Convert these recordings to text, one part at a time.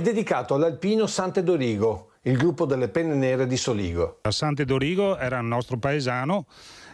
È dedicato all'alpino Sante Dorigo, il gruppo delle Penne Nere di Soligo. Sante Dorigo era un nostro paesano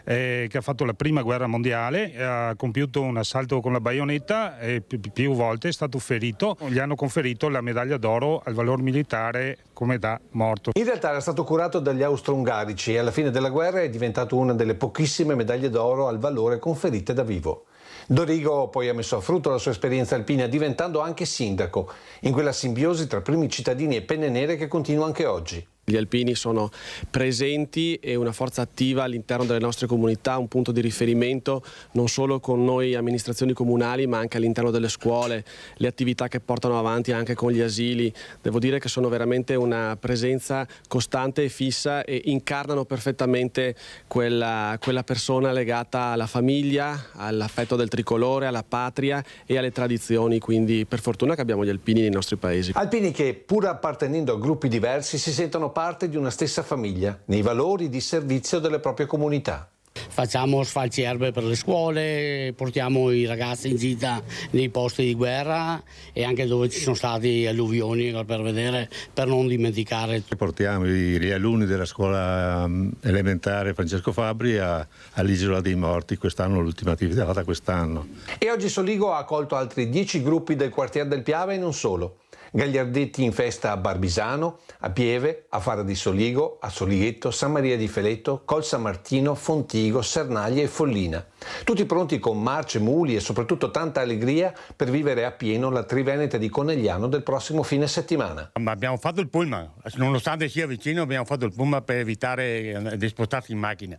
che ha fatto la prima guerra mondiale, ha compiuto un assalto con la baionetta e più volte è stato ferito. Gli hanno conferito la medaglia d'oro al valor militare come età morto. In realtà era stato curato dagli austro-ungarici e alla fine della guerra è diventato una delle pochissime medaglie d'oro al valore conferite da vivo. Dorigo poi ha messo a frutto la sua esperienza alpina diventando anche sindaco, in quella simbiosi tra primi cittadini e Penne Nere che continua anche oggi. Gli alpini sono presenti e una forza attiva all'interno delle nostre comunità, un punto di riferimento non solo con noi amministrazioni comunali ma anche all'interno delle scuole, le attività che portano avanti anche con gli asili. Devo dire che sono veramente una presenza costante e fissa e incarnano perfettamente quella persona legata alla famiglia, all'affetto del tricolore, alla patria e alle tradizioni, quindi per fortuna che abbiamo gli alpini nei nostri paesi. Alpini che, pur appartenendo a gruppi diversi, si sentono parte di una stessa famiglia, nei valori di servizio delle proprie comunità. Facciamo sfalci erbe per le scuole, portiamo i ragazzi in gita nei posti di guerra e anche dove ci sono stati alluvioni per vedere, per non dimenticare. Portiamo gli alunni della scuola elementare Francesco Fabbri all'Isola dei Morti, quest'anno l'ultima attività fatta quest'anno. E oggi Soligo ha accolto altri 10 gruppi del quartier del Piave e non solo. Gagliardetti in festa a Barbisano, a Pieve, a Fara di Soligo, a Solighetto, San Maria di Feletto, Col San Martino, Fontigo, Sernaglia e Follina. Tutti pronti con marce, muli e soprattutto tanta allegria per vivere a pieno la Trivenete di Conegliano del prossimo fine settimana. Abbiamo fatto il pullman, nonostante sia vicino abbiamo fatto il pullman per evitare di spostarsi in macchina.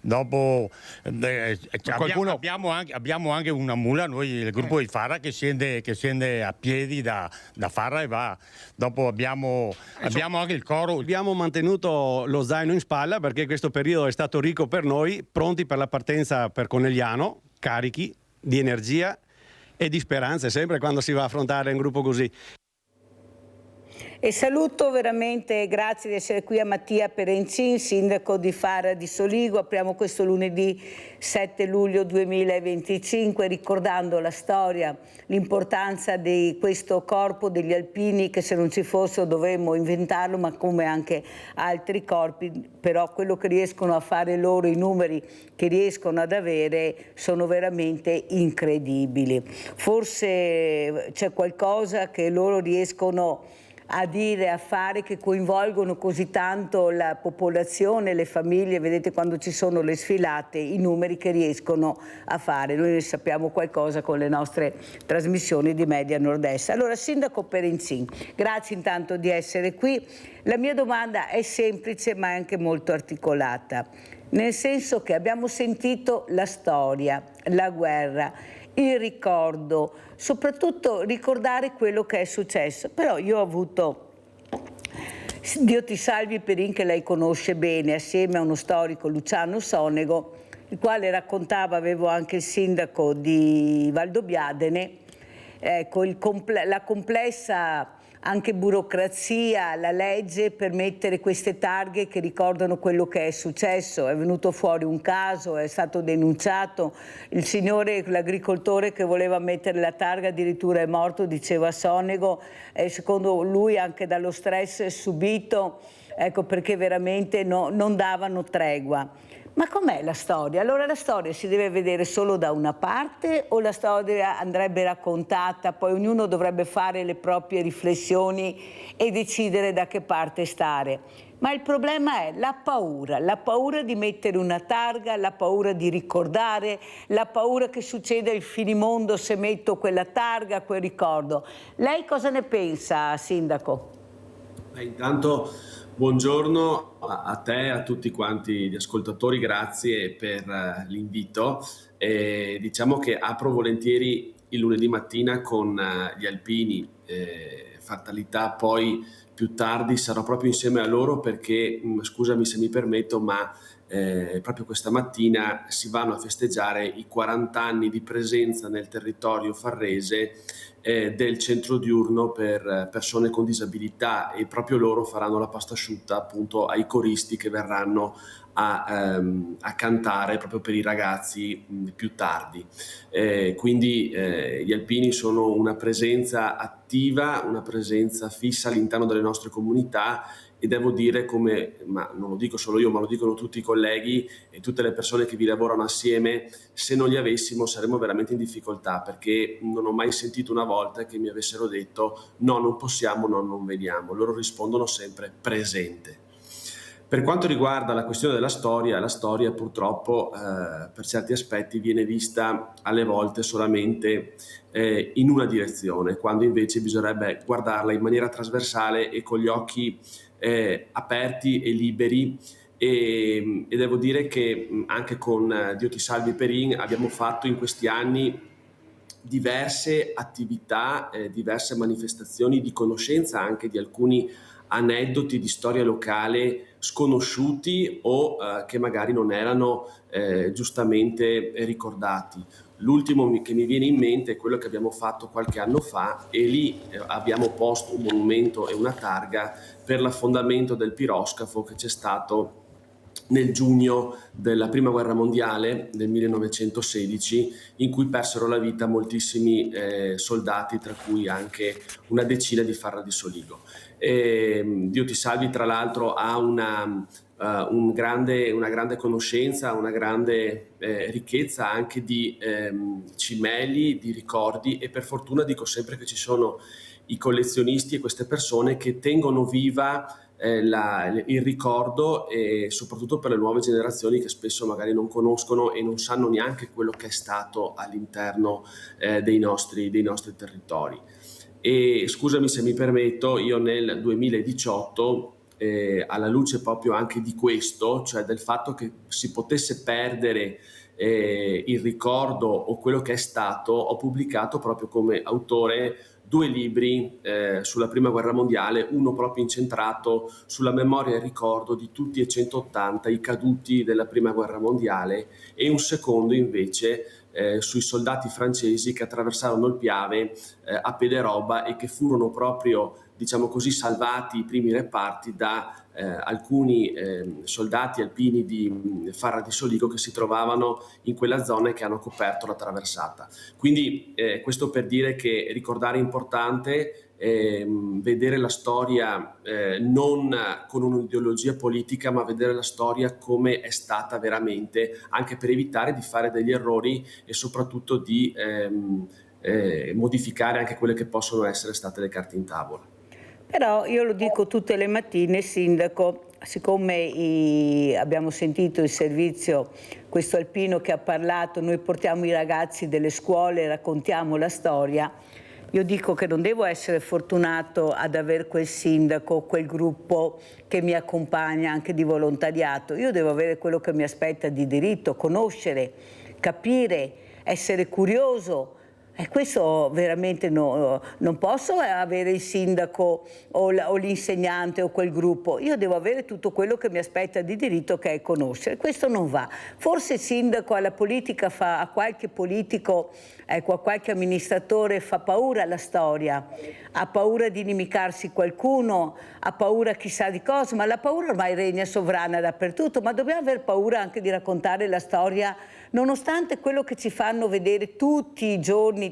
Dopo abbiamo anche una mula, noi il gruppo di Fara che scende a piedi da Fara e va. Dopo abbiamo anche il coro. Abbiamo mantenuto lo zaino in spalla perché questo periodo è stato ricco per noi, pronti per la partenza per Conegliano, carichi di energia e di speranze sempre quando si va a affrontare un gruppo così. E saluto veramente, grazie di essere qui a Mattia Perencin, sindaco di Fara di Soligo. Apriamo questo lunedì 7 luglio 2025 ricordando la storia, l'importanza di questo corpo degli alpini che se non ci fossero dovremmo inventarlo, ma come anche altri corpi, però quello che riescono a fare loro, i numeri che riescono ad avere sono veramente incredibili. Forse c'è qualcosa che loro riescono a dire, a fare, che coinvolgono così tanto la popolazione, le famiglie. Vedete quando ci sono le sfilate, i numeri che riescono a fare. Noi ne sappiamo qualcosa con le nostre trasmissioni di Media Nord-Est. Allora, Sindaco Perencin, grazie intanto di essere qui. La mia domanda è semplice ma è anche molto articolata, nel senso che abbiamo sentito la storia, la guerra, il ricordo, soprattutto ricordare quello che è successo. Però io ho avuto, Dio ti salvi Perin, che lei conosce bene, assieme a uno storico, Luciano Sonego, il quale raccontava, avevo anche il sindaco di Valdobbiadene, ecco, la complessa anche burocrazia, la legge per mettere queste targhe che ricordano quello che è successo. È venuto fuori un caso, è stato denunciato, il signore, l'agricoltore che voleva mettere la targa addirittura è morto, diceva Sonego, secondo lui anche dallo stress subito, ecco, perché veramente non davano tregua. Ma com'è la storia? Allora la storia si deve vedere solo da una parte o la storia andrebbe raccontata, poi ognuno dovrebbe fare le proprie riflessioni e decidere da che parte stare? Ma il problema è la paura di mettere una targa, la paura di ricordare, la paura che succeda il finimondo se metto quella targa, quel ricordo. Lei cosa ne pensa, Sindaco? Intanto buongiorno a te e a tutti quanti gli ascoltatori, grazie per l'invito. Diciamo che apro volentieri il lunedì mattina con gli alpini, fatalità poi più tardi sarò proprio insieme a loro perché, scusami se mi permetto, ma proprio questa mattina si vanno a festeggiare i 40 anni di presenza nel territorio farrese del centro diurno per persone con disabilità, e proprio loro faranno la pasta asciutta appunto ai coristi che verranno a cantare proprio per i ragazzi più tardi. Quindi gli alpini sono una presenza attiva, una presenza fissa all'interno delle nostre comunità, e devo dire, ma non lo dico solo io, ma lo dicono tutti i colleghi e tutte le persone che vi lavorano assieme, se non li avessimo saremmo veramente in difficoltà, perché non ho mai sentito una volta che mi avessero detto no, non possiamo, no, non veniamo. Loro rispondono sempre presente. Per quanto riguarda la questione della storia, la storia purtroppo per certi aspetti viene vista alle volte solamente in una direzione, quando invece bisognerebbe guardarla in maniera trasversale e con gli occhi aperti e liberi. E devo dire che anche con Dio ti salvi Perin abbiamo fatto in questi anni diverse attività, diverse manifestazioni di conoscenza anche di alcuni aneddoti di storia locale sconosciuti o che magari non erano giustamente ricordati. L'ultimo che mi viene in mente è quello che abbiamo fatto qualche anno fa, e lì abbiamo posto un monumento e una targa per l'affondamento del piroscafo che c'è stato nel giugno della Prima Guerra Mondiale del 1916, in cui persero la vita moltissimi soldati, tra cui anche una decina di Farra di Soligo. Dio ti salvi, tra l'altro, ha una grande conoscenza, una grande ricchezza anche di cimeli, di ricordi, e per fortuna dico sempre che ci sono i collezionisti e queste persone che tengono viva il ricordo, e soprattutto per le nuove generazioni che spesso magari non conoscono e non sanno neanche quello che è stato all'interno dei nostri territori. E scusami se mi permetto, io nel 2018 alla luce proprio anche di questo, cioè del fatto che si potesse perdere il ricordo o quello che è stato, ho pubblicato proprio come autore 2 libri sulla Prima Guerra Mondiale, uno proprio incentrato sulla memoria e il ricordo di tutti e 180 i caduti della Prima Guerra Mondiale, e un secondo invece sui soldati francesi che attraversarono il Piave a Pederoba e che furono proprio, diciamo così, salvati i primi reparti da alcuni soldati alpini di Farra di Soligo che si trovavano in quella zona e che hanno coperto la traversata. Quindi questo per dire che ricordare è importante, vedere la storia non con un'ideologia politica, ma vedere la storia come è stata veramente, anche per evitare di fare degli errori e soprattutto di modificare anche quelle che possono essere state le carte in tavola. Però io lo dico tutte le mattine, Sindaco, siccome abbiamo sentito il servizio, questo alpino che ha parlato, noi portiamo i ragazzi delle scuole, raccontiamo la storia, io dico che non devo essere fortunato ad avere quel sindaco, quel gruppo che mi accompagna anche di volontariato, io devo avere quello che mi aspetta di diritto, conoscere, capire, essere curioso. E questo veramente non posso avere il sindaco o l'insegnante o quel gruppo, io devo avere tutto quello che mi aspetta di diritto, che è conoscere. Questo non va. Forse il sindaco alla politica a qualche politico, ecco, a qualche amministratore fa paura la storia, ha paura di inimicarsi qualcuno, ha paura chissà di cosa, ma la paura ormai regna sovrana dappertutto, ma dobbiamo aver paura anche di raccontare la storia, nonostante quello che ci fanno vedere tutti i giorni,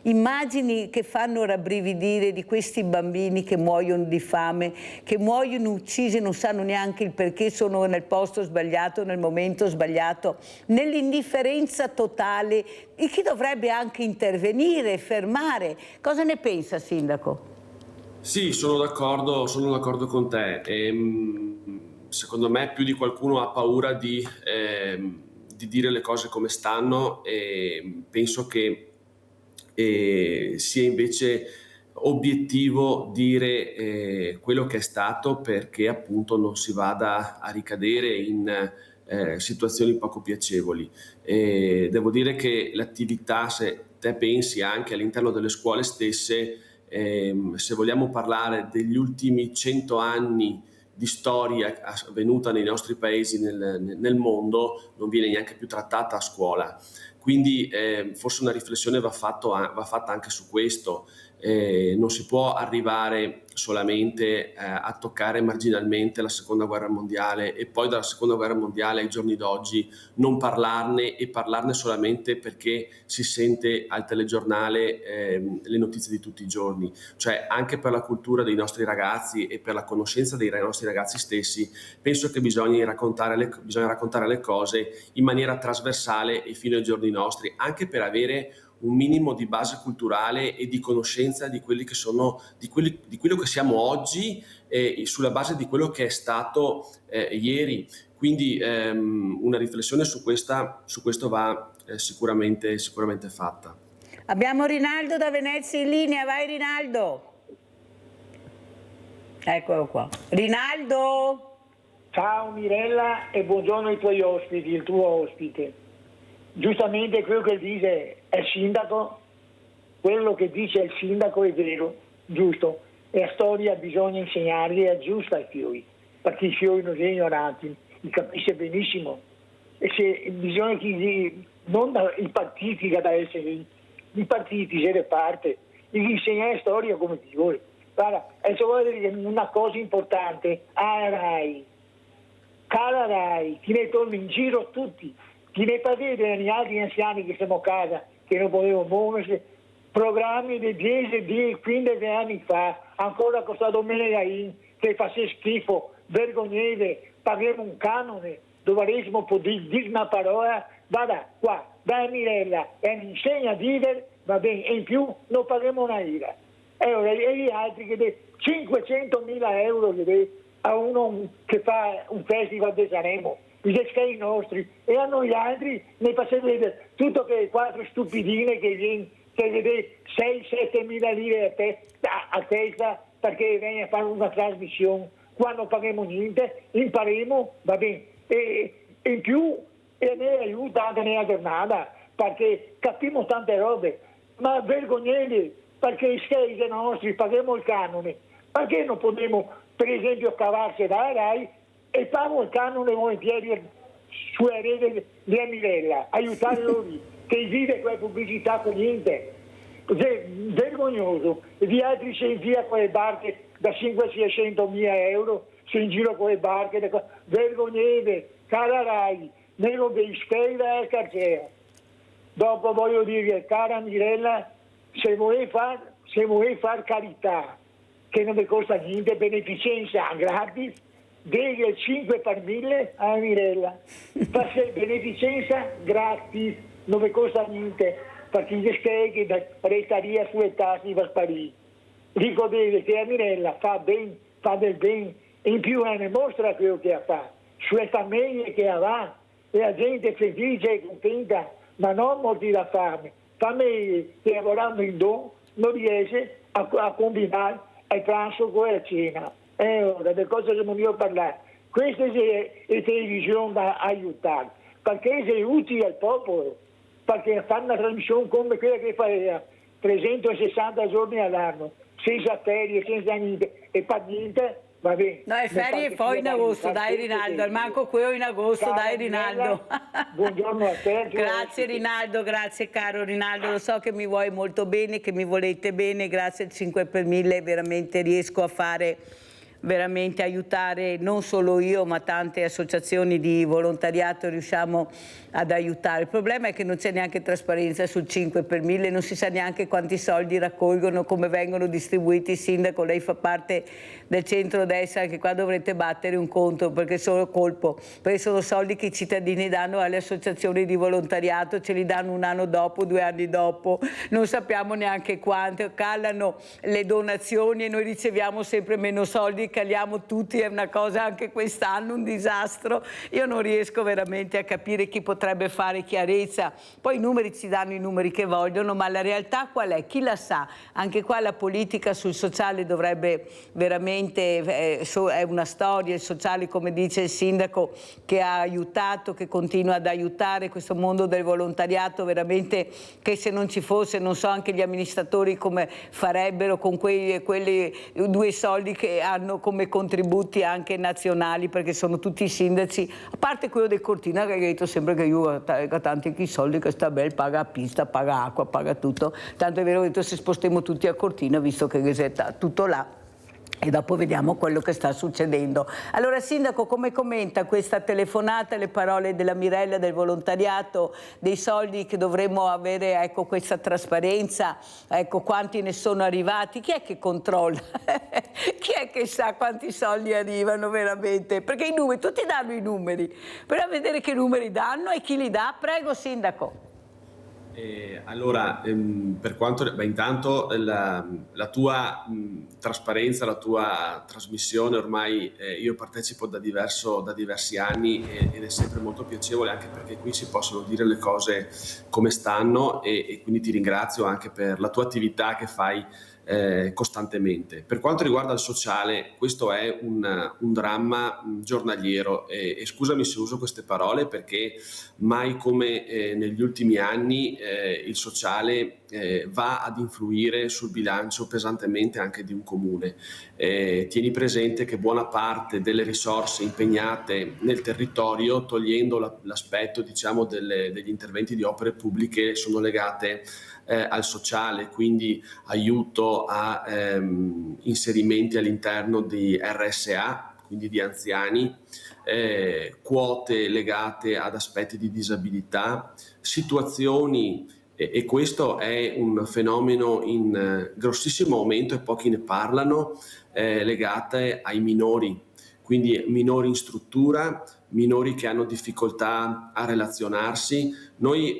immagini che fanno rabbrividire di questi bambini che muoiono di fame, che muoiono uccisi, non sanno neanche il perché, sono nel posto sbagliato, nel momento sbagliato, nell'indifferenza totale, e chi dovrebbe anche intervenire, fermare. Cosa ne pensa, Sindaco? Sì, sono d'accordo con te. Secondo me più di qualcuno ha paura di dire le cose come stanno, e penso che sia invece obiettivo dire quello che è stato, perché appunto non si vada a ricadere in situazioni poco piacevoli. Devo dire che l'attività, se te pensi anche all'interno delle scuole stesse, se vogliamo parlare degli ultimi 100 anni di storia avvenuta nei nostri paesi nel mondo non viene neanche più trattata a scuola. Quindi forse una riflessione va fatta anche su questo. Non si può arrivare solamente a toccare marginalmente la seconda guerra mondiale e poi dalla seconda guerra mondiale ai giorni d'oggi non parlarne e parlarne solamente perché si sente al telegiornale le notizie di tutti i giorni. Cioè, anche per la cultura dei nostri ragazzi e per la conoscenza dei nostri ragazzi stessi, penso che bisogna raccontare le cose in maniera trasversale e fino ai giorni nostri, anche per avere un minimo di base culturale e di conoscenza di quelli che sono, di quello che siamo oggi, sulla base di quello che è stato ieri. Quindi una riflessione su questo va sicuramente fatta. Abbiamo Rinaldo da Venezia in linea, vai Rinaldo. Eccolo qua. Rinaldo! Ciao Mirella e buongiorno ai tuoi ospiti, il tuo ospite. Giustamente quello che dice il sindaco, quello che dice il sindaco è vero, giusto, e la storia bisogna insegnarli, è giusta ai figli, perché i figli non sono ignoranti, li capisce benissimo, e se bisogna che non i partiti che da essere, i partiti se ne parte, gli insegna la storia come ti vuoi. Guarda, adesso voglio dire una cosa importante, Rai, cara Rai, ti ne torno in giro tutti. Chi ne fa vedere agli altri anziani che siamo a casa, che non potevano muoversi, programmi di 10, 15 anni fa, ancora con questa domenica che faceva schifo, vergogneve, paghiamo un canone, dovremmo poter dire una parola, vada qua, da Mirella e mi insegna a vivere, va bene, e in più non paghiamo una lira. E gli altri che 500.000 euro a uno che fa un festival di Sanremo, i descai nostri, e a noi altri ne faceva vedere tutto che 4 stupidine che vede 6-7 mila lire a testa perché viene a fare una trasmissione, quando paghiamo niente, impareremo, va bene, e in più e ne aiuta anche nella giornata perché capiamo tante robe, ma vergognate perché i sei nostri paghiamo il canone, perché non potremmo per esempio cavarsi da Rai e pago il canone volentieri sulla rete di Mirella, aiutare loro che vive quella pubblicità con niente. Vergognoso. E di altri si invia con le barche da 500-600 mila euro, si in giro con le barche, vergognate, cara Rai, meno di spesa e carcera. Dopo voglio dire, cara Mirella, se vuoi far carità, che non mi costa niente, beneficenza gratis, devi il 5 per 1000 a Mirella. Fai beneficenza gratis, non mi costa niente, perché gli scheghi da restaria sulle tasse va a sparire. Ricordate che a Mirella fa del bene, in più ne mostra quello che ha fatto, sulle famiglie che ha, e la gente felice e contenta, ma non morti da fame. Famiglie che lavorando in don non riesce a combinare il pranzo con la cena. Ora, delle cose che non io parlare. Questa è la televisione da aiutare, perché è utile al popolo, perché fanno una trasmissione come quella che fa 360 giorni all'anno, senza ferie, senza niente, e per niente, va bene. No, è ferie poi in agosto, dai Rinaldo, al manco quello in agosto, dai Rinaldo. Buongiorno a te. Grazie Rinaldo, grazie caro Rinaldo, lo so che mi vuoi molto bene, che mi volete bene, grazie al 5 per 1000 veramente riesco a fare, veramente aiutare non solo io ma tante associazioni di volontariato, riusciamo ad aiutare. Il problema è che non c'è neanche trasparenza sul 5 per 1000, non si sa neanche quanti soldi raccolgono, come vengono distribuiti. Il sindaco, lei fa parte del centro-destra, che qua dovrete battere un conto perché sono soldi che i cittadini danno alle associazioni di volontariato, ce li danno un anno dopo, 2 anni dopo, non sappiamo neanche quanto, calano le donazioni e noi riceviamo sempre meno soldi, caliamo tutti, è una cosa anche quest'anno un disastro. Io non riesco veramente a capire chi potrebbe fare chiarezza, poi i numeri ci danno i numeri che vogliono, ma la realtà qual è? Chi la sa? Anche qua la politica sul sociale dovrebbe veramente, è una storia, il sociale come dice il sindaco che ha aiutato, che continua ad aiutare questo mondo del volontariato, veramente che se non ci fosse non so anche gli amministratori come farebbero con quelli 2 soldi che hanno come contributi anche nazionali, perché sono tutti sindaci, a parte quello del Cortina che ha detto sempre che io ho tanti soldi, che sta bene, paga pista, paga acqua, paga tutto, tanto è vero che ho detto se spostiamo tutti a Cortina, visto che è tutto là, e dopo vediamo quello che sta succedendo. Allora, Sindaco, come commenta questa telefonata, le parole della Mirella, del volontariato, dei soldi che dovremmo avere, ecco, questa trasparenza, ecco, quanti ne sono arrivati, chi è che controlla? Chi è che sa quanti soldi arrivano veramente? Perché i numeri, tutti danno i numeri, però vedere che numeri danno e chi li dà. Prego, Sindaco. Allora, per quanto intanto la tua trasparenza, la tua trasmissione, ormai io partecipo da diversi anni ed è sempre molto piacevole, anche perché qui si possono dire le cose come stanno, e quindi ti ringrazio anche per la tua attività che fai costantemente. Per quanto riguarda il sociale, questo è un dramma giornaliero, e scusami se uso queste parole, perché mai come negli ultimi anni il sociale va ad influire sul bilancio pesantemente anche di un comune. Tieni presente che buona parte delle risorse impegnate nel territorio, togliendo l'aspetto, diciamo, degli interventi di opere pubbliche, sono legate al sociale, quindi aiuto a inserimenti all'interno di RSA, quindi di anziani, quote legate ad aspetti di disabilità, situazioni, e questo è un fenomeno in grossissimo aumento e pochi ne parlano, legate ai minori, quindi minori in struttura, minori che hanno difficoltà a relazionarsi. Noi,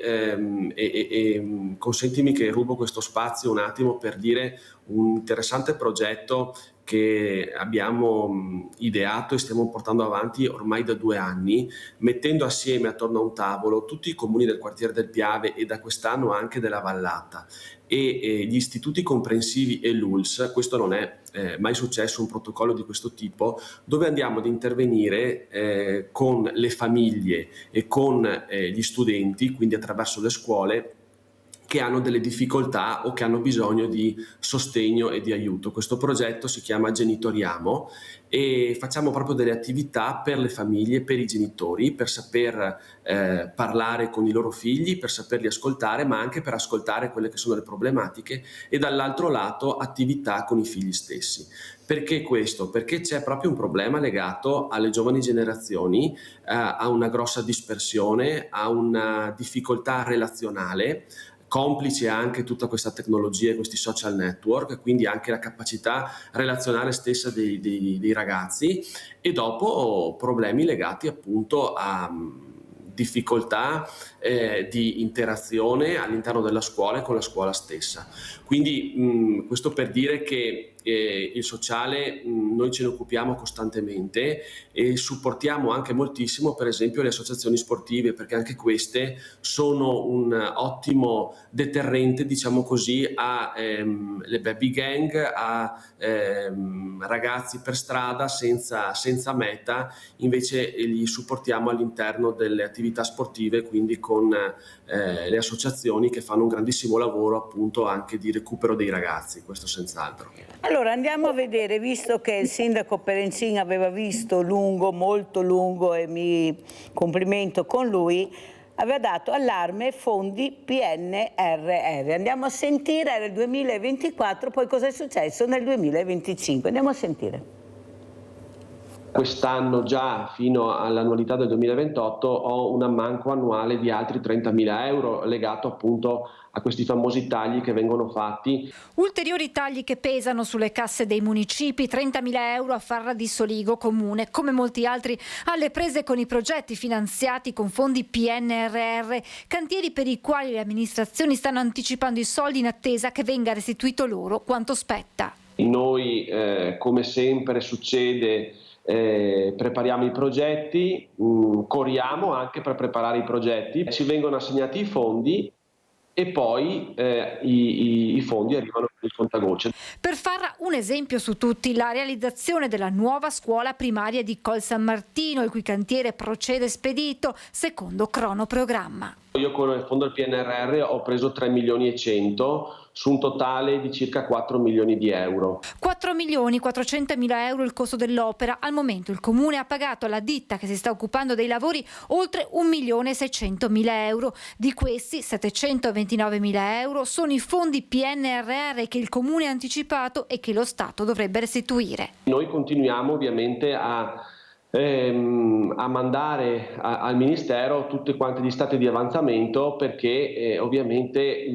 consentimi che rubo questo spazio un attimo per dire un interessante progetto che abbiamo ideato e stiamo portando avanti ormai da 2 anni, mettendo assieme attorno a un tavolo tutti i comuni del quartiere del Piave e da quest'anno anche della Vallata e gli istituti comprensivi e l'ULS. Questo non è mai successo un protocollo di questo tipo, dove andiamo ad intervenire con le famiglie e con gli studenti, quindi attraverso le scuole, che hanno delle difficoltà o che hanno bisogno di sostegno e di aiuto. Questo progetto si chiama Genitoriamo e facciamo proprio delle attività per le famiglie, per i genitori, per saper parlare con i loro figli, per saperli ascoltare, ma anche per ascoltare quelle che sono le problematiche, e dall'altro lato attività con i figli stessi. Perché questo? Perché c'è proprio un problema legato alle giovani generazioni, a una grossa dispersione, a una difficoltà relazionale, complice anche tutta questa tecnologia e questi social network, quindi anche la capacità relazionale stessa dei ragazzi, e dopo problemi legati appunto a difficoltà di interazione all'interno della scuola e con la scuola stessa. Quindi questo per dire che il sociale noi ce ne occupiamo costantemente e supportiamo anche moltissimo, per esempio, le associazioni sportive, perché anche queste sono un ottimo deterrente, diciamo così, a le baby gang, a ragazzi per strada senza meta. Invece li supportiamo all'interno delle attività sportive, quindi con le associazioni che fanno un grandissimo lavoro appunto anche di recupero dei ragazzi, questo senz'altro. Allora andiamo a vedere, visto che il sindaco Perencin aveva visto lungo, molto lungo, e mi complimento con lui, aveva dato allarme fondi PNRR. Andiamo a sentire, era il 2024, poi cosa è successo nel 2025. Andiamo a sentire. Quest'anno già fino all'annualità del 2028 ho un ammanco annuale di altri 30.000 euro legato appunto a questi famosi tagli che vengono fatti. Ulteriori tagli che pesano sulle casse dei municipi, 30.000 euro a Farra di Soligo comune, come molti altri alle prese con i progetti finanziati con fondi PNRR, cantieri per i quali le amministrazioni stanno anticipando i soldi in attesa che venga restituito loro quanto spetta. Noi, come sempre succede, prepariamo i progetti, corriamo anche per preparare i progetti, ci vengono assegnati i fondi e poi i fondi arrivano il contagocce. Per Farra un esempio su tutti, la realizzazione della nuova scuola primaria di Col San Martino, il cui cantiere procede spedito secondo cronoprogramma. Io con il fondo del PNRR ho preso 3 milioni e 100 su un totale di circa 4 milioni di euro. 4 milioni 400 mila euro il costo dell'opera. Al momento il Comune ha pagato alla ditta che si sta occupando dei lavori oltre 1 milione e 600 mila euro. Di questi 729 mila euro sono i fondi PNRR che il Comune ha anticipato e che lo Stato dovrebbe restituire. Noi continuiamo ovviamente a mandare al Ministero tutti quanti gli stati di avanzamento perché ovviamente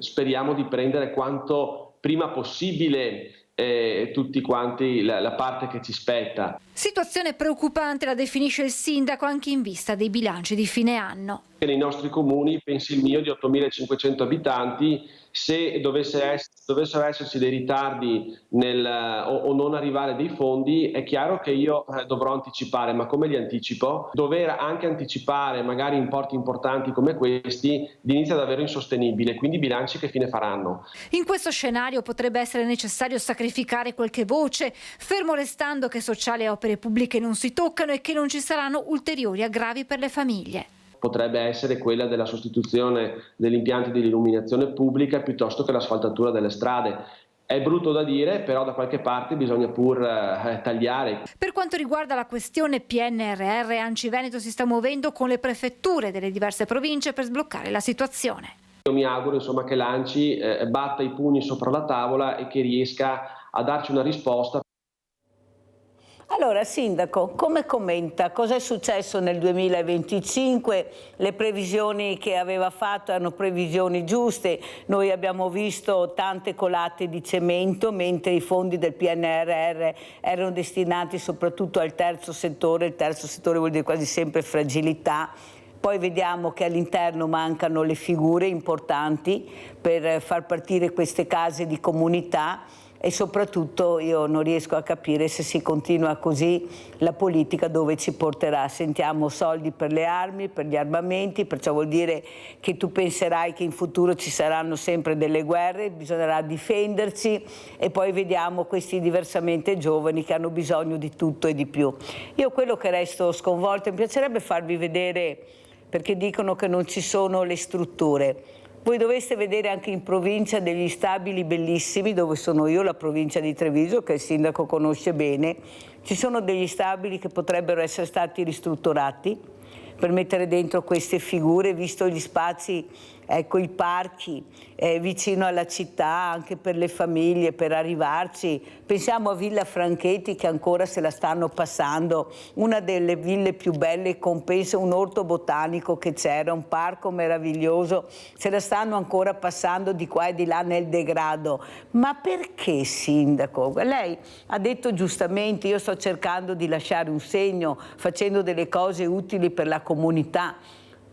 speriamo di prendere quanto prima possibile tutti quanti la parte che ci spetta. Situazione preoccupante la definisce il sindaco anche in vista dei bilanci di fine anno. Nei nostri comuni, pensi il mio di 8.500 abitanti, se dovessero esserci dei ritardi o non arrivare dei fondi, è chiaro che io dovrò anticipare, ma come li anticipo? Dover anche anticipare magari importi importanti come questi inizia davvero insostenibile, quindi i bilanci che fine faranno? In questo scenario potrebbe essere necessario sacrificare qualche voce, fermo restando che sociali e opere pubbliche non si toccano e che non ci saranno ulteriori aggravi per le famiglie. Potrebbe essere quella della sostituzione degli impianti di illuminazione pubblica piuttosto che l'asfaltatura delle strade. È brutto da dire, però da qualche parte bisogna pur tagliare. Per quanto riguarda la questione PNRR, ANCI Veneto si sta muovendo con le prefetture delle diverse province per sbloccare la situazione. Io mi auguro insomma che l'ANCI batta i pugni sopra la tavola e che riesca a darci una risposta. Allora, Sindaco, come commenta? Cosa è successo nel 2025? Le previsioni che aveva fatto erano previsioni giuste. Noi abbiamo visto tante colate di cemento, mentre i fondi del PNRR erano destinati soprattutto al terzo settore. Il terzo settore vuol dire quasi sempre fragilità. Poi vediamo che all'interno mancano le figure importanti per far partire queste case di comunità. E soprattutto io non riesco a capire se si continua così la politica dove ci porterà. Sentiamo soldi per le armi, per gli armamenti, perciò vuol dire che tu penserai che in futuro ci saranno sempre delle guerre, bisognerà difenderci e poi vediamo questi diversamente giovani che hanno bisogno di tutto e di più. Io quello che resto sconvolta, mi piacerebbe farvi vedere, perché dicono che non ci sono le strutture. Voi dovreste vedere anche in provincia degli stabili bellissimi, dove sono io, la provincia di Treviso, che il sindaco conosce bene. Ci sono degli stabili che potrebbero essere stati ristrutturati per mettere dentro queste figure, visto gli spazi, ecco, i parchi vicino alla città, anche per le famiglie, per arrivarci. Pensiamo a Villa Franchetti che ancora se la stanno passando, una delle ville più belle, compensa un orto botanico che c'era, un parco meraviglioso, se la stanno ancora passando di qua e di là nel degrado. Ma perché, Sindaco? Lei ha detto giustamente, io sto cercando di lasciare un segno, facendo delle cose utili per la comunità.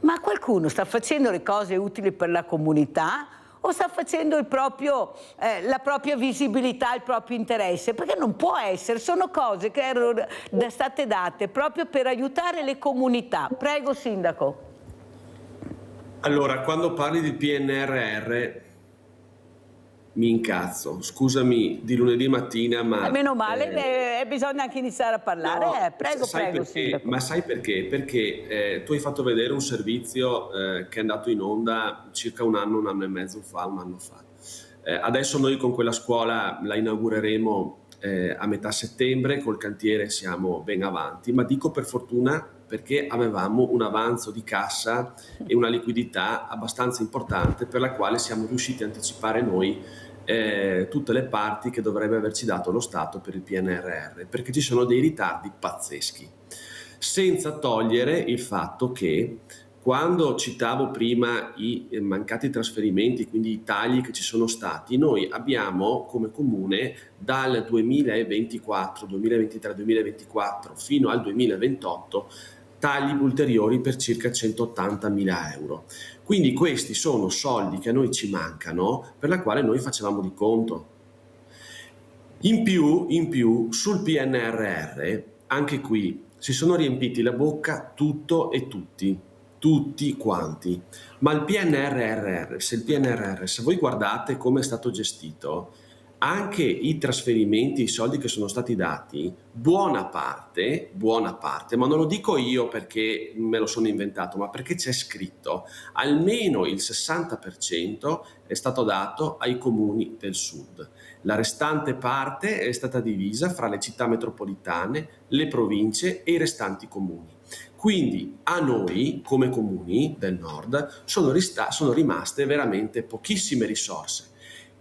Ma qualcuno sta facendo le cose utili per la comunità o sta facendo la propria visibilità, il proprio interesse? Perché non può essere, sono cose che erano state date proprio per aiutare le comunità. Prego, Sindaco. Allora, quando parli del PNRR mi incazzo, scusami di lunedì mattina, ma... Meno male, bisogna anche iniziare a parlare. No, prego, perché? Sindaco. Ma sai perché? Perché tu hai fatto vedere un servizio che è andato in onda circa un anno e mezzo fa, un anno fa. Adesso noi con quella scuola la inaugureremo a metà settembre, col cantiere siamo ben avanti, ma dico per fortuna perché avevamo un avanzo di cassa e una liquidità abbastanza importante per la quale siamo riusciti a anticipare noi tutte le parti che dovrebbe averci dato lo Stato per il PNRR, perché ci sono dei ritardi pazzeschi, senza togliere il fatto che quando citavo prima i mancati trasferimenti, quindi i tagli che ci sono stati, noi abbiamo come comune dal 2024, 2023-2024 fino al 2028 tagli ulteriori per circa 180.000 euro. Quindi questi sono soldi che a noi ci mancano, per la quale noi facevamo di conto. In più sul PNRR, anche qui si sono riempiti la bocca tutto e tutti tutti quanti. Ma il PNRR, se voi guardate come è stato gestito, anche i trasferimenti, i soldi che sono stati dati, buona parte, ma non lo dico io perché me lo sono inventato, ma perché c'è scritto, almeno il 60% è stato dato ai comuni del sud. La restante parte è stata divisa fra le città metropolitane, le province e i restanti comuni. Quindi a noi, come comuni del nord, sono rimaste veramente pochissime risorse.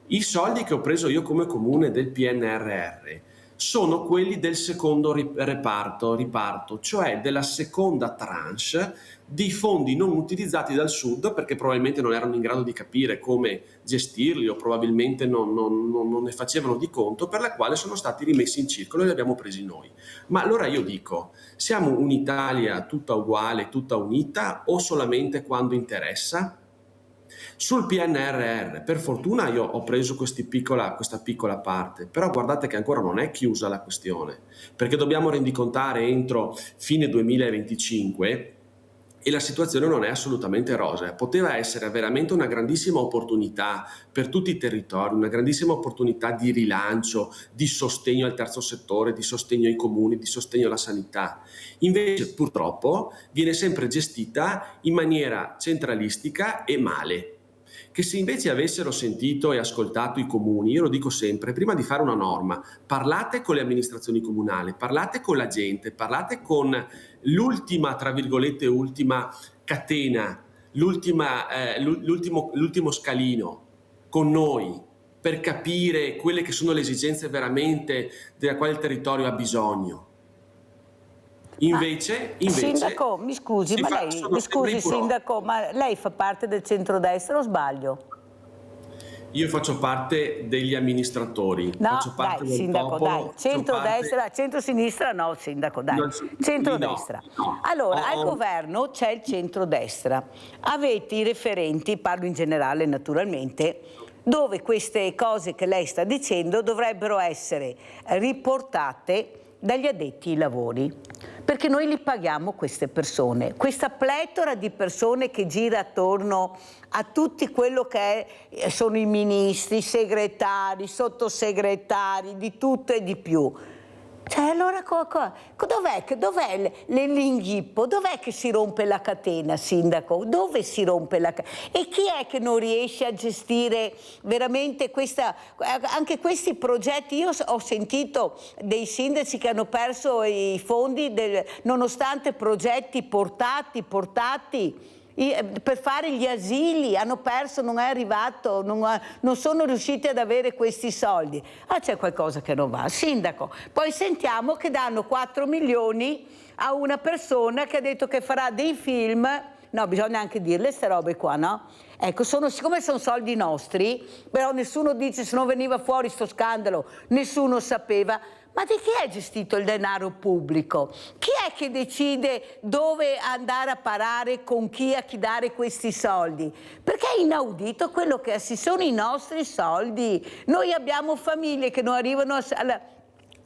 I soldi che ho preso io come comune del PNRR sono quelli del secondo riparto, cioè della seconda tranche di fondi non utilizzati dal sud perché probabilmente non erano in grado di capire come gestirli o probabilmente non ne facevano di conto, per la quale sono stati rimessi in circolo e li abbiamo presi noi. Ma allora io dico, siamo un'Italia tutta uguale, tutta unita o solamente quando interessa? Sul PNRR, per fortuna io ho preso questa piccola parte, però guardate che ancora non è chiusa la questione, perché dobbiamo rendicontare entro fine 2025 e la situazione non è assolutamente rosea. Poteva essere veramente una grandissima opportunità per tutti i territori, una grandissima opportunità di rilancio, di sostegno al terzo settore, di sostegno ai comuni, di sostegno alla sanità. Invece purtroppo viene sempre gestita in maniera centralistica e male. Che se invece avessero sentito e ascoltato i comuni, io lo dico sempre, prima di fare una norma, parlate con le amministrazioni comunali, parlate con la gente, parlate con l'ultima, tra virgolette, ultima catena, l'ultimo scalino, con noi, per capire quelle che sono le esigenze veramente della quale il territorio ha bisogno. Invece Sindaco, mi scusi, Sindaco, ma lei fa parte del centrodestra o sbaglio? Io faccio parte degli amministratori. No, faccio parte dai, del Sindaco, popolo, dai, centrodestra, centrosinistra no, Sindaco, dai, centrodestra. No. Allora, al governo c'è il centrodestra. Avete i referenti, parlo in generale naturalmente, dove queste cose che lei sta dicendo dovrebbero essere riportate dagli addetti ai lavori, perché noi li paghiamo queste persone, questa pletora di persone che gira attorno a tutti quello che sono i ministri, segretari, sottosegretari, di tutto e di più. Cioè allora dov'è l'inghippo? Dov'è che si rompe la catena, Sindaco? Dove si rompe la catena? E chi è che non riesce a gestire veramente anche questi progetti? Io ho sentito dei sindaci che hanno perso i fondi nonostante progetti portati per fare gli asili, hanno perso, non è arrivato, non sono riusciti ad avere questi soldi. C'è qualcosa che non va. Sindaco, poi sentiamo che danno 4 milioni a una persona che ha detto che farà dei film. No, bisogna anche dirle queste robe qua, no? Ecco, siccome sono soldi nostri, però nessuno dice, se non veniva fuori sto scandalo, nessuno sapeva. Ma di chi è gestito il denaro pubblico? Chi è che decide dove andare a parare, con chi, a chi dare questi soldi? Perché è inaudito quello che sono i nostri soldi. Noi abbiamo famiglie che non arrivano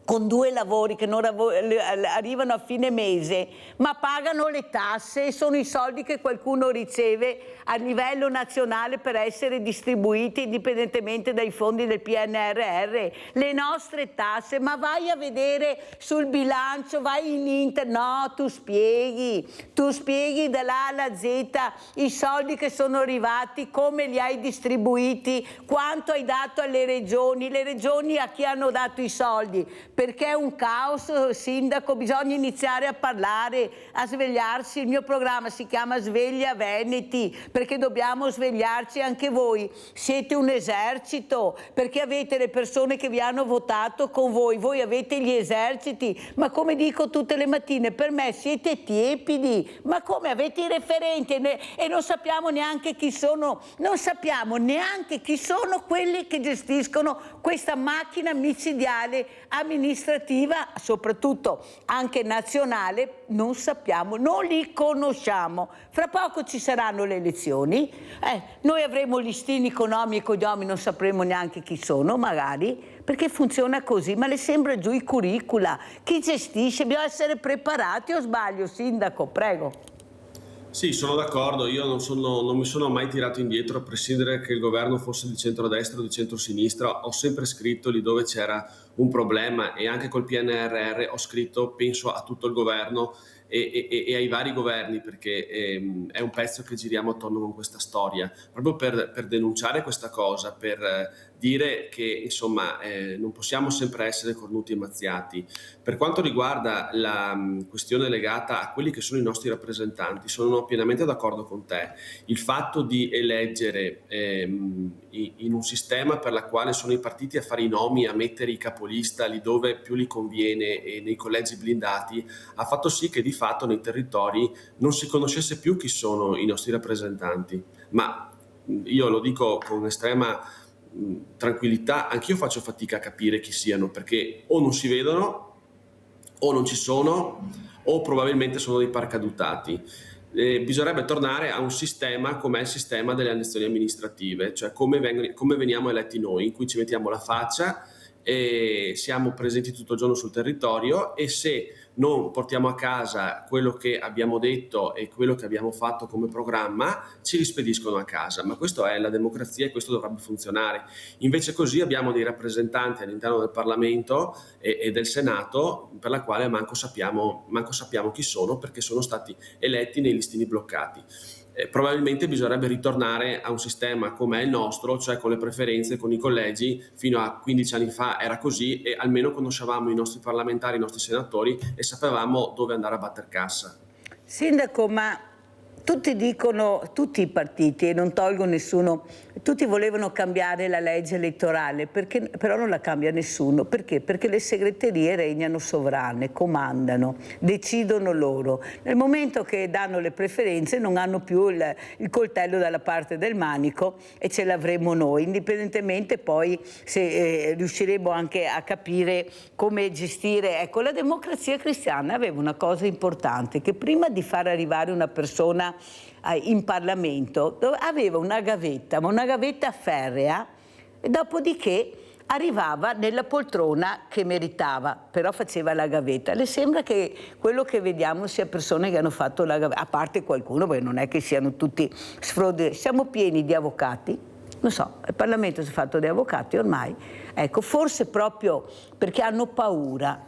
con 2 lavori che non arrivano a fine mese, ma pagano le tasse e sono i soldi che qualcuno riceve a livello nazionale per essere distribuiti indipendentemente dai fondi del PNRR. Le nostre tasse, ma vai a vedere sul bilancio, vai in internet, no, tu spieghi dall'A alla Z i soldi che sono arrivati, come li hai distribuiti, quanto hai dato alle regioni, le regioni a chi hanno dato i soldi. Perché è un caos, Sindaco, bisogna iniziare a parlare, a svegliarsi. Il mio programma si chiama Sveglia Veneti, perché dobbiamo svegliarci anche voi. Siete un esercito, perché avete le persone che vi hanno votato con voi avete gli eserciti, ma come dico tutte le mattine, per me siete tiepidi, ma come avete i referenti e non sappiamo neanche chi sono, quelli che gestiscono questa macchina micidiale amministrativa, soprattutto anche nazionale, non sappiamo, non li conosciamo. Fra poco ci saranno le elezioni, noi avremo listini con nomi e cognomi, non sapremo neanche chi sono, magari, perché funziona così, ma le sembra giù i curricula. Chi gestisce? Bisogna essere preparati, o sbaglio, Sindaco? Prego. Sì, sono d'accordo, io non mi sono mai tirato indietro a prescindere che il governo fosse di centrodestra o di centrosinistra, ho sempre scritto lì dove c'era un problema e anche col PNRR ho scritto penso a tutto il governo e ai vari governi perché è un pezzo che giriamo attorno con questa storia, proprio per denunciare questa cosa, per dire che insomma non possiamo sempre essere cornuti e mazziati. Per quanto riguarda la questione legata a quelli che sono i nostri rappresentanti, sono pienamente d'accordo con te. Il fatto di eleggere in un sistema per la quale sono i partiti a fare i nomi, a mettere i capolista lì dove più gli conviene e nei collegi blindati, ha fatto sì che di fatto nei territori non si conoscesse più chi sono i nostri rappresentanti. Ma io lo dico con estrema tranquillità, anch'io faccio fatica a capire chi siano, perché o non si vedono o non ci sono o probabilmente sono dei paracadutati. Bisognerebbe tornare a un sistema come è il sistema delle elezioni amministrative, cioè come veniamo eletti noi, in cui ci mettiamo la faccia e siamo presenti tutto il giorno sul territorio e se non portiamo a casa quello che abbiamo detto e quello che abbiamo fatto come programma, ci rispediscono a casa. Ma questo è la democrazia e questo dovrebbe funzionare. Invece così abbiamo dei rappresentanti all'interno del Parlamento e del Senato per la quale manco sappiamo chi sono perché sono stati eletti nei listini bloccati. Probabilmente bisognerebbe ritornare a un sistema come è il nostro, cioè con le preferenze, con i collegi. Fino a 15 anni fa era così e almeno conoscevamo i nostri parlamentari, i nostri senatori e sapevamo dove andare a batter cassa. Sindaco, ma tutti dicono, tutti i partiti, e non tolgo nessuno, tutti volevano cambiare la legge elettorale, però non la cambia nessuno. Perché? Perché le segreterie regnano sovrane, comandano, decidono loro. Nel momento che danno le preferenze non hanno più il coltello dalla parte del manico e ce l'avremo noi, indipendentemente poi se riusciremo anche a capire come gestire. Ecco, la Democrazia Cristiana aveva una cosa importante, che prima di far arrivare una persona in Parlamento aveva una gavetta, ma una gavetta ferrea, e dopodiché arrivava nella poltrona che meritava, però faceva la gavetta. Le sembra che quello che vediamo sia persone che hanno fatto la gavetta, a parte qualcuno, perché non è che siano tutti sfrodi. Siamo pieni di avvocati, non so, il Parlamento si è fatto di avvocati ormai, ecco, forse proprio perché hanno paura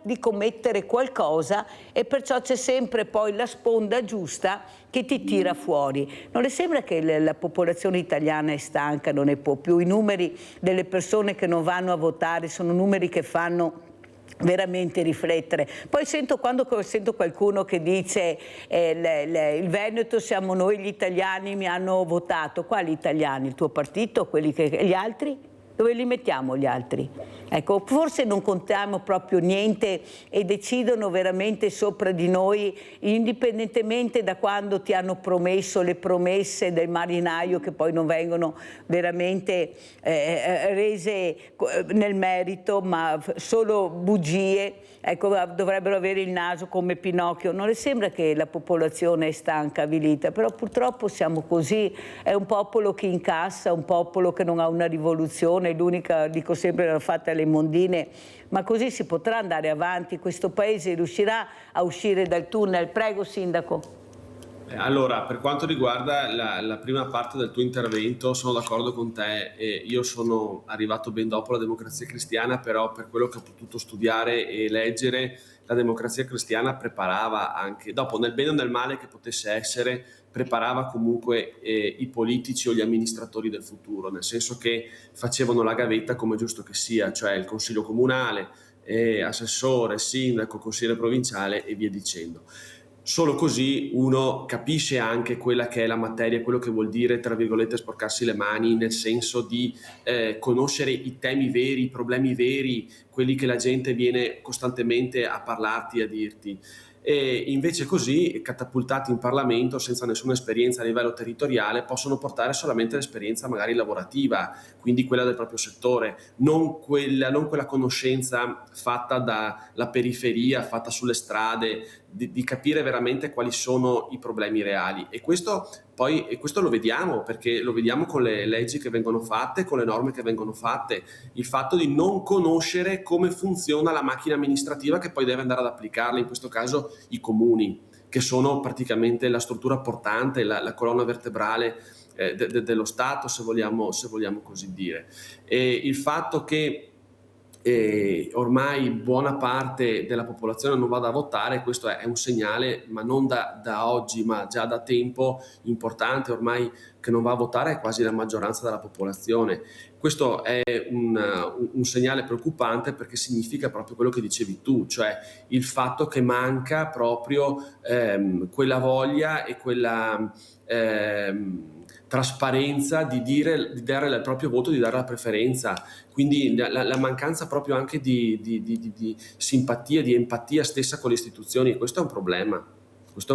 di commettere qualcosa e perciò c'è sempre poi la sponda giusta che ti tira fuori. Non le sembra che la popolazione italiana è stanca, non ne può più? I numeri delle persone che non vanno a votare sono numeri che fanno veramente riflettere. Poi quando sento qualcuno che dice il Veneto siamo noi gli italiani, mi hanno votato. Quali italiani? Il tuo partito? Gli altri? Dove li mettiamo gli altri? Ecco, forse non contiamo proprio niente e decidono veramente sopra di noi, indipendentemente da quando ti hanno promesso le promesse del marinaio che poi non vengono veramente rese nel merito, ma solo bugie. Ecco, dovrebbero avere il naso come Pinocchio. Non le sembra che la popolazione è stanca, avvilita? Però purtroppo siamo così, è un popolo che incassa, un popolo che non ha una rivoluzione, l'unica, dico sempre, l'hanno fatta le mondine, ma così si potrà andare avanti, questo paese riuscirà a uscire dal tunnel. Prego, Sindaco. Allora, per quanto riguarda la prima parte del tuo intervento, sono d'accordo con te. Io sono arrivato ben dopo la Democrazia Cristiana, però per quello che ho potuto studiare e leggere, la Democrazia Cristiana preparava anche, dopo nel bene o nel male che potesse essere, preparava comunque i politici o gli amministratori del futuro, nel senso che facevano la gavetta come giusto che sia, cioè il consiglio comunale, assessore, sindaco, consigliere provinciale e via dicendo. Solo così uno capisce anche quella che è la materia, quello che vuol dire, tra virgolette, sporcarsi le mani, nel senso di conoscere i temi veri, i problemi veri, quelli che la gente viene costantemente a parlarti, a dirti. E invece così, catapultati in Parlamento senza nessuna esperienza a livello territoriale, possono portare solamente l'esperienza magari lavorativa, quindi quella del proprio settore, non quella conoscenza fatta dalla periferia, fatta sulle strade, di capire veramente quali sono i problemi reali. E questo lo vediamo, perché lo vediamo con le leggi che vengono fatte, con le norme che vengono fatte, il fatto di non conoscere come funziona la macchina amministrativa che poi deve andare ad applicarla, in questo caso i comuni. che sono praticamente la struttura portante, la colonna vertebrale dello Stato, se vogliamo così dire. E il fatto che ormai buona parte della popolazione non vada a votare, questo è un segnale, ma non da oggi, ma già da tempo importante. Ormai che non va a votare è quasi la maggioranza della popolazione. Questo è un segnale preoccupante, perché significa proprio quello che dicevi tu, cioè il fatto che manca proprio quella voglia e quella trasparenza di dare il proprio voto, di dare la preferenza. Quindi la mancanza proprio anche di simpatia, di empatia stessa con le istituzioni. Questo è un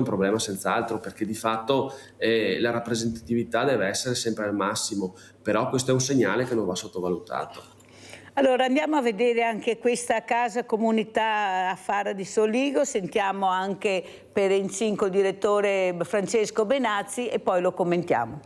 problema senz'altro, perché di fatto la rappresentatività deve essere sempre al massimo, però questo è un segnale che non va sottovalutato. Allora andiamo a vedere anche questa casa comunità a Fara di Soligo, sentiamo anche Perenzin col direttore Francesco Benazzi e poi lo commentiamo.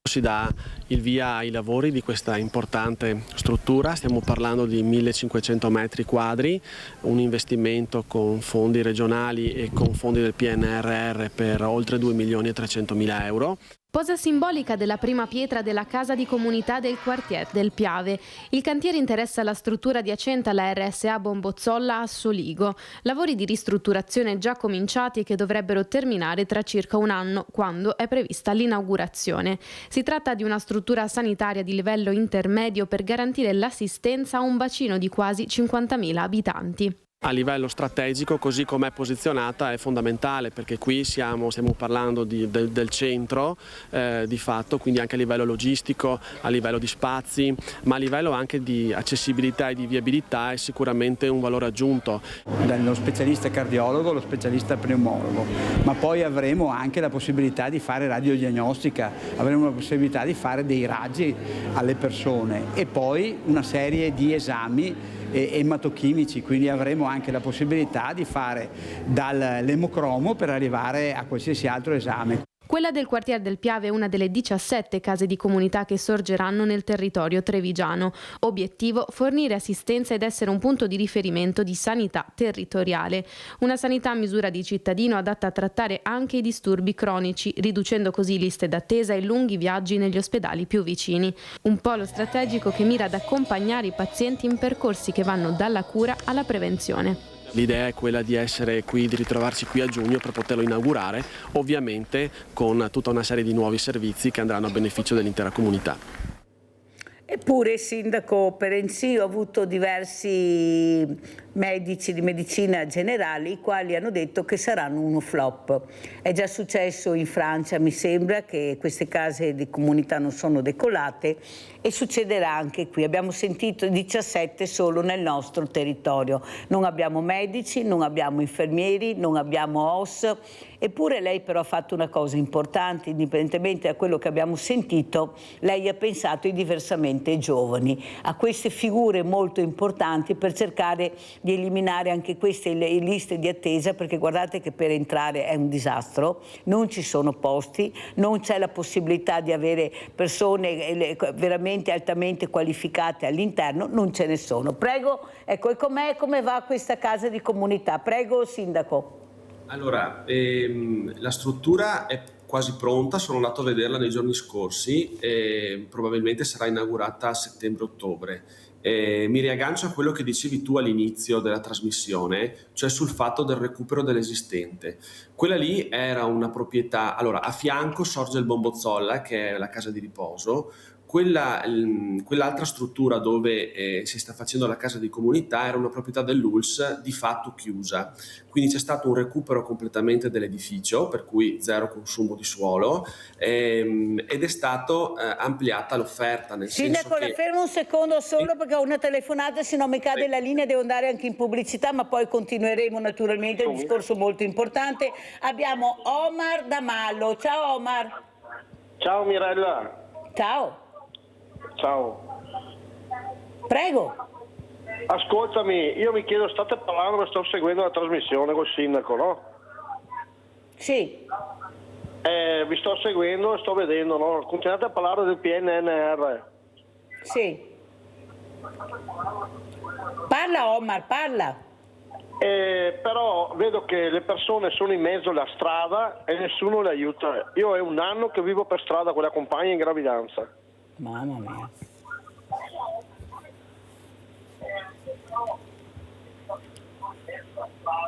Si dà il via ai lavori di questa importante struttura, stiamo parlando di 1500 metri quadri, un investimento con fondi regionali e con fondi del PNRR per oltre 2.300.000 euro. Posa simbolica della prima pietra della casa di comunità del quartier del Piave. Il cantiere interessa la struttura adiacente alla RSA Bombozzolla a Soligo. Lavori di ristrutturazione già cominciati che dovrebbero terminare tra circa un anno, quando è prevista l'inaugurazione. Si tratta di una struttura sanitaria di livello intermedio per garantire l'assistenza a un bacino di quasi 50.000 abitanti. A livello strategico, così come è posizionata, è fondamentale, perché qui stiamo parlando del centro di fatto, quindi anche a livello logistico, a livello di spazi, ma a livello anche di accessibilità e di viabilità è sicuramente un valore aggiunto. Dallo specialista cardiologo, lo specialista pneumologo, ma poi avremo anche la possibilità di fare radiodiagnostica, avremo la possibilità di fare dei raggi alle persone e poi una serie di esami ematochimici, quindi avremo anche la possibilità di fare dall'emocromo per arrivare a qualsiasi altro esame. Quella del quartier del Piave è una delle 17 case di comunità che sorgeranno nel territorio trevigiano. Obiettivo: fornire assistenza ed essere un punto di riferimento di sanità territoriale. Una sanità a misura di cittadino adatta a trattare anche i disturbi cronici, riducendo così liste d'attesa e lunghi viaggi negli ospedali più vicini. Un polo strategico che mira ad accompagnare i pazienti in percorsi che vanno dalla cura alla prevenzione. L'idea è quella di essere qui, di ritrovarci qui a giugno per poterlo inaugurare, ovviamente con tutta una serie di nuovi servizi che andranno a beneficio dell'intera comunità. Eppure, Sindaco Perenzin, ho avuto diversi medici di medicina generale i quali hanno detto che saranno uno flop. È già successo in Francia, mi sembra, che queste case di comunità non sono decollate e succederà anche qui. Abbiamo sentito 17 solo nel nostro territorio. Non abbiamo medici, non abbiamo infermieri, non abbiamo OS. Eppure lei però ha fatto una cosa importante, indipendentemente da quello che abbiamo sentito, lei ha pensato ai diversamente giovani, a queste figure molto importanti per cercare di eliminare anche queste liste di attesa, perché guardate che per entrare è un disastro, non ci sono posti, non c'è la possibilità di avere persone veramente altamente qualificate all'interno, non ce ne sono. Prego, ecco, e come va questa casa di comunità? Prego, Sindaco. Allora, la struttura è quasi pronta, sono andato a vederla nei giorni scorsi, probabilmente sarà inaugurata a settembre-ottobre. Mi riaggancio a quello che dicevi tu all'inizio della trasmissione, cioè sul fatto del recupero dell'esistente. Quella lì era una proprietà, allora a fianco sorge il Bombozzolla, che è la casa di riposo. Quell'altra struttura dove si sta facendo la casa di comunità era una proprietà dell'ULSS di fatto chiusa, quindi c'è stato un recupero completamente dell'edificio, per cui zero consumo di suolo, ed è stato ampliata l'offerta. Sindaco, la fermo un secondo solo perché ho una telefonata, se no mi cade la linea, devo andare anche in pubblicità, ma poi continueremo naturalmente il discorso molto importante. Abbiamo Omar da Mallo. Ciao Omar. Ciao Mirella. Ciao. Ciao. Prego. Ascoltami, io mi chiedo, state parlando, sto seguendo la trasmissione col sindaco, no? Sì. Vi sto seguendo e sto vedendo, no? Continuate a parlare del PNRR. Sì. Parla Omar, parla. Però vedo che le persone sono in mezzo alla strada e nessuno le aiuta. Io è un anno che vivo per strada con la compagna in gravidanza. Mamma mia.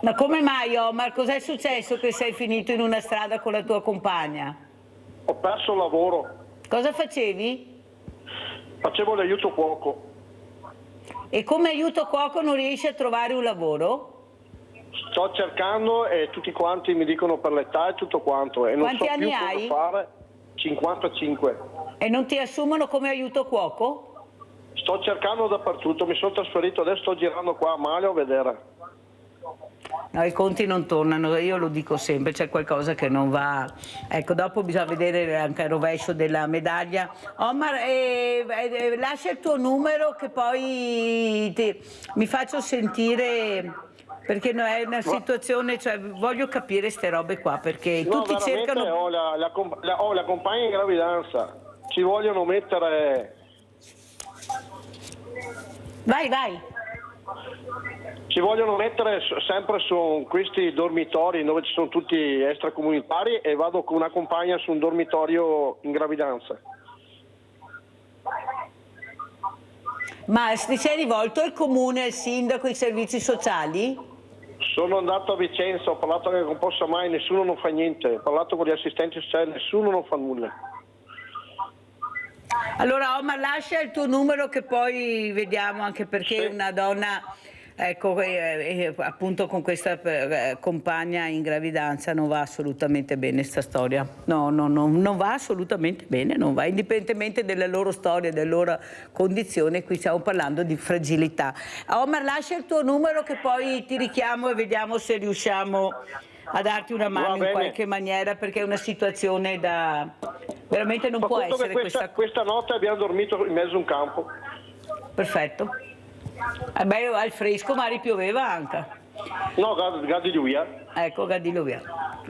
Ma come mai Omar? Cos'è successo che sei finito in una strada con la tua compagna? Ho perso il lavoro. Cosa facevi? Facevo l'aiuto cuoco. E come aiuto cuoco non riesci a trovare un lavoro? Sto cercando e tutti quanti mi dicono per l'età e tutto quanto. E non Quanti so anni più hai? cosa fare. 55. E non ti assumono come aiuto cuoco? Sto cercando dappertutto, mi sono trasferito, adesso sto girando qua a Malio a vedere. No, i conti non tornano, io lo dico sempre, c'è qualcosa che non va. Ecco, dopo bisogna vedere anche il rovescio della medaglia. Omar, lascia il tuo numero che poi mi faccio sentire, perché è una situazione, cioè voglio capire queste robe qua, perché No, tutti cercano... ho la compagna in gravidanza, ci vogliono mettere... Vai. Ci vogliono mettere sempre su questi dormitori dove ci sono tutti extracomunitari e vado con una compagna su un dormitorio in gravidanza. Ma ti sei rivolto al comune, al sindaco, ai servizi sociali? Sono andato a Vicenza, ho parlato anche con Possa Mai, nessuno non fa niente, ho parlato con gli assistenti sociali, nessuno non fa nulla. Allora Omar, lascia il tuo numero che poi vediamo, anche perché una donna, ecco, appunto con questa compagna in gravidanza non va assolutamente bene sta storia. No, non va assolutamente bene, non va, indipendentemente della loro storia, della loro condizione, qui stiamo parlando di fragilità. Omar, lascia il tuo numero che poi ti richiamo e vediamo se riusciamo a darti una mano in qualche maniera, perché è una situazione da... veramente non può essere questa notte abbiamo dormito in mezzo a un campo. Perfetto. Beh, al fresco, ma ripioveva anche. No, Gadiluvia. Ecco, Gadiluvia.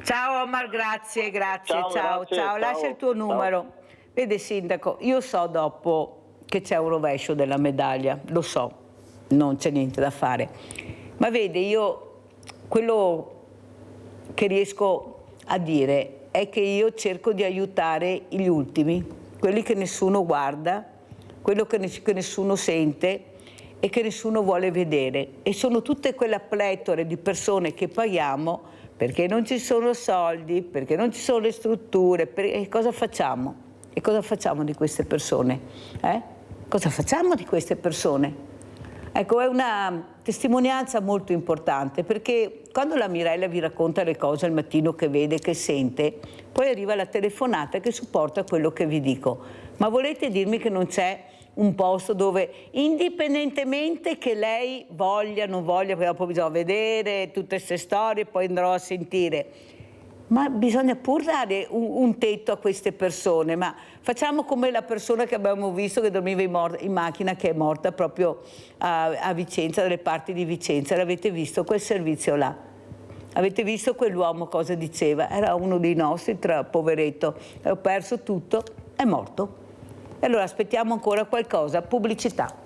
Ciao Omar, grazie. Ciao. Lascia il tuo numero. Vede sindaco, io so dopo che c'è un rovescio della medaglia, lo so, non c'è niente da fare. Ma vede, io quello che riesco a dire è che io cerco di aiutare gli ultimi, quelli che nessuno guarda, quello che nessuno sente e che nessuno vuole vedere. E sono tutte quella pletora di persone che paghiamo perché non ci sono soldi, perché non ci sono le strutture. E cosa facciamo? E cosa facciamo di queste persone? Cosa facciamo di queste persone? Ecco, è una testimonianza molto importante, perché quando la Mirella vi racconta le cose al mattino che vede, che sente, poi arriva la telefonata che supporta quello che vi dico. Ma volete dirmi che non c'è un posto dove, indipendentemente che lei voglia, non voglia, perché dopo bisogna vedere tutte queste storie, poi andrò a sentire, ma bisogna pur dare un tetto a queste persone. Ma facciamo come la persona che abbiamo visto che dormiva in macchina, che è morta proprio a Vicenza, dalle parti di Vicenza. L'avete visto quel servizio là? Avete visto quell'uomo cosa diceva? Era uno dei nostri, poveretto, ho perso tutto, è morto. E allora aspettiamo ancora qualcosa, pubblicità.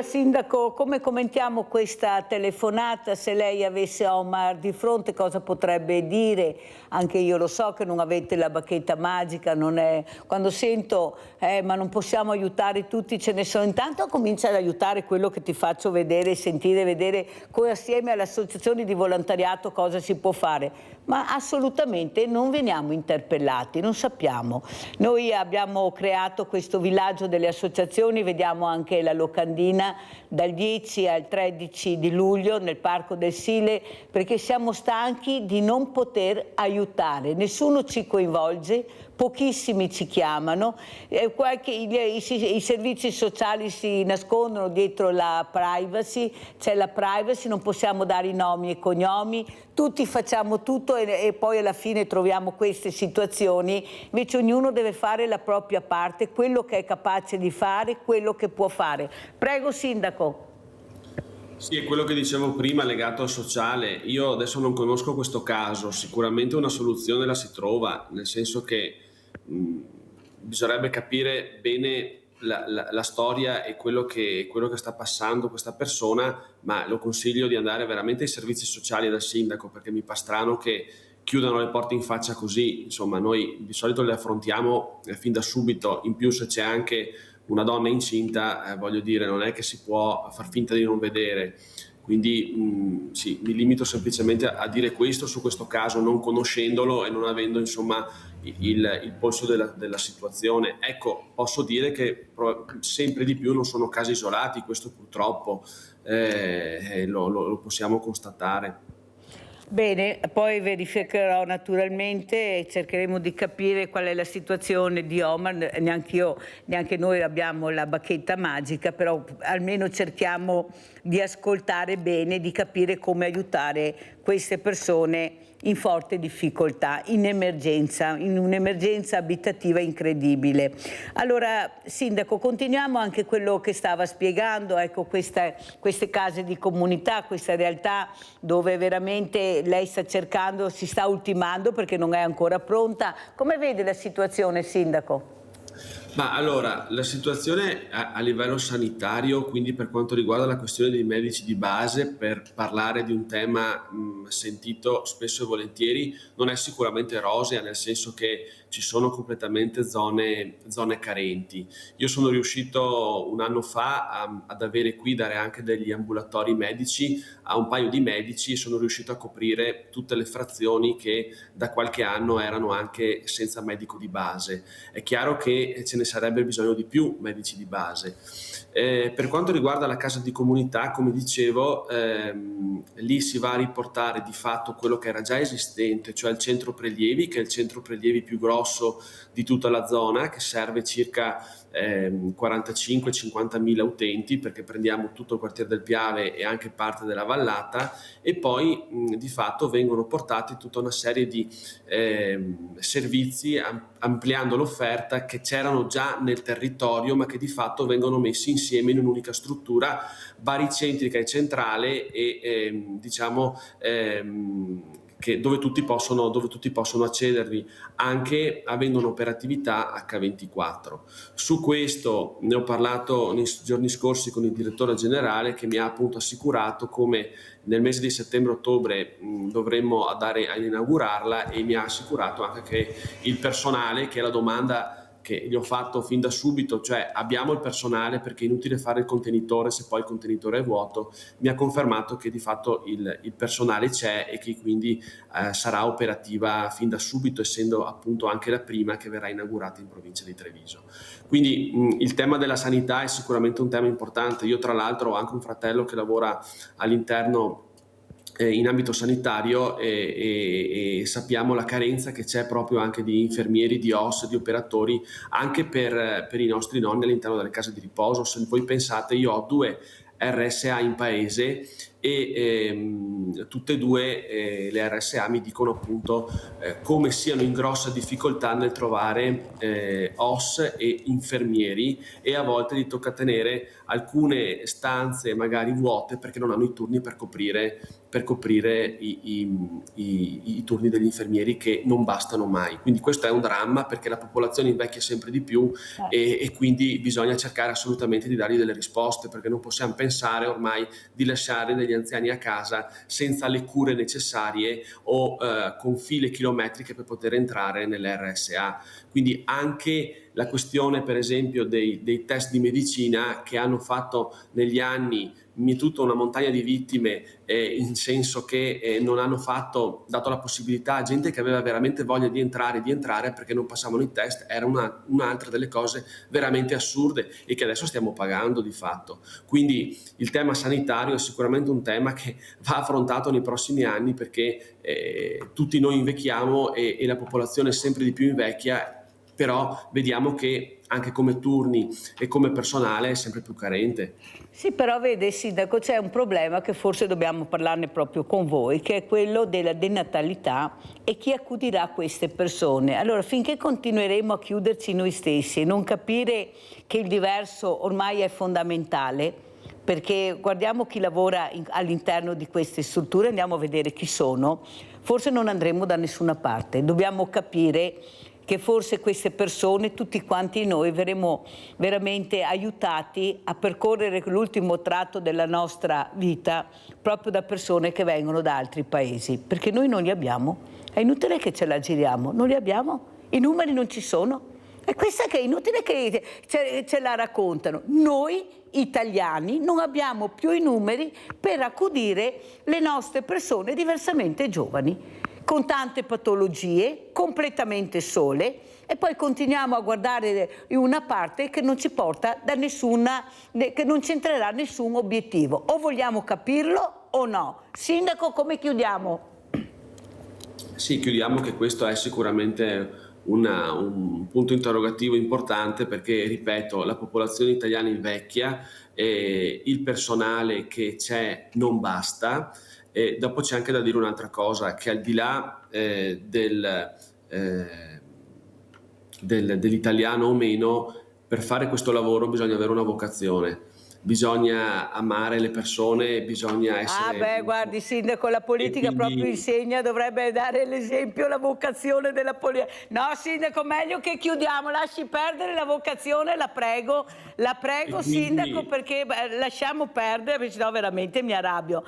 Sindaco, come commentiamo questa telefonata? Se lei avesse Omar di fronte, cosa potrebbe dire? Anche io lo so che non avete la bacchetta magica, non è... Quando sento ma non possiamo aiutare tutti, ce ne sono, intanto comincia ad aiutare quello che ti faccio vedere, sentire, vedere assieme alle associazioni di volontariato cosa si può fare. Ma assolutamente non veniamo interpellati, non sappiamo. Noi abbiamo creato questo villaggio delle associazioni, vediamo anche la locandina dal 10 al 13 di luglio nel Parco del Sile, perché siamo stanchi di non poter aiutare, nessuno ci coinvolge, pochissimi ci chiamano, i servizi sociali si nascondono dietro la privacy, c'è la privacy, non possiamo dare i nomi e cognomi, tutti facciamo tutto e poi alla fine troviamo queste situazioni, invece ognuno deve fare la propria parte, quello che è capace di fare, quello che può fare. Prego Sindaco. Sì, è quello che dicevo prima legato al sociale. Io adesso non conosco questo caso, sicuramente una soluzione la si trova, nel senso che bisognerebbe capire bene la storia e quello che sta passando questa persona, ma lo consiglio di andare veramente ai servizi sociali dal sindaco, perché mi fa strano che chiudano le porte in faccia così. Insomma, noi di solito le affrontiamo fin da subito, in più se c'è anche una donna incinta, voglio dire, non è che si può far finta di non vedere. Quindi sì, mi limito semplicemente a dire questo su questo caso, non conoscendolo e non avendo insomma il polso della situazione. Ecco, posso dire che sempre di più non sono casi isolati, questo purtroppo lo possiamo constatare. Bene, poi verificherò naturalmente e cercheremo di capire qual è la situazione di Omar. Neanche noi abbiamo la bacchetta magica, però almeno cerchiamo di ascoltare bene, di capire come aiutare queste persone in forte difficoltà, in emergenza, in un'emergenza abitativa incredibile. Allora, Sindaco, continuiamo anche quello che stava spiegando, ecco, queste case di comunità, questa realtà dove veramente lei sta cercando, si sta ultimando perché non è ancora pronta. Come vede la situazione, Sindaco? Ma allora, la situazione a livello sanitario, quindi per quanto riguarda la questione dei medici di base, per parlare di un tema sentito spesso e volentieri, non è sicuramente rosea, nel senso che ci sono completamente zone carenti. Io sono riuscito un anno fa ad avere qui, dare anche degli ambulatori medici a un paio di medici e sono riuscito a coprire tutte le frazioni che da qualche anno erano anche senza medico di base. È chiaro che ce ne sarebbe bisogno di più medici di base. Per quanto riguarda la casa di comunità, come dicevo, lì si va a riportare di fatto quello che era già esistente, cioè il centro prelievi, che è il centro prelievi più grosso di tutta la zona, che serve circa 45-50 mila utenti, perché prendiamo tutto il quartiere del Piave e anche parte della vallata, e poi di fatto vengono portati tutta una serie di servizi, ampliando l'offerta che c'erano già nel territorio, ma che di fatto vengono messi insieme in un'unica struttura baricentrica e centrale e dove tutti possono accedervi, anche avendo un'operatività H24. Su questo ne ho parlato nei giorni scorsi con il direttore generale, che mi ha appunto assicurato come nel mese di settembre-ottobre dovremmo andare ad inaugurarla, e mi ha assicurato anche che il personale, che è la domanda che gli ho fatto fin da subito, cioè abbiamo il personale, perché è inutile fare il contenitore se poi il contenitore è vuoto, mi ha confermato che di fatto il personale c'è e che quindi sarà operativa fin da subito, essendo appunto anche la prima che verrà inaugurata in provincia di Treviso. Quindi il tema della sanità è sicuramente un tema importante. Io tra l'altro ho anche un fratello che lavora all'interno in ambito sanitario e sappiamo la carenza che c'è proprio anche di infermieri, di OS, di operatori anche per i nostri nonni all'interno delle case di riposo. Se voi pensate, io ho 2 RSA in paese e tutte e 2 le RSA mi dicono appunto come siano in grossa difficoltà nel trovare OS e infermieri, e a volte gli tocca tenere alcune stanze magari vuote perché non hanno i turni per coprire i turni degli infermieri, che non bastano mai. Quindi questo è un dramma, perché la popolazione invecchia sempre di più e quindi bisogna cercare assolutamente di dargli delle risposte, perché non possiamo pensare ormai di lasciare degli anziani a casa senza le cure necessarie o con file chilometriche per poter entrare nell'RSA. Quindi anche la questione, per esempio, dei test di medicina, che hanno fatto negli anni mietuto una montagna di vittime, in senso che non hanno dato la possibilità a gente che aveva veramente voglia di entrare perché non passavano i test, era un'altra delle cose veramente assurde e che adesso stiamo pagando di fatto. Quindi il tema sanitario è sicuramente un tema che va affrontato nei prossimi anni, perché tutti noi invecchiamo e la popolazione sempre di più invecchia, però vediamo che anche come turni e come personale è sempre più carente. Sì, però vede Sindaco, c'è un problema che forse dobbiamo parlarne proprio con voi, che è quello della denatalità e chi accudirà queste persone. Allora, finché continueremo a chiuderci noi stessi e non capire che il diverso ormai è fondamentale, perché guardiamo chi lavora all'interno di queste strutture, andiamo a vedere chi sono, forse non andremo da nessuna parte. Dobbiamo capire che forse queste persone, tutti quanti noi, verremo veramente aiutati a percorrere l'ultimo tratto della nostra vita proprio da persone che vengono da altri paesi, perché noi non li abbiamo. È inutile che ce la giriamo, non li abbiamo, i numeri non ci sono. E questa che è inutile che ce la raccontano. Noi italiani non abbiamo più i numeri per accudire le nostre persone diversamente giovani, con tante patologie, completamente sole, e poi continuiamo a guardare in una parte che non ci porta da nessuna, che non c'entrerà nessun obiettivo. O vogliamo capirlo o no. Sindaco, come chiudiamo? Sì, chiudiamo che questo è sicuramente un punto interrogativo importante, perché, ripeto, la popolazione italiana invecchia, il personale che c'è non basta. E dopo c'è anche da dire un'altra cosa, che al di là dell'italiano o meno, per fare questo lavoro bisogna avere una vocazione, bisogna amare le persone, bisogna essere... guardi Sindaco, la politica proprio insegna, dovrebbe dare l'esempio, la vocazione della politica. No Sindaco, meglio che chiudiamo, lasci perdere la vocazione, la prego Sindaco, perché lasciamo perdere, perché sennò veramente mi arrabbio.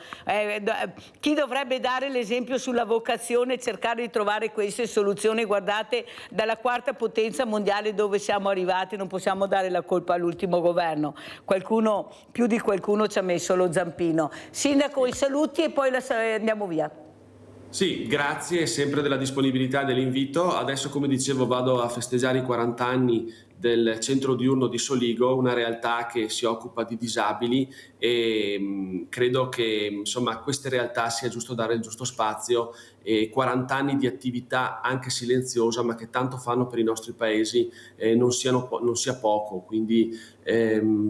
Chi dovrebbe dare l'esempio sulla vocazione e cercare di trovare queste soluzioni? Guardate, dalla quarta potenza mondiale dove siamo arrivati non possiamo dare la colpa all'ultimo governo, più di qualcuno ci ha messo lo zampino. Sindaco, i saluti e poi andiamo via. Sì, grazie sempre della disponibilità e dell'invito. Adesso, come dicevo, vado a festeggiare i 40 anni del centro diurno di Soligo, una realtà che si occupa di disabili, e credo che insomma a queste realtà sia giusto dare il giusto spazio, e 40 anni di attività anche silenziosa ma che tanto fanno per i nostri paesi non sia poco, quindi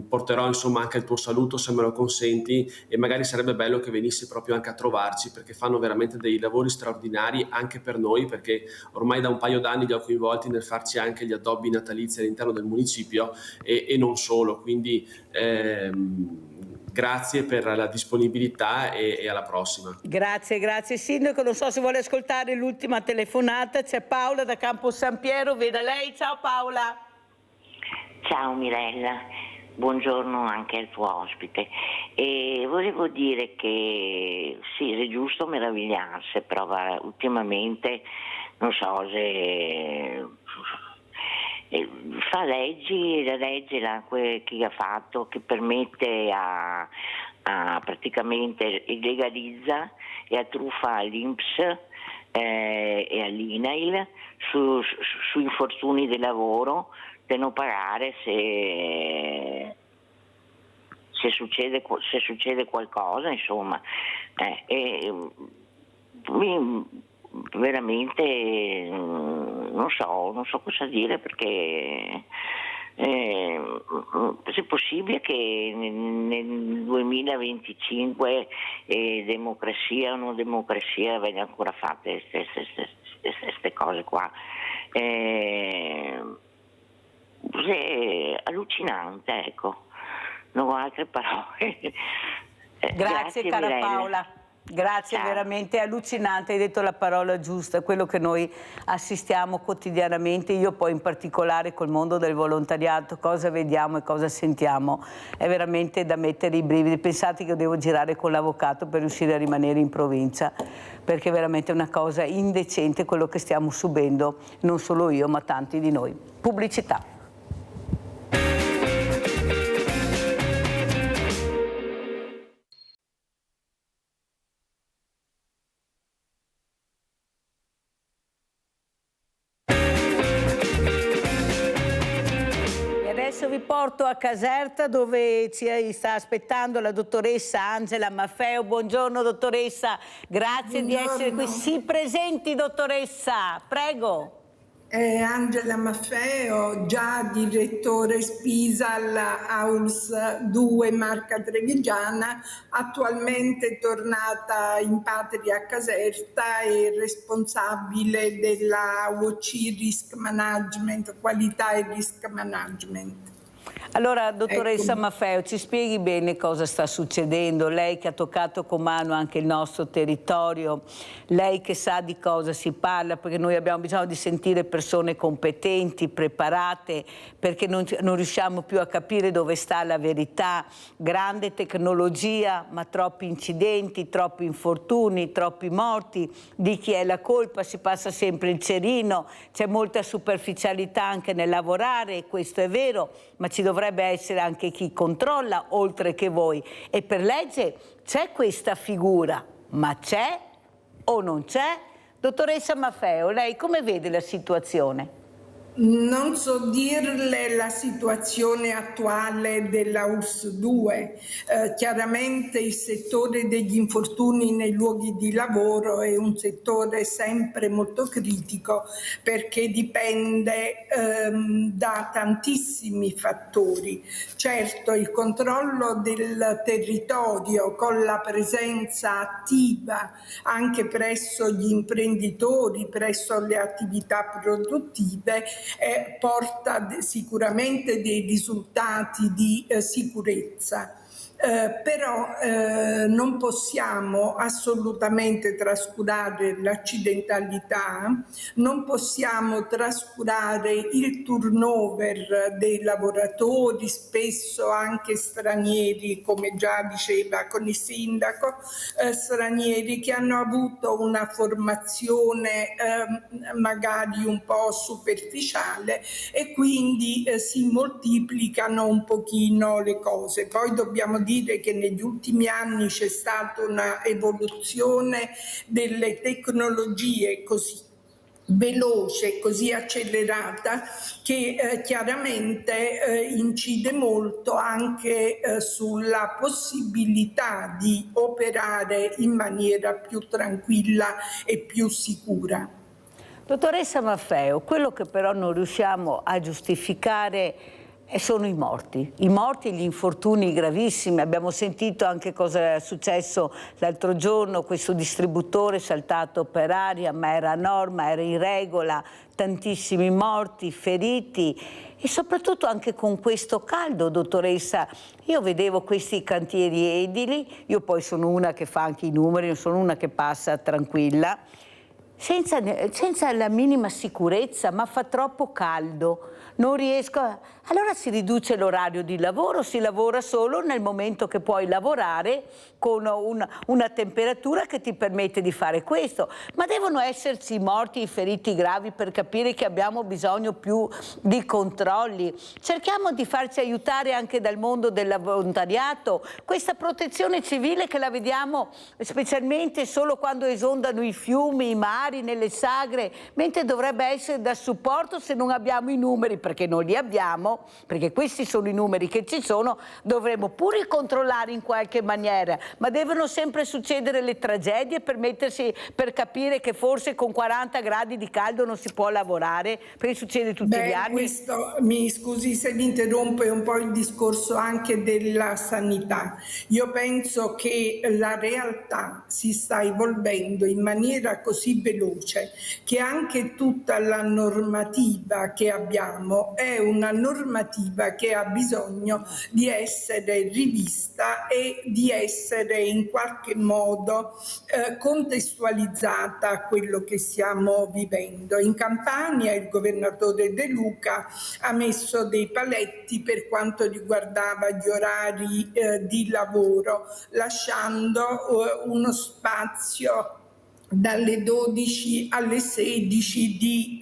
porterò insomma anche il tuo saluto, se me lo consenti, e magari sarebbe bello che venissi proprio anche a trovarci, perché fanno veramente dei lavori straordinari anche per noi, perché ormai da un paio d'anni li ho coinvolti nel farci anche gli addobbi natalizi all'interno del municipio e non solo, quindi grazie per la disponibilità e alla prossima. Grazie Sindaco. Non so se vuole ascoltare l'ultima telefonata. C'è Paola da Campo San Piero, veda lei. Ciao Paola. Ciao Mirella, buongiorno anche al tuo ospite. E volevo dire che sì, è giusto meravigliarsi, però ultimamente non so se... fa leggi, la legge che ha fatto, che permette a praticamente legalizza e a truffa all'INPS e all'INAIL su infortuni del lavoro da non pagare se succede qualcosa, insomma. Veramente non so cosa dire, perché è possibile che nel 2025 democrazia o non democrazia vengano ancora fatte queste cose qua. È allucinante, ecco, non ho altre parole. Grazie cara Mirella. Paola. Grazie, veramente allucinante, hai detto la parola giusta, quello che noi assistiamo quotidianamente, io poi in particolare col mondo del volontariato, cosa vediamo e cosa sentiamo, è veramente da mettere i brividi. Pensate che io devo girare con l'avvocato per riuscire a rimanere in provincia, perché è veramente una cosa indecente quello che stiamo subendo, non solo io ma tanti di noi. Pubblicità. Adesso vi porto a Caserta, dove ci sta aspettando la dottoressa Angela Maffeo. Buongiorno dottoressa, grazie di essere qui. Si presenti dottoressa, prego. Angela Maffeo, già direttore Spisal AULS 2 Marca Trevigiana, attualmente tornata in patria a Caserta e responsabile della UOC Risk Management, qualità e risk management. Allora, dottoressa Maffeo, ci spieghi bene cosa sta succedendo? Lei che ha toccato con mano anche il nostro territorio, lei che sa di cosa si parla, perché noi abbiamo bisogno di sentire persone competenti, preparate, perché non riusciamo più a capire dove sta la verità. Grande tecnologia, ma troppi incidenti, troppi infortuni, troppi morti. Di chi è la colpa? Si passa sempre il cerino, c'è molta superficialità anche nel lavorare, questo è vero, ma ci dovrebbe essere anche chi controlla, oltre che voi. E per legge c'è questa figura, ma c'è o non c'è? Dottoressa Maffeo, lei come vede la situazione? Non so dirle la situazione attuale della ULS 2, chiaramente il settore degli infortuni nei luoghi di lavoro è un settore sempre molto critico perché dipende da tantissimi fattori. Certo, il controllo del territorio con la presenza attiva anche presso gli imprenditori, presso le attività produttive, porta sicuramente dei risultati di sicurezza. Però non possiamo assolutamente trascurare l'accidentalità, non possiamo trascurare il turnover dei lavoratori, spesso anche stranieri, come già diceva con il sindaco, stranieri che hanno avuto una formazione magari un po' superficiale e quindi si moltiplicano un pochino le cose. Poi dobbiamo dire che negli ultimi anni c'è stata una evoluzione delle tecnologie così veloce, così accelerata, che chiaramente incide molto anche sulla possibilità di operare in maniera più tranquilla e più sicura. Dottoressa Maffeo, quello che però non riusciamo a giustificare sono i morti e gli infortuni gravissimi. Abbiamo sentito anche cosa è successo l'altro giorno, questo distributore saltato per aria, ma era a norma, era in regola, tantissimi morti, feriti e soprattutto anche con questo caldo, dottoressa. Io vedevo questi cantieri edili, io poi sono una che fa anche i numeri, non sono una che passa tranquilla, senza la minima sicurezza, ma fa troppo caldo, non riesco Allora si riduce l'orario di lavoro, si lavora solo nel momento che puoi lavorare con una temperatura che ti permette di fare questo, ma devono esserci morti e feriti gravi per capire che abbiamo bisogno più di controlli. Cerchiamo di farci aiutare anche dal mondo del volontariato, questa protezione civile che la vediamo specialmente solo quando esondano i fiumi, i mari, nelle sagre, mentre dovrebbe essere da supporto se non abbiamo i numeri, perché non li abbiamo, perché questi sono i numeri che ci sono, dovremmo pure controllare in qualche maniera, ma devono sempre succedere le tragedie per capire che forse con 40 gradi di caldo non si può lavorare, perché succede tutti gli anni. Questo, mi scusi se mi interrompo, è un po' il discorso anche della sanità. Io penso che la realtà si sta evolvendo in maniera così veloce che anche tutta la normativa che abbiamo è una normativa che ha bisogno di essere rivista e di essere in qualche modo contestualizzata a quello che stiamo vivendo. In Campania il governatore De Luca ha messo dei paletti per quanto riguardava gli orari di lavoro, lasciando uno spazio dalle 12 alle 16 di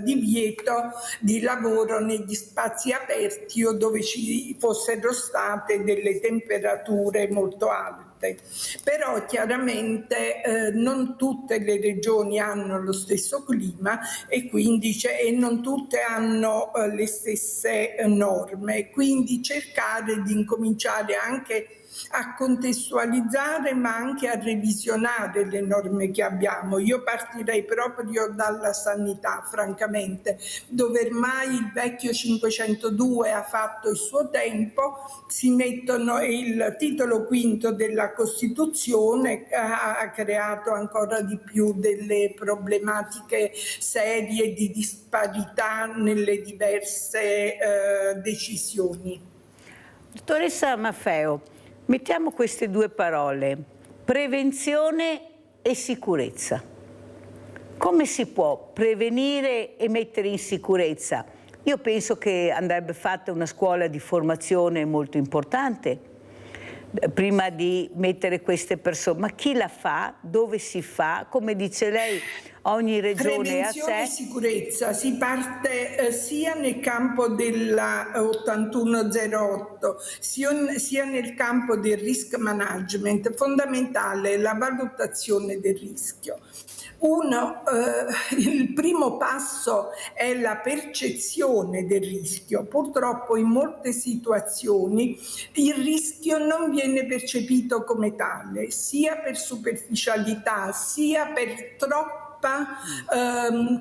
divieto di lavoro negli spazi aperti o dove ci fossero state delle temperature molto alte. forte. Però chiaramente non tutte le regioni hanno lo stesso clima e quindi non tutte hanno le stesse norme, quindi cercare di incominciare anche a contestualizzare ma anche a revisionare le norme che abbiamo. Io partirei proprio dalla sanità, francamente, dove ormai il vecchio 502 ha fatto il suo tempo, si mettono il titolo quinto della Costituzione, ha creato ancora di più delle problematiche serie di disparità nelle diverse decisioni. Dottoressa Maffeo, mettiamo queste due parole, prevenzione e sicurezza. Come si può prevenire e mettere in sicurezza? Io penso che andrebbe fatta una scuola di formazione molto importante prima di mettere queste persone. Ma chi la fa? Dove si fa? Come dice lei, ogni regione ha sé. Prevenzione e sicurezza si parte sia nel campo della 8108 sia nel campo del risk management. Fondamentale la valutazione del rischio. Il primo passo è la percezione del rischio. Purtroppo in molte situazioni il rischio non viene percepito come tale, sia per superficialità, sia per troppa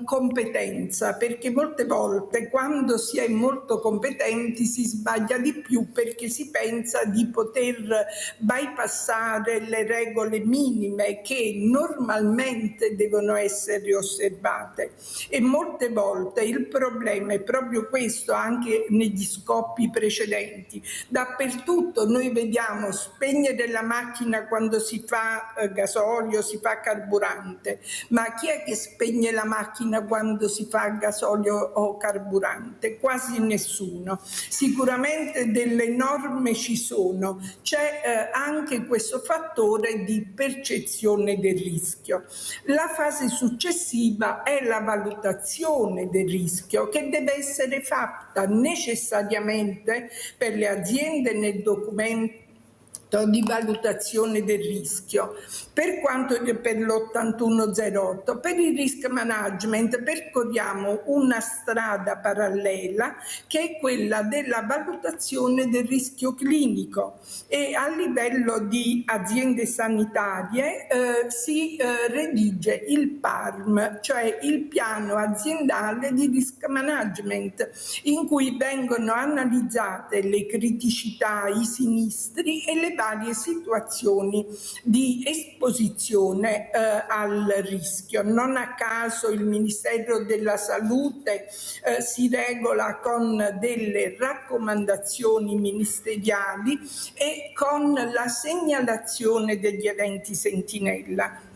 competenza, perché molte volte quando si è molto competenti si sbaglia di più perché si pensa di poter bypassare le regole minime che normalmente devono essere osservate, e molte volte il problema è proprio questo, anche negli scoppi precedenti. Dappertutto noi vediamo spegnere la macchina quando si fa gasolio, si fa carburante, ma chi è che spegne la macchina quando si fa gasolio o carburante? Quasi nessuno. Sicuramente delle norme ci sono, c'è anche questo fattore di percezione del rischio. La fase successiva è la valutazione del rischio, che deve essere fatta necessariamente per le aziende nel documento di valutazione del rischio. Per quanto per l'8108, per il risk management percorriamo una strada parallela che è quella della valutazione del rischio clinico, e a livello di aziende sanitarie si redige il PARM, cioè il piano aziendale di risk management, in cui vengono analizzate le criticità, i sinistri e le varie situazioni di esposizione al rischio. Non a caso il Ministero della Salute si regola con delle raccomandazioni ministeriali e con la segnalazione degli eventi sentinella.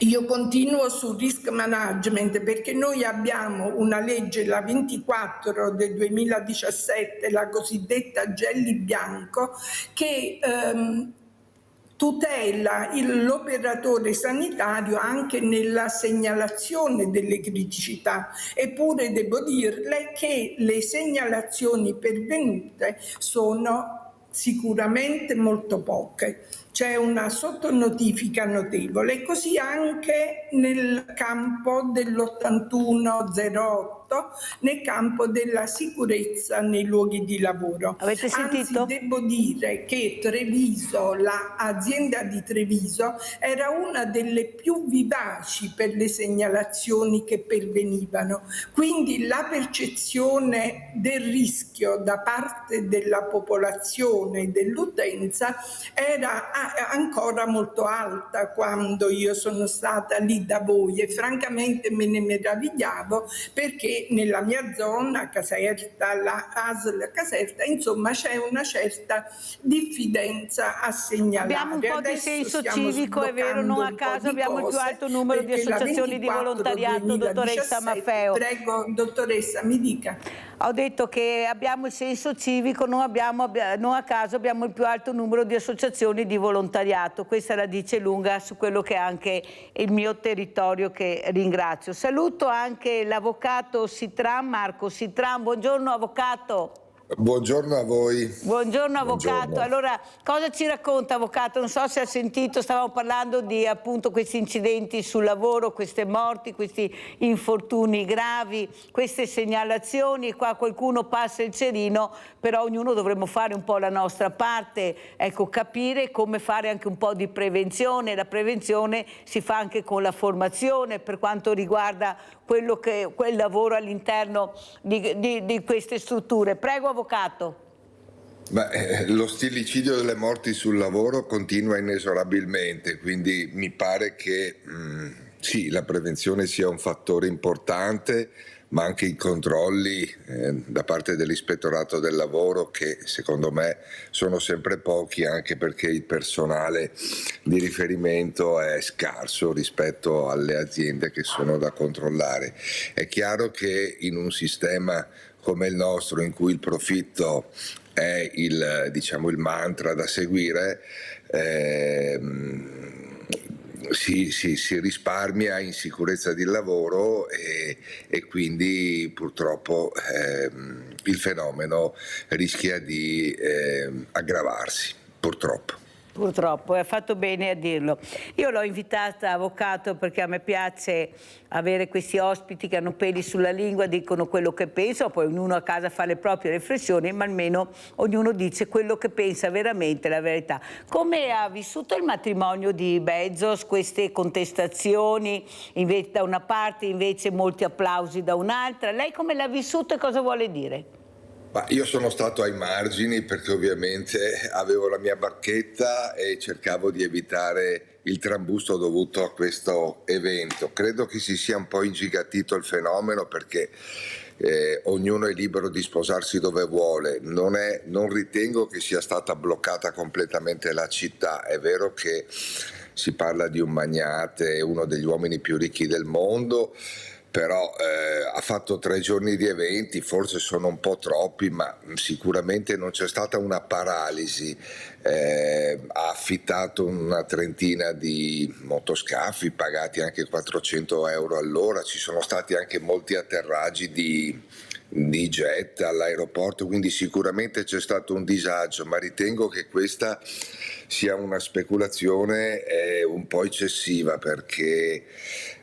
Io continuo sul risk management perché noi abbiamo una legge, la 24 del 2017, la cosiddetta Gelli Bianco, che tutela l'operatore sanitario anche nella segnalazione delle criticità. Eppure devo dirle che le segnalazioni pervenute sono sicuramente molto poche. C'è una sottonotifica notevole, e così anche nel campo dell'8108, nel campo della sicurezza nei luoghi di lavoro. Avete sentito? Anzi, devo dire che Treviso, l'azienda di Treviso, era una delle più vivaci per le segnalazioni che pervenivano. Quindi la percezione del rischio da parte della popolazione e dell'utenza era ancora molto alta quando io sono stata lì da voi, e francamente me ne meravigliavo, perché nella mia zona, Caserta, la ASL Caserta, insomma c'è una certa diffidenza a segnalare. Abbiamo un po' di senso civico, è vero, non a caso abbiamo il più alto numero di associazioni di volontariato, dottoressa Maffeo. Prego, dottoressa, mi dica. Ho detto che abbiamo il senso civico, non a caso abbiamo il più alto numero di associazioni di volontariato. Questa la dice lunga su quello che è anche il mio territorio, che ringrazio. Saluto anche l'avvocato Sitran, Marco Sitran. Buongiorno avvocato. Buongiorno a voi. Buongiorno avvocato. Buongiorno. Allora, cosa ci racconta avvocato? Non so se ha sentito, stavamo parlando di appunto questi incidenti sul lavoro, queste morti, questi infortuni gravi, queste segnalazioni. Qua qualcuno passa il cerino, però ognuno dovremmo fare un po' la nostra parte, ecco, capire come fare anche un po' di prevenzione. La prevenzione si fa anche con la formazione per quanto riguarda quel lavoro all'interno di queste strutture. Prego avvocato. Lo stillicidio delle morti sul lavoro continua inesorabilmente, quindi mi pare che sì, la prevenzione sia un fattore importante, ma anche i controlli da parte dell'Ispettorato del Lavoro, che secondo me sono sempre pochi, anche perché il personale di riferimento è scarso rispetto alle aziende che sono da controllare. È chiaro che in un sistema come il nostro, in cui il profitto è il mantra da seguire, si risparmia in sicurezza di lavoro e quindi purtroppo il fenomeno rischia di aggravarsi, purtroppo. Purtroppo, ha fatto bene a dirlo. Io l'ho invitata avvocato perché a me piace avere questi ospiti che hanno peli sulla lingua, dicono quello che pensano, poi ognuno a casa fa le proprie riflessioni, ma almeno ognuno dice quello che pensa veramente, la verità. Come ha vissuto il matrimonio di Bezos, queste contestazioni, invece da una parte, invece molti applausi da un'altra? Lei come l'ha vissuto e cosa vuole dire? Io sono stato ai margini perché ovviamente avevo la mia barchetta e cercavo di evitare il trambusto dovuto a questo evento. Credo che si sia un po' ingigantito il fenomeno perché ognuno è libero di sposarsi dove vuole. Non ritengo che sia stata bloccata completamente la città. È vero che si parla di un magnate, uno degli uomini più ricchi del mondo, però ha fatto 3 giorni di eventi, forse sono un po' troppi, ma sicuramente non c'è stata una paralisi. Ha affittato una trentina di motoscafi pagati anche 400 euro all'ora, ci sono stati anche molti atterraggi di jet all'aeroporto, quindi sicuramente c'è stato un disagio, ma ritengo che questa sia una speculazione un po' eccessiva perché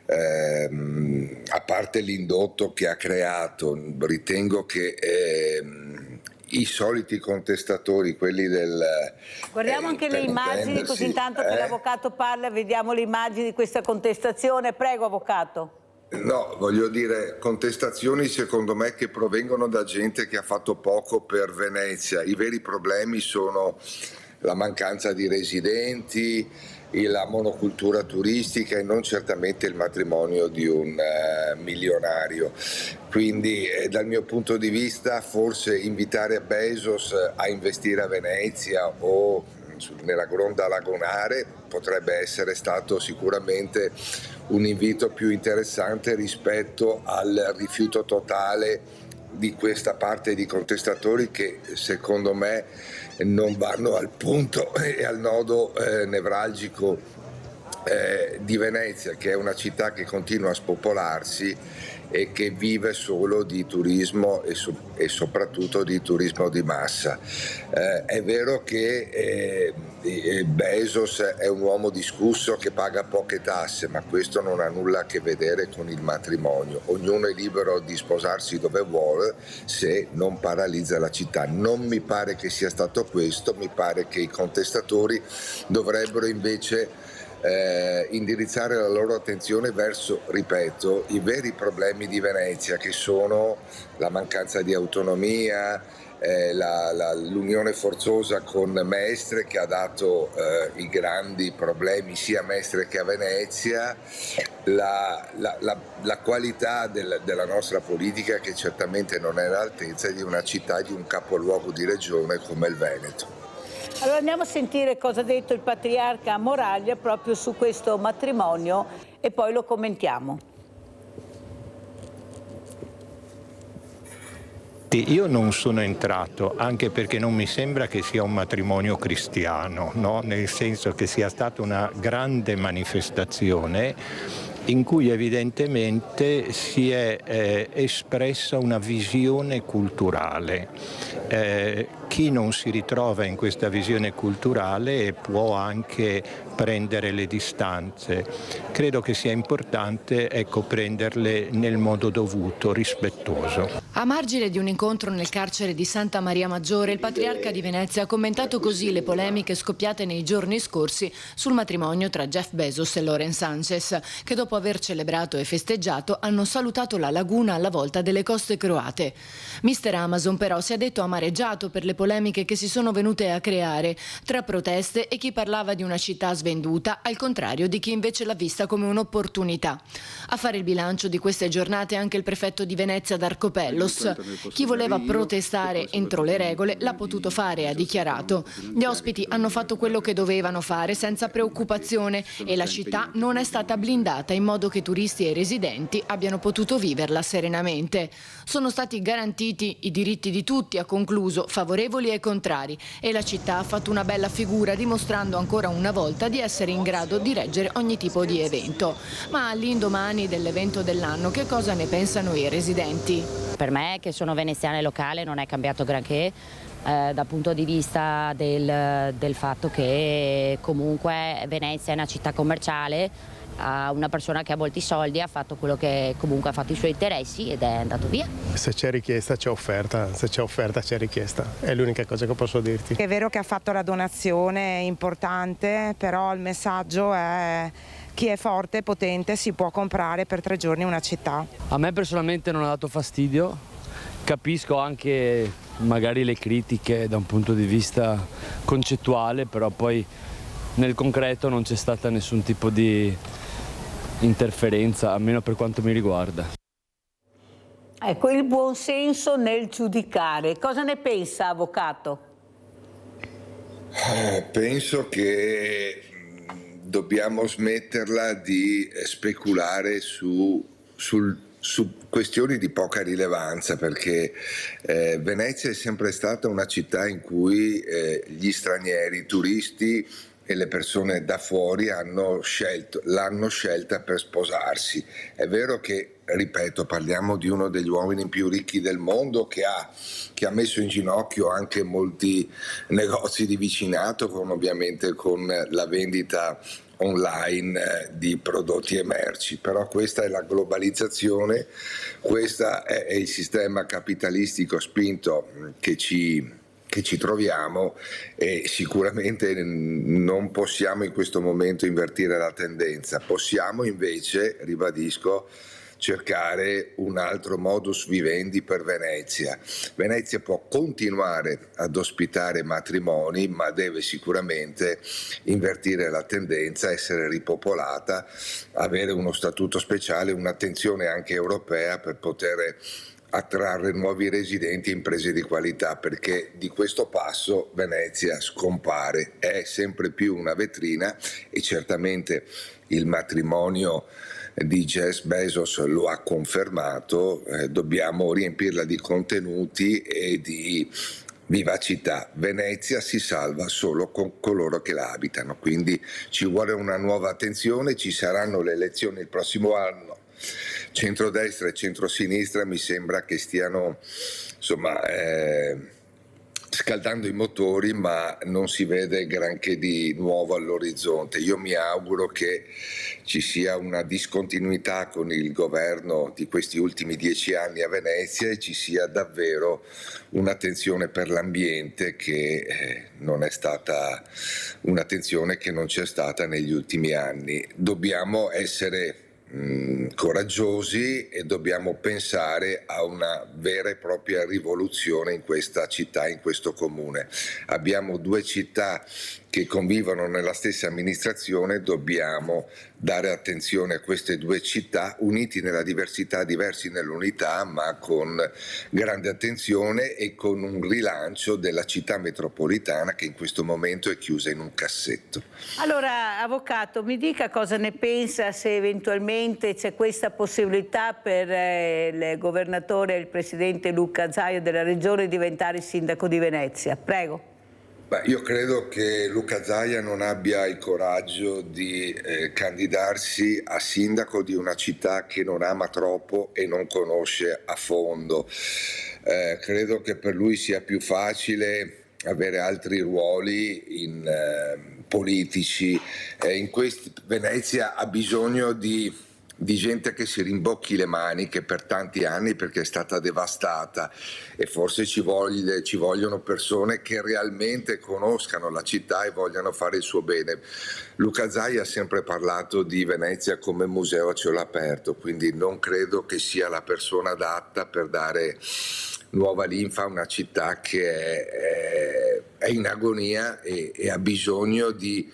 a parte l'indotto che ha creato, ritengo che i soliti contestatori, quelli del... Guardiamo anche le immagini, così intanto che l'avvocato parla, vediamo le immagini di questa contestazione. Prego avvocato. No, voglio dire, contestazioni secondo me che provengono da gente che ha fatto poco per Venezia. I veri problemi sono la mancanza di residenti, la monocultura turistica e non certamente il matrimonio di un milionario. Quindi dal mio punto di vista forse invitare Bezos a investire a Venezia o nella gronda lagunare potrebbe essere stato sicuramente un invito più interessante rispetto al rifiuto totale di questa parte di contestatori che secondo me non vanno al punto e al nodo nevralgico di Venezia, che è una città che continua a spopolarsi e che vive solo di turismo e soprattutto di turismo di massa. È vero che Bezos è un uomo discusso che paga poche tasse, ma questo non ha nulla a che vedere con il matrimonio. Ognuno è libero di sposarsi dove vuole se non paralizza la città. Non mi pare che sia stato questo, mi pare che i contestatori dovrebbero invece indirizzare la loro attenzione verso, ripeto, i veri problemi di Venezia, che sono la mancanza di autonomia, l'unione forzosa con Mestre, che ha dato i grandi problemi sia a Mestre che a Venezia, la qualità della nostra politica, che certamente non è all'altezza di una città, di un capoluogo di regione come il Veneto. Allora andiamo a sentire cosa ha detto il patriarca a Moraglia proprio su questo matrimonio e poi lo commentiamo. Io non sono entrato, anche perché non mi sembra che sia un matrimonio cristiano, no? Nel senso che sia stata una grande manifestazione in cui evidentemente si è espressa una visione culturale. Chi non si ritrova in questa visione culturale può anche prendere le distanze. Credo che sia importante, prenderle nel modo dovuto, rispettoso. A margine di un incontro nel carcere di Santa Maria Maggiore, il patriarca di Venezia ha commentato così le polemiche scoppiate nei giorni scorsi sul matrimonio tra Jeff Bezos e Lauren Sanchez, che dopo aver celebrato e festeggiato hanno salutato la laguna alla volta delle coste croate. Mister Amazon però si è detto amareggiato per le polemiche che si sono venute a creare tra proteste e chi parlava di una città svenduta, al contrario di chi invece l'ha vista come un'opportunità. A fare il bilancio di queste giornate anche il prefetto di Venezia Darko Pellos. Chi voleva protestare entro le regole l'ha potuto fare, ha dichiarato. Gli ospiti hanno fatto quello che dovevano fare senza preoccupazione e la città non è stata blindata in modo che turisti e residenti abbiano potuto viverla serenamente. Sono stati garantiti i diritti di tutti, ha concluso, favorevoli e contrari, e la città ha fatto una bella figura dimostrando ancora una volta di essere in grado di reggere ogni tipo di evento. Ma all'indomani dell'evento dell'anno che cosa ne pensano i residenti? Per me, che sono veneziana e locale, non è cambiato granché dal punto di vista del fatto che comunque Venezia è una città commerciale, a una persona che ha molti soldi ha fatto quello che comunque ha fatto i suoi interessi ed è andato via. Se c'è richiesta c'è offerta, se c'è offerta c'è richiesta, è l'unica cosa che posso dirti. È vero che ha fatto la donazione importante, però il messaggio è: chi è forte e potente si può comprare per 3 giorni una città. A me personalmente non ha dato fastidio, capisco anche magari le critiche da un punto di vista concettuale, però poi nel concreto non c'è stata nessun tipo di interferenza, almeno per quanto mi riguarda. Ecco, il buon senso nel giudicare. Cosa ne pensa, avvocato? Penso che dobbiamo smetterla di speculare su questioni di poca rilevanza, perché Venezia è sempre stata una città in cui gli stranieri, i turisti e le persone da fuori l'hanno scelta per sposarsi. È vero che, ripeto, parliamo di uno degli uomini più ricchi del mondo che ha messo in ginocchio anche molti negozi di vicinato, ovviamente con la vendita online di prodotti e merci, però questa è la globalizzazione, questo è il sistema capitalistico spinto che ci troviamo, e sicuramente non possiamo in questo momento invertire la tendenza. Possiamo invece, ribadisco, cercare un altro modus vivendi per Venezia. Venezia può continuare ad ospitare matrimoni, ma deve sicuramente invertire la tendenza, essere ripopolata, avere uno statuto speciale, un'attenzione anche europea per poter attrarre nuovi residenti e imprese di qualità, perché di questo passo Venezia scompare, è sempre più una vetrina, e certamente il matrimonio di Jeff Bezos lo ha confermato. Dobbiamo riempirla di contenuti e di vivacità. Venezia si salva solo con coloro che la abitano, quindi ci vuole una nuova attenzione. Ci saranno le elezioni il prossimo anno. Centrodestra e centrosinistra mi sembra che stiano scaldando i motori, ma non si vede granché di nuovo all'orizzonte. Io mi auguro che ci sia una discontinuità con il governo di questi ultimi 10 anni a Venezia e ci sia davvero un'attenzione per l'ambiente, che non è stata un'attenzione che non c'è stata negli ultimi anni. Dobbiamo essere coraggiosi e dobbiamo pensare a una vera e propria rivoluzione in questa città, in questo comune. Abbiamo 2 città che convivono nella stessa amministrazione, dobbiamo dare attenzione a queste 2 città, uniti nella diversità, diversi nell'unità, ma con grande attenzione e con un rilancio della città metropolitana che in questo momento è chiusa in un cassetto. Allora, avvocato, mi dica cosa ne pensa, se eventualmente c'è questa possibilità per il governatore e il presidente Luca Zaia della Regione di diventare sindaco di Venezia. Prego. Io credo che Luca Zaia non abbia il coraggio di candidarsi a sindaco di una città che non ama troppo e non conosce a fondo. Credo che per lui sia più facile avere altri ruoli politici. Venezia ha bisogno di gente che si rimbocchi le maniche per tanti anni, perché è stata devastata, e forse ci vogliono persone che realmente conoscano la città e vogliano fare il suo bene. Luca Zaia ha sempre parlato di Venezia come museo a cielo aperto, quindi non credo che sia la persona adatta per dare nuova linfa a una città che è in agonia e ha bisogno di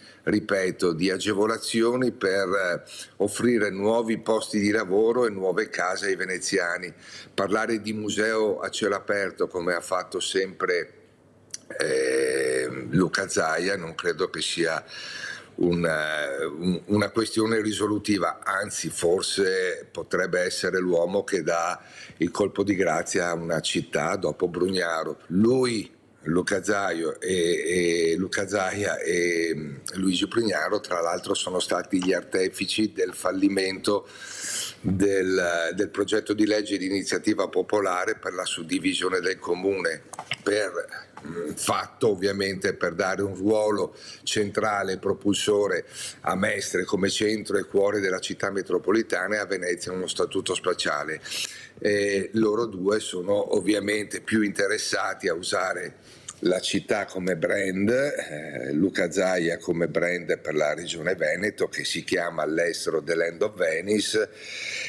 agevolazioni per offrire nuovi posti di lavoro e nuove case ai veneziani. Parlare di museo a cielo aperto, come ha fatto sempre Luca Zaia, non credo che sia una questione risolutiva, anzi forse potrebbe essere l'uomo che dà il colpo di grazia a una città dopo Brugnaro. Luca Zaia e Luigi Brugnaro, tra l'altro, sono stati gli artefici del fallimento del progetto di legge di iniziativa popolare per la suddivisione del comune, fatto ovviamente per dare un ruolo centrale e propulsore a Mestre come centro e cuore della città metropolitana e a Venezia uno statuto speciale. Loro due sono ovviamente più interessati a usare la città come brand, Luca Zaia come brand per la regione Veneto, che si chiama all'estero The Land of Venice,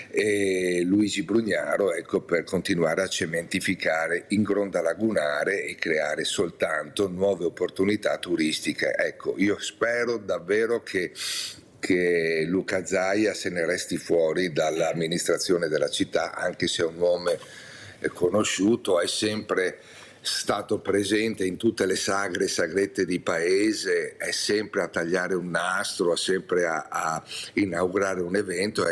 e Luigi Brugnaro per continuare a cementificare in Gronda Lagunare e creare soltanto nuove opportunità turistiche. Io spero davvero che Luca Zaia se ne resti fuori dall'amministrazione della città, anche se è un nome conosciuto, è sempre stato presente in tutte le sagre e sagrette di paese, è sempre a tagliare un nastro, è sempre a inaugurare un evento.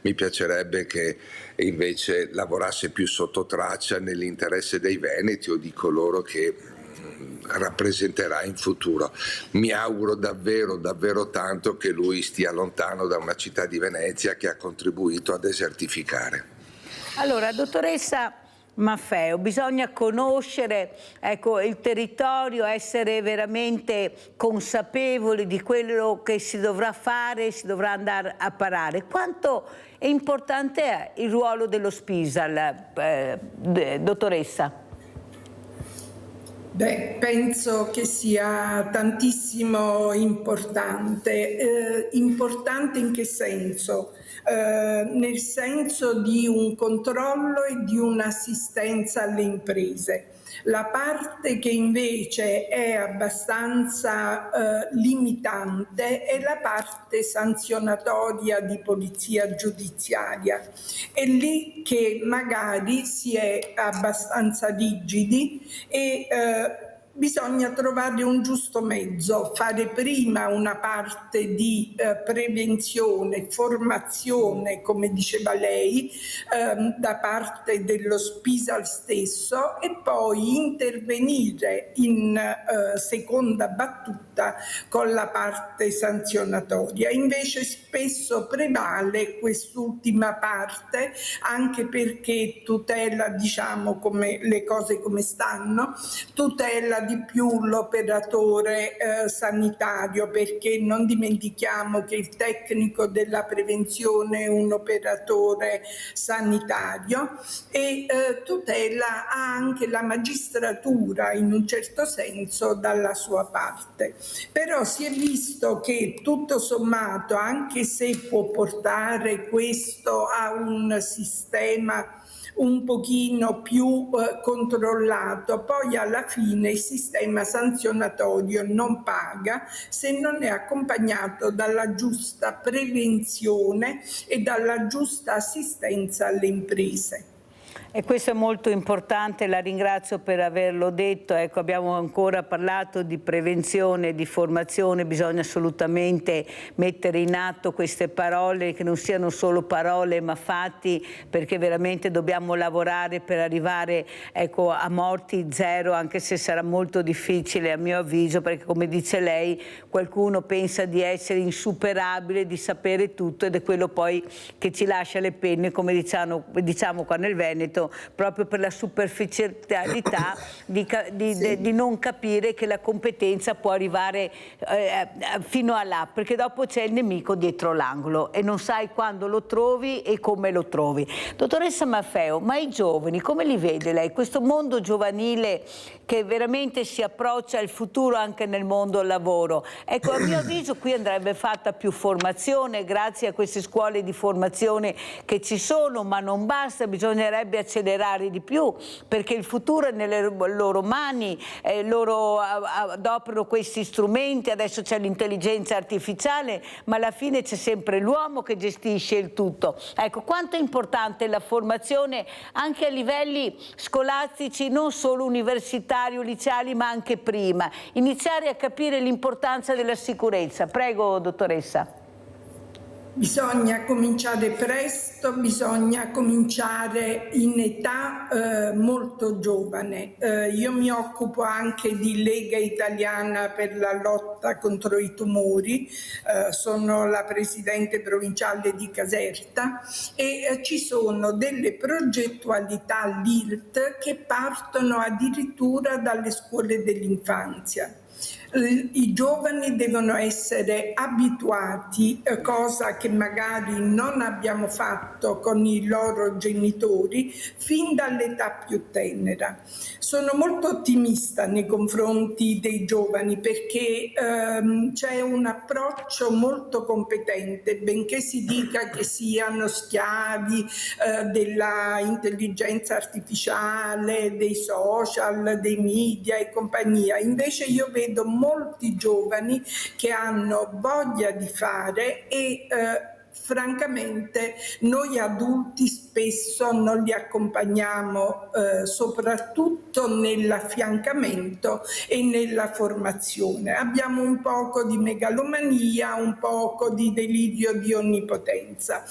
Mi piacerebbe che invece lavorasse più sotto traccia nell'interesse dei veneti o di coloro che rappresenterà in futuro. Mi auguro davvero, davvero tanto che lui stia lontano da una città di Venezia che ha contribuito a desertificare. Allora, dottoressa Maffeo, bisogna conoscere il territorio, essere veramente consapevoli di quello che si dovrà fare, si dovrà andare a parare. Quanto è importante è il ruolo dello Spisal, dottoressa? Penso che sia tantissimo importante. Importante in che senso? Nel senso di un controllo e di un'assistenza alle imprese. La parte che invece è abbastanza limitante è la parte sanzionatoria di polizia giudiziaria. È lì che magari si è abbastanza rigidi e bisogna trovare un giusto mezzo, fare prima una parte di prevenzione, formazione, come diceva lei, da parte dello Spisal stesso, e poi intervenire in seconda battuta con la parte sanzionatoria. Invece spesso prevale quest'ultima parte, anche perché tutela, diciamo, come le cose come stanno, tutela di più l'operatore sanitario, perché non dimentichiamo che il tecnico della prevenzione è un operatore sanitario, e tutela anche la magistratura in un certo senso dalla sua parte. Però si è visto che tutto sommato, anche se può portare questo a un sistema un pochino più controllato, poi alla fine il sistema sanzionatorio non paga se non è accompagnato dalla giusta prevenzione e dalla giusta assistenza alle imprese. E questo è molto importante, la ringrazio per averlo detto. Ecco, abbiamo ancora parlato di prevenzione, di formazione, bisogna assolutamente mettere in atto queste parole, che non siano solo parole ma fatti, perché veramente dobbiamo lavorare per arrivare, ecco, a morti zero, anche se sarà molto difficile a mio avviso, perché come dice lei, qualcuno pensa di essere insuperabile, di sapere tutto, ed è quello poi che ci lascia le penne, come diciamo qua nel Veneto, proprio per la superficialità di non capire che la competenza può arrivare fino a là, perché dopo c'è il nemico dietro l'angolo e non sai quando lo trovi e come lo trovi. Dottoressa Maffeo, ma i giovani come li vede lei? Questo mondo giovanile che veramente si approccia al futuro anche nel mondo del lavoro. Ecco, a mio avviso qui andrebbe fatta più formazione grazie a queste scuole di formazione che ci sono, ma non basta, bisognerebbe accelerare di più, perché il futuro è nelle loro mani, loro adoperano questi strumenti, adesso c'è l'intelligenza artificiale, ma alla fine c'è sempre l'uomo che gestisce il tutto. Ecco, quanto è importante la formazione anche a livelli scolastici, non solo universitari o liceali, ma anche prima. Iniziare a capire l'importanza della sicurezza. Prego, dottoressa. Bisogna cominciare presto, bisogna cominciare in età molto giovane. Io mi occupo anche di Lega Italiana per la lotta contro i tumori, sono la presidente provinciale di Caserta e ci sono delle progettualità all'IRT che partono addirittura dalle scuole dell'infanzia. I giovani devono essere abituati, cosa che magari non abbiamo fatto con i loro genitori, fin dall'età più tenera. Sono molto ottimista nei confronti dei giovani perché c'è un approccio molto competente, benché si dica che siano schiavi della intelligenza artificiale, dei social, dei media e compagnia. Invece io vedo molti giovani che hanno voglia di fare e francamente noi adulti spesso non li accompagniamo soprattutto nell'affiancamento e nella formazione. Abbiamo un poco di megalomania, un poco di delirio di onnipotenza.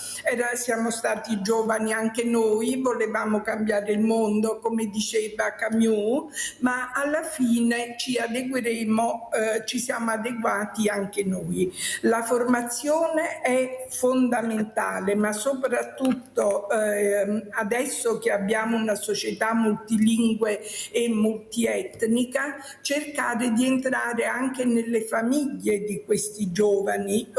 Siamo stati giovani anche noi, volevamo cambiare il mondo come diceva Camus, ma alla fine ci adegueremo, ci siamo adeguati anche noi. La formazione è fondamentale, ma soprattutto adesso che abbiamo una società multilingue e multietnica, cercare di entrare anche nelle famiglie di questi giovani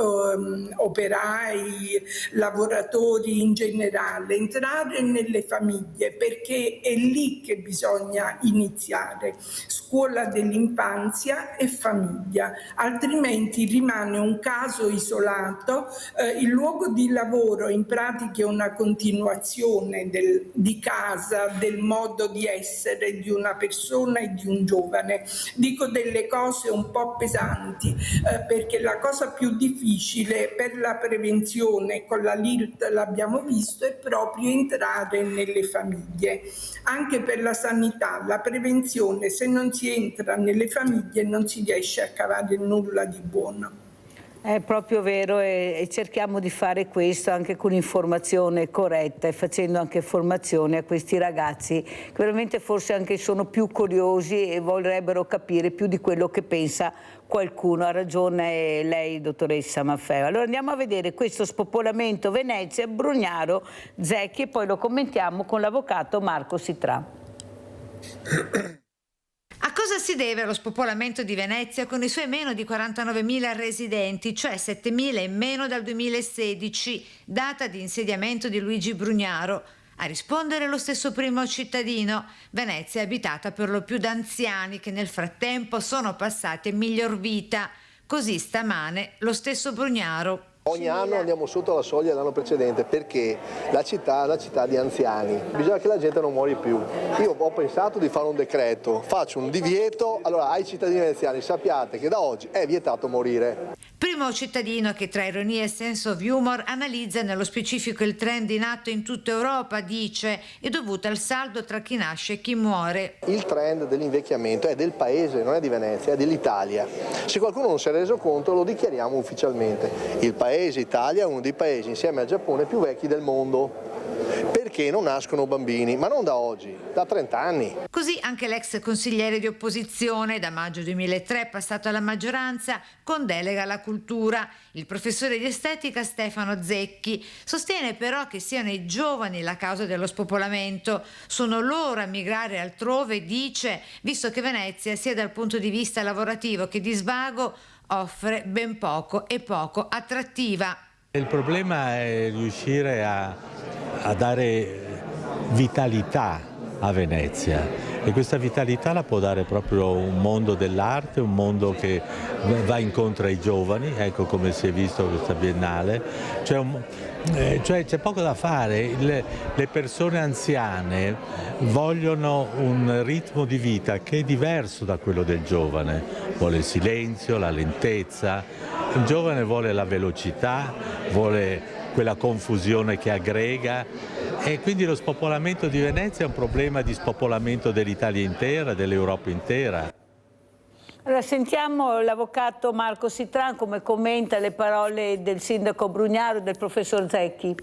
operai, lavoratori in generale, entrare nelle famiglie, perché è lì che bisogna iniziare, scuola dell'infanzia e famiglia, altrimenti rimane un caso isolato. Il luogo di lavoro in pratica è una continuazione di casa, del modo di essere di una persona e di un giovane. Dico delle cose un po' pesanti perché la cosa più difficile per la prevenzione, con la LIRT l'abbiamo visto, è proprio entrare nelle famiglie. Anche per la sanità, la prevenzione, se non si entra nelle famiglie non si riesce a cavare nulla di buono. È proprio vero e cerchiamo di fare questo anche con informazione corretta e facendo anche formazione a questi ragazzi che veramente forse anche sono più curiosi e vorrebbero capire più di quello che pensa qualcuno. Ha ragione lei, dottoressa Maffeo. Allora andiamo a vedere questo spopolamento Venezia, Brugnaro, Zecchi e poi lo commentiamo con l'avvocato Marco Sitrà. A cosa si deve lo spopolamento di Venezia con i suoi meno di 49.000 residenti, cioè 7.000 in meno dal 2016, data di insediamento di Luigi Brugnaro? A rispondere lo stesso primo cittadino. Venezia è abitata per lo più da anziani che nel frattempo sono passati a miglior vita. Così stamane lo stesso Brugnaro. Ogni anno andiamo sotto la soglia dell'anno precedente perché la città è una città di anziani, bisogna che la gente non muori più. Io ho pensato di fare un decreto, faccio un divieto, allora ai cittadini anziani sappiate che da oggi è vietato morire. Primo primo cittadino che tra ironia e senso of humor analizza nello specifico il trend in atto in tutta Europa, dice, è dovuto al saldo tra chi nasce e chi muore. Il trend dell'invecchiamento è del paese, non è di Venezia, è dell'Italia. Se qualcuno non si è reso conto lo dichiariamo ufficialmente. Il paese Italia è uno dei paesi insieme al Giappone più vecchi del mondo. Perché non nascono bambini, ma non da oggi, da 30 anni. Così anche l'ex consigliere di opposizione, da maggio 2003 passato alla maggioranza, con delega alla cultura. Il professore di estetica Stefano Zecchi sostiene però che siano i giovani la causa dello spopolamento. Sono loro a migrare altrove, dice, visto che Venezia, sia dal punto di vista lavorativo che di svago, offre ben poco e poco attrattiva. Il problema è riuscire a dare vitalità a Venezia, e questa vitalità la può dare proprio un mondo dell'arte, un mondo che va incontro ai giovani, ecco come si è visto questa biennale, cioè c'è poco da fare. Le persone anziane vogliono un ritmo di vita che è diverso da quello del giovane, vuole il silenzio, la lentezza, il giovane vuole la velocità, vuole quella confusione che aggrega, e quindi lo spopolamento di Venezia è un problema di spopolamento dell'Italia intera, dell'Europa intera. Allora, sentiamo l'avvocato Marco Sitran come commenta le parole del sindaco Brugnaro e del professor Zecchi.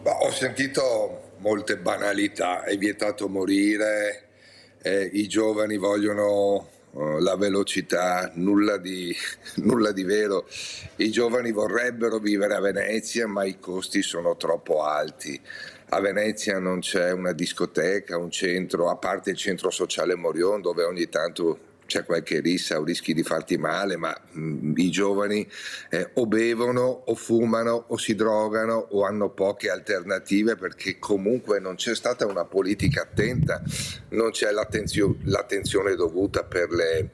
Ho sentito molte banalità, è vietato morire, i giovani vogliono la velocità, nulla di vero. I giovani vorrebbero vivere a Venezia, ma i costi sono troppo alti. A Venezia non c'è una discoteca, un centro, a parte il centro sociale Morion, dove ogni tanto c'è qualche rissa o rischi di farti male, ma i giovani o bevono o fumano o si drogano o hanno poche alternative, perché comunque non c'è stata una politica attenta, non c'è l'attenzione dovuta per le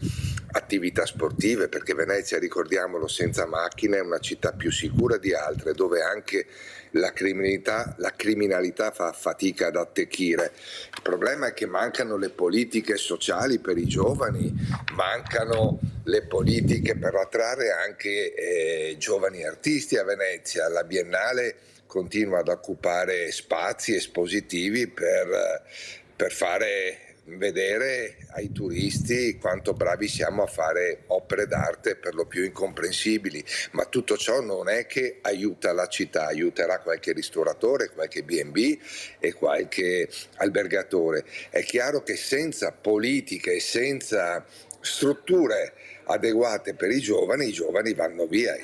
attività sportive, perché Venezia, ricordiamolo, senza macchine è una città più sicura di altre, dove anche la criminalità fa fatica ad attecchire. Il problema è che mancano le politiche sociali per i giovani, mancano le politiche per attrarre anche giovani artisti a Venezia. La Biennale continua ad occupare spazi espositivi per fare vedere ai turisti quanto bravi siamo a fare opere d'arte per lo più incomprensibili, ma tutto ciò non è che aiuta la città, aiuterà qualche ristoratore, qualche B&B e qualche albergatore. È chiaro che senza politiche e senza strutture adeguate per i giovani vanno via,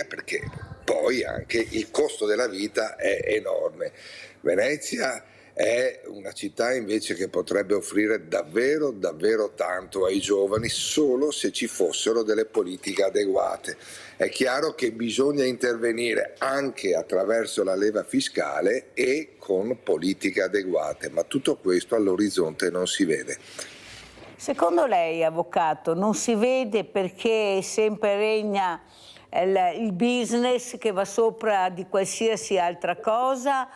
perché poi anche il costo della vita è enorme. Venezia è una città invece che potrebbe offrire davvero, davvero tanto ai giovani solo se ci fossero delle politiche adeguate. È chiaro che bisogna intervenire anche attraverso la leva fiscale e con politiche adeguate, ma tutto questo all'orizzonte non si vede. Secondo lei, avvocato, non si vede perché sempre regna il business che va sopra di qualsiasi altra cosa?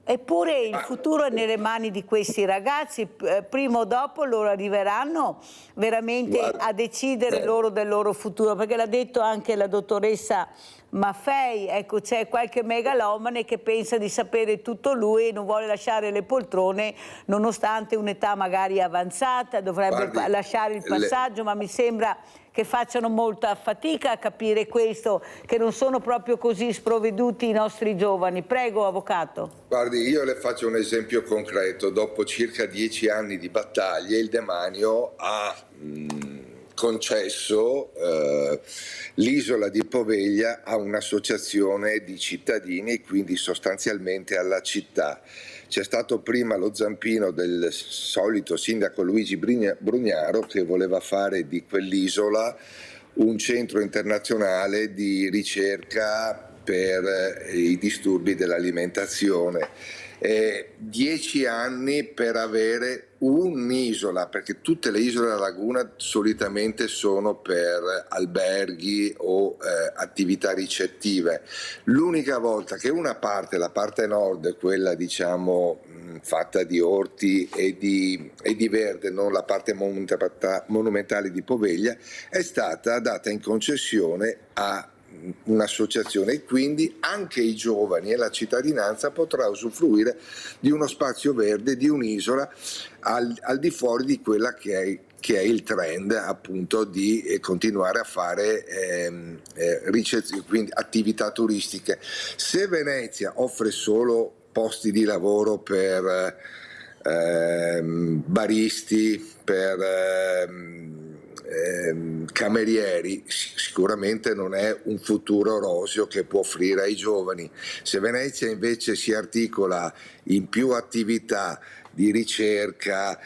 Eppure il futuro è nelle mani di questi ragazzi, prima o dopo loro arriveranno veramente a decidere loro del loro futuro, perché l'ha detto anche la dottoressa Maffei, ecco, c'è qualche megalomane che pensa di sapere tutto lui e non vuole lasciare le poltrone nonostante un'età magari avanzata, dovrebbe lasciare il passaggio, ma mi sembra che facciano molta fatica a capire questo, che non sono proprio così sprovveduti i nostri giovani. Prego, avvocato. Guardi, io le faccio un esempio concreto. Dopo circa 10 anni di battaglie, il Demanio ha concesso l'isola di Poveglia a un'associazione di cittadini, quindi sostanzialmente alla città. C'è stato prima lo zampino del solito sindaco Luigi Brugnaro, che voleva fare di quell'isola un centro internazionale di ricerca per i disturbi dell'alimentazione. 10 anni per avere un'isola, perché tutte le isole della laguna solitamente sono per alberghi o attività ricettive. L'unica volta che una parte, la parte nord, quella diciamo fatta di orti e di verde, non la parte monumentale di Poveglia, è stata data in concessione a un'associazione e quindi anche i giovani e la cittadinanza potrà usufruire di uno spazio verde, di un'isola al di fuori di quella che è il trend, appunto, di continuare a fare quindi attività turistiche. Se Venezia offre solo posti di lavoro per baristi, per camerieri, sicuramente non è un futuro roseo che può offrire ai giovani. Se Venezia invece si articola in più attività di ricerca,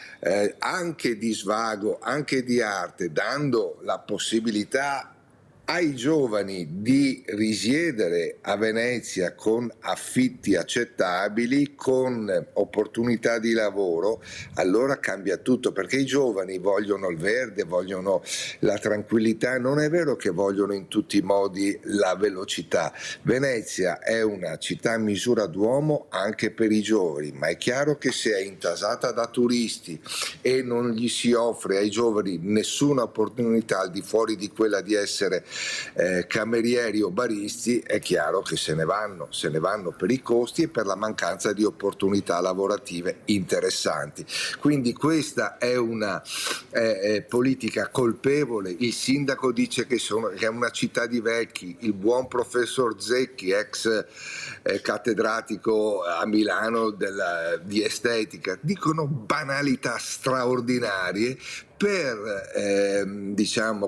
anche di svago, anche di arte, dando la possibilità ai giovani di risiedere a Venezia con affitti accettabili, con opportunità di lavoro, allora cambia tutto, perché i giovani vogliono il verde, vogliono la tranquillità, non è vero che vogliono in tutti i modi la velocità. Venezia è una città a misura d'uomo anche per i giovani, ma è chiaro che se è intasata da turisti e non gli si offre ai giovani nessuna opportunità al di fuori di quella di essere camerieri o baristi, è chiaro che se ne vanno per i costi e per la mancanza di opportunità lavorative interessanti. Quindi questa è una politica colpevole. Il sindaco dice che è una città di vecchi, il buon professor Zecchi, ex cattedratico a Milano di estetica, dicono banalità straordinarie per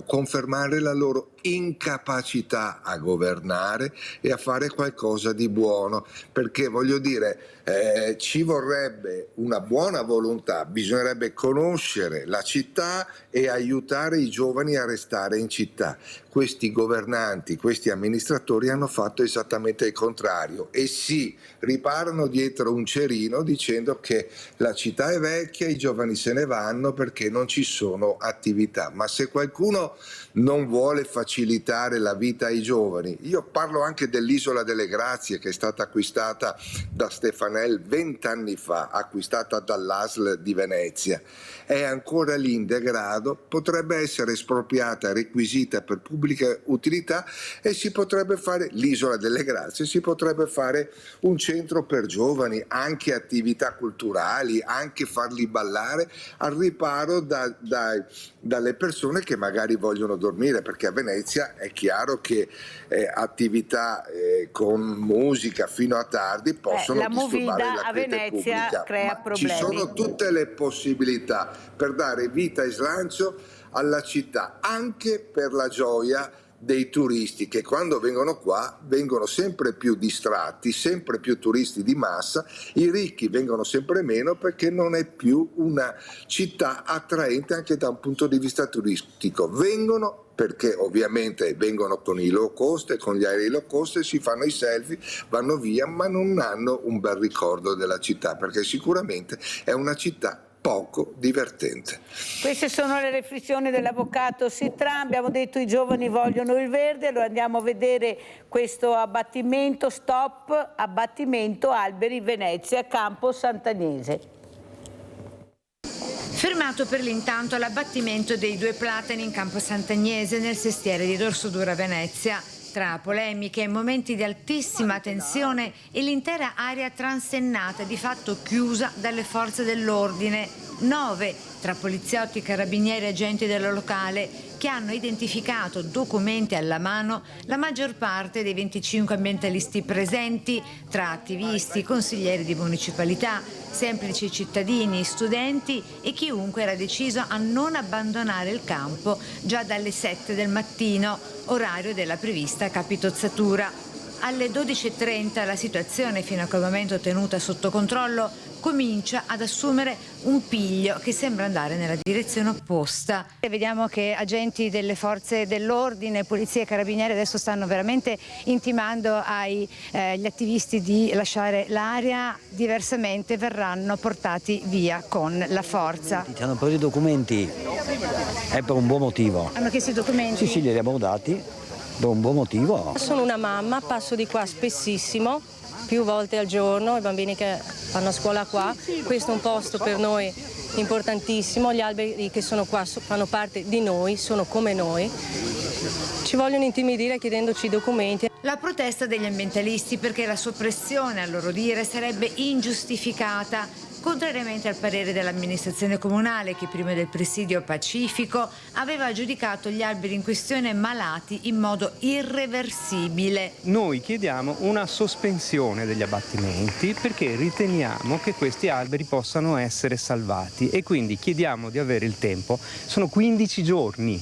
confermare la loro incapacità a governare e a fare qualcosa di buono, perché voglio dire ci vorrebbe una buona volontà, bisognerebbe conoscere la città e aiutare i giovani a restare in città. Questi governanti, questi amministratori hanno fatto esattamente il contrario e si riparano dietro un cerino dicendo che la città è vecchia, i giovani se ne vanno perché non ci sono attività. Ma se qualcuno non vuole facilitare la vita ai giovani, io parlo anche dell'Isola delle Grazie, che è stata acquistata da Stefanel 20 anni fa, acquistata dall'ASL di Venezia, è ancora lì in degrado, potrebbe essere espropriata, requisita per pubblica utilità e si potrebbe fare l'Isola delle Grazie, si potrebbe fare un centro per giovani, anche attività culturali, anche farli ballare al riparo dalle persone che magari vogliono dormire, perché a Venezia è chiaro che attività con musica fino a tardi possono disturbare la quiete pubblica. Crea problemi. Ci sono tutte le possibilità per dare vita e slancio alla città, anche per la gioia dei turisti che quando vengono qua vengono sempre più distratti, sempre più turisti di massa, i ricchi vengono sempre meno perché non è più una città attraente anche da un punto di vista turistico. Vengono perché ovviamente vengono con i low cost e con gli aerei low cost e si fanno i selfie, vanno via, ma non hanno un bel ricordo della città, perché sicuramente è una città poco divertente. Queste sono le riflessioni dell'avvocato Sitran. Abbiamo detto i giovani vogliono il verde, lo andiamo a vedere questo abbattimento, stop, abbattimento alberi Venezia, Campo Sant'Agnese. Fermato per l'intanto l'abbattimento dei 2 platani in Campo Sant'Agnese nel sestiere di Dorsodura Venezia. Tra polemiche e momenti di altissima tensione e l'intera area transennata di fatto chiusa dalle forze dell'ordine. 9 tra poliziotti, carabinieri e agenti del locale che hanno identificato, documenti alla mano, la maggior parte dei 25 ambientalisti presenti, tra attivisti, consiglieri di municipalità, semplici cittadini, studenti e chiunque era deciso a non abbandonare il campo già dalle 7 del mattino, orario della prevista capitozzatura. Alle 12:30 la situazione, fino a quel momento tenuta sotto controllo, comincia ad assumere un piglio che sembra andare nella direzione opposta. Vediamo che agenti delle forze dell'ordine, polizia e carabinieri adesso stanno veramente intimando agli attivisti di lasciare l'area, diversamente verranno portati via con la forza. Ci hanno preso i documenti, è per un buon motivo. Hanno chiesto i documenti? Sì, li abbiamo dati. Per un buon motivo. Sono una mamma, passo di qua spessissimo, più volte al giorno, i bambini che fanno scuola qua, questo è un posto per noi importantissimo, gli alberi che sono qua fanno parte di noi, sono come noi, ci vogliono intimidire chiedendoci i documenti. La protesta degli ambientalisti perché la soppressione, a loro dire, sarebbe ingiustificata, contrariamente al parere dell'amministrazione comunale che prima del presidio pacifico aveva giudicato gli alberi in questione malati in modo irreversibile. Noi chiediamo una sospensione degli abbattimenti perché riteniamo che questi alberi possano essere salvati e quindi chiediamo di avere il tempo, sono 15 giorni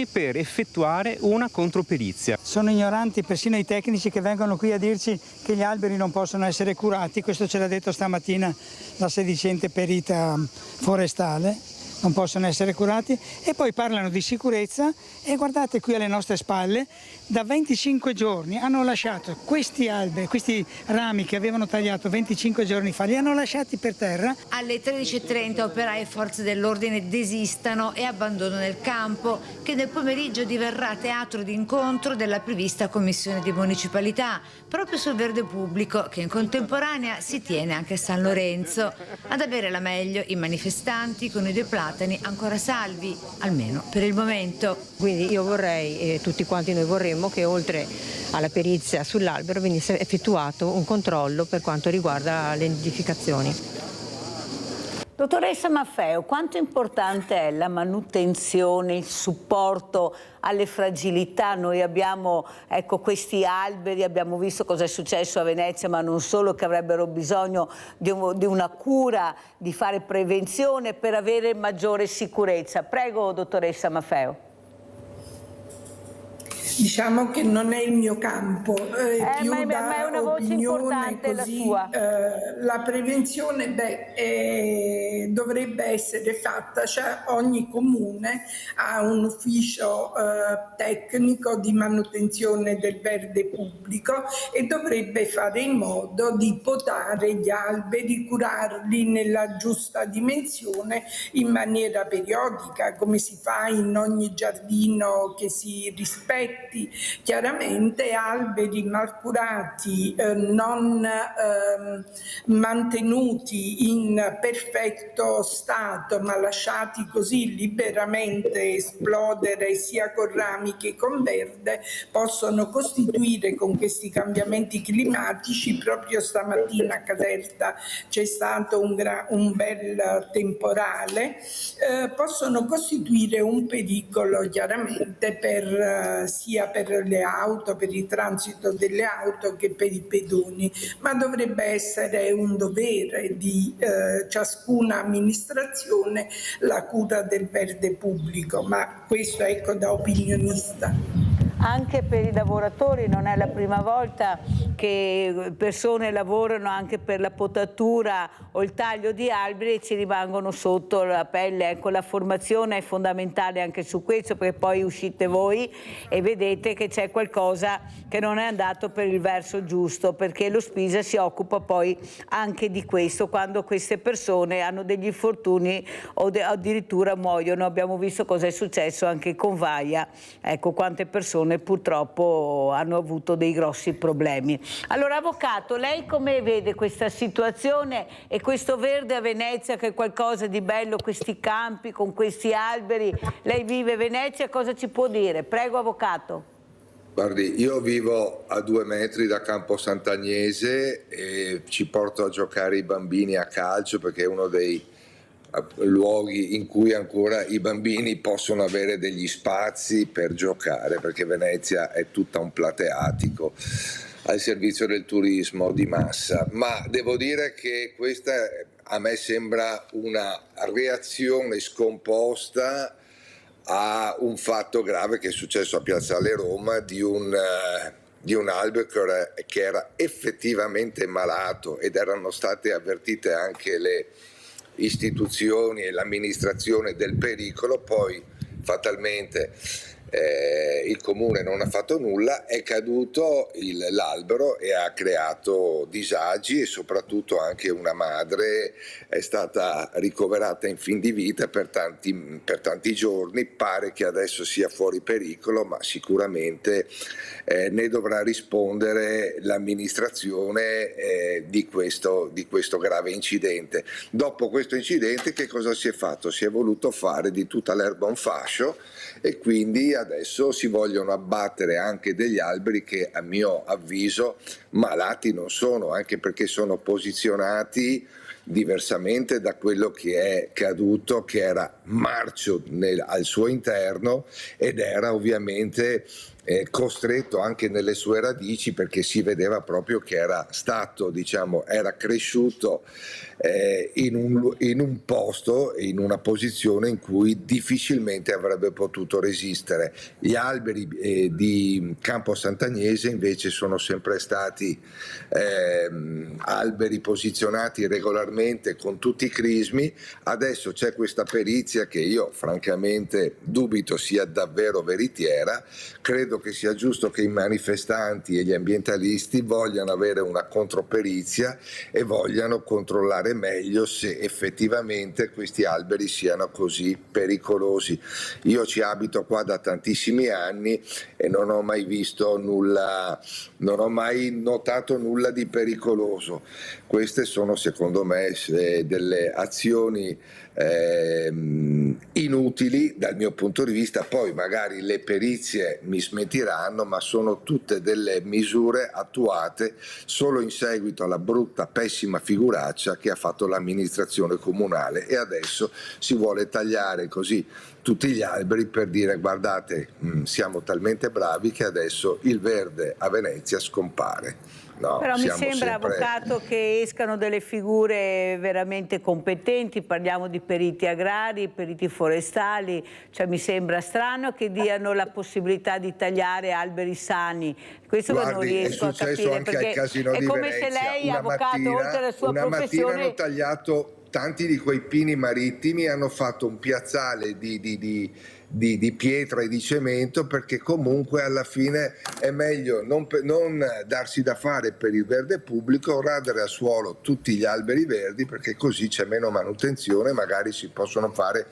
per effettuare una controperizia. Sono ignoranti persino i tecnici che vengono qui a dirci che gli alberi non possono essere curati, questo ce l'ha detto stamattina la sedicente perita forestale, non possono essere curati, e poi parlano di sicurezza e guardate qui alle nostre spalle, da 25 giorni hanno lasciato questi alberi, questi rami che avevano tagliato 25 giorni fa, li hanno lasciati per terra. Alle 13:30 operai e forze dell'ordine desistano e abbandonano il campo, che nel pomeriggio diverrà teatro di incontro della prevista commissione di municipalità, proprio sul verde pubblico, che in contemporanea si tiene anche a San Lorenzo. Ad avere la meglio i manifestanti con i due platani ancora salvi, almeno per il momento. Quindi io vorrei, e tutti quanti noi vorremmo, che oltre alla perizia sull'albero venisse effettuato un controllo per quanto riguarda le nidificazioni. Dottoressa Maffeo, quanto importante è la manutenzione, il supporto alle fragilità? Noi abbiamo questi alberi, abbiamo visto cosa è successo a Venezia, ma non solo, che avrebbero bisogno di una cura, di fare prevenzione per avere maggiore sicurezza. Prego, dottoressa Maffeo. Diciamo che non è il mio campo, più ma è una voce importante così, la sua. La prevenzione dovrebbe essere fatta, cioè ogni comune ha un ufficio tecnico di manutenzione del verde pubblico e dovrebbe fare in modo di potare gli alberi, curarli nella giusta dimensione in maniera periodica, come si fa in ogni giardino che si rispetti. Chiaramente alberi mal curati, non mantenuti in perfetto stato, ma lasciati così liberamente esplodere sia con rami che con verde, possono costituire, con questi cambiamenti climatici, proprio stamattina a Caserta c'è stato un bel temporale, possono costituire un pericolo chiaramente sia per le auto, per il transito delle auto che per i pedoni, ma dovrebbe essere un dovere di ciascuna amministrazione la cura del verde pubblico, ma questo da opinionista. Anche per i lavoratori non è la prima volta che persone lavorano anche per la potatura o il taglio di alberi e ci rimangono sotto la pelle. Ecco, la formazione è fondamentale anche su questo, perché poi uscite voi e vedete che c'è qualcosa che non è andato per il verso giusto, perché lo Spisa si occupa poi anche di questo quando queste persone hanno degli infortuni o addirittura muoiono. Abbiamo visto cosa è successo anche con Vaia, ecco quante persone purtroppo hanno avuto dei grossi problemi. Allora, avvocato, lei come vede questa situazione e questo verde a Venezia, che è qualcosa di bello, questi campi con questi alberi? Lei vive a Venezia, cosa ci può dire? Prego, avvocato. Guardi, io vivo a 2 metri da Campo Sant'Agnese e ci porto a giocare i bambini a calcio perché è uno dei luoghi in cui ancora i bambini possono avere degli spazi per giocare, perché Venezia è tutta un plateatico al servizio del turismo di massa. Ma devo dire che questa a me sembra una reazione scomposta a un fatto grave che è successo a Piazzale Roma di un albero che era effettivamente malato ed erano state avvertite anche le istituzioni e l'amministrazione del pericolo. Poi fatalmente il comune non ha fatto nulla, è caduto l'albero e ha creato disagi, e soprattutto anche una madre è stata ricoverata in fin di vita per tanti giorni. Pare che adesso sia fuori pericolo, ma sicuramente ne dovrà rispondere l'amministrazione di questo grave incidente. Dopo questo incidente che cosa si è fatto? Si è voluto fare di tutta l'erba un fascio, e quindi adesso si vogliono abbattere anche degli alberi che, a mio avviso, malati non sono, anche perché sono posizionati diversamente da quello che è caduto, che era marcio al suo interno ed era ovviamente costretto anche nelle sue radici, perché si vedeva proprio che era stato, era cresciuto in un posto, in una posizione in cui difficilmente avrebbe potuto resistere. Gli alberi di Campo Sant'Agnese invece sono sempre stati alberi posizionati regolarmente con tutti i crismi. Adesso c'è questa perizia che io francamente dubito sia davvero veritiera. Credo che sia giusto che i manifestanti e gli ambientalisti vogliano avere una controperizia e vogliano controllare meglio se effettivamente questi alberi siano così pericolosi. Io ci abito qua da tantissimi anni e non ho mai visto nulla, non ho mai notato nulla di pericoloso. Queste sono, secondo me, delle azioni inutili dal mio punto di vista. Poi magari le perizie mi smentiranno, ma sono tutte delle misure attuate solo in seguito alla brutta, pessima figuraccia che ha fatto l'amministrazione comunale, e adesso si vuole tagliare così tutti gli alberi per dire: guardate, siamo talmente bravi che adesso il verde a Venezia scompare. No, però mi sembra, avvocato, che escano delle figure veramente competenti. Parliamo di periti agrari, periti forestali, cioè mi sembra strano che diano la possibilità di tagliare alberi sani. Questo che non riesco a capire, anche perché al Casino è di come Venezia. se lei, avvocato, oltre alla sua una professione... mattina hanno tagliato tanti di quei pini marittimi, hanno fatto un piazzale di pietra e di cemento, perché comunque alla fine è meglio non darsi da fare per il verde pubblico, radere al suolo tutti gli alberi verdi, perché così c'è meno manutenzione, magari si possono fare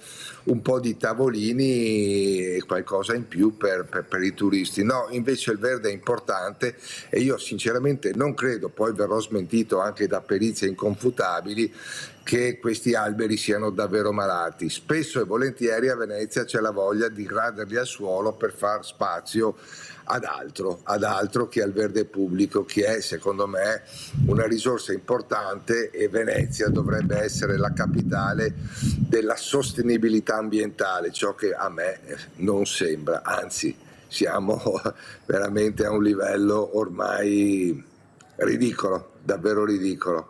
un po' di tavolini e qualcosa in più per i turisti. No, invece il verde è importante, e io sinceramente non credo, poi verrò smentito anche da perizie inconfutabili, che questi alberi siano davvero malati. Spesso e volentieri a Venezia c'è la voglia di raderli al suolo per far spazio ad altro che al verde pubblico, che è, secondo me, una risorsa importante, e Venezia dovrebbe essere la capitale della sostenibilità ambientale, ciò che a me non sembra, anzi siamo veramente a un livello ormai ridicolo, davvero ridicolo.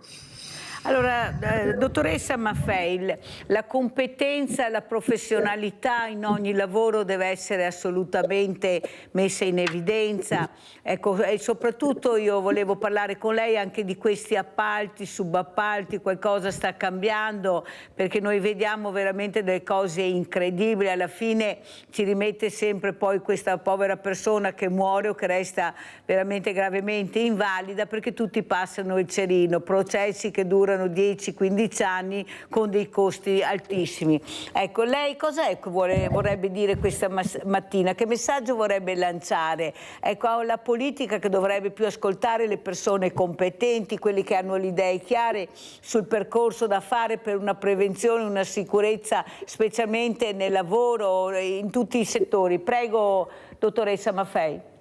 Allora, dottoressa Maffei, la competenza, la professionalità in ogni lavoro deve essere assolutamente messa in evidenza. Ecco, e soprattutto io volevo parlare con lei anche di questi appalti, subappalti. Qualcosa sta cambiando, perché noi vediamo veramente delle cose incredibili. Alla fine ci rimette sempre poi questa povera persona che muore o che resta veramente gravemente invalida, perché tutti passano il cerino, processi che durano 10-15 anni con dei costi altissimi. Ecco, lei cos'è che vorrebbe dire questa mattina? Che messaggio vorrebbe lanciare? Ecco, la politica che dovrebbe più ascoltare le persone competenti, quelli che hanno le idee chiare sul percorso da fare per una prevenzione, una sicurezza, specialmente nel lavoro, in tutti i settori. Prego, dottoressa Maffei.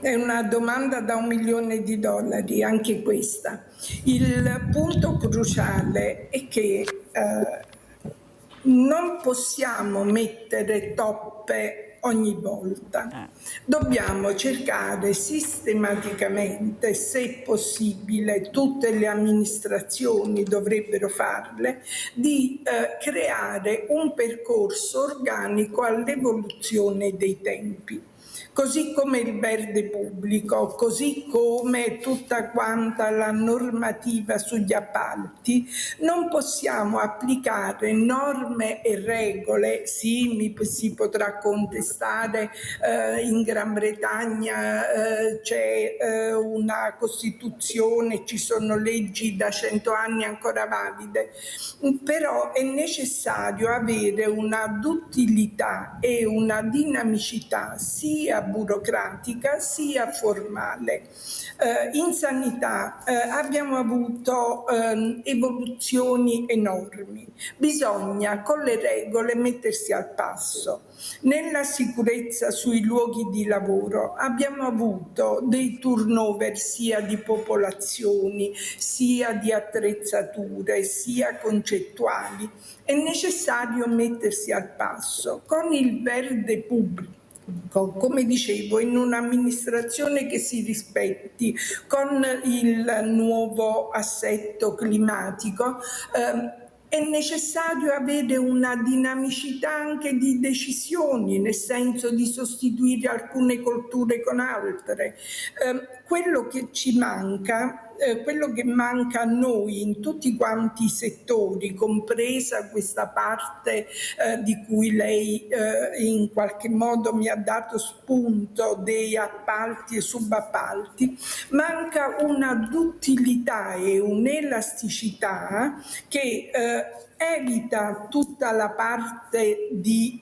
È una domanda da $1 milione, anche questa. Il punto cruciale è che non possiamo mettere toppe ogni volta. Dobbiamo cercare sistematicamente, se possibile, tutte le amministrazioni dovrebbero farle, di creare un percorso organico all'evoluzione dei tempi. così come il verde pubblico, così come tutta quanta la normativa sugli appalti, non possiamo applicare norme e regole. Sì, si potrà contestare, in Gran Bretagna c'è una Costituzione, ci sono leggi da 100 anni ancora valide, però è necessario avere una duttilità e una dinamicità sia burocratica sia formale. In sanità abbiamo avuto evoluzioni enormi, bisogna con le regole mettersi al passo. Nella sicurezza sui luoghi di lavoro abbiamo avuto dei turnover sia di popolazioni, sia di attrezzature, sia concettuali. È necessario mettersi al passo con il verde pubblico. Come dicevo, in un'amministrazione che si rispetti, con il nuovo assetto climatico, è necessario avere una dinamicità anche di decisioni, nel senso di sostituire alcune colture con altre. Quello che ci manca, quello che manca a noi in tutti quanti i settori, compresa questa parte di cui lei in qualche modo mi ha dato spunto, dei appalti e subappalti, manca una duttilità e un'elasticità che evita tutta la parte di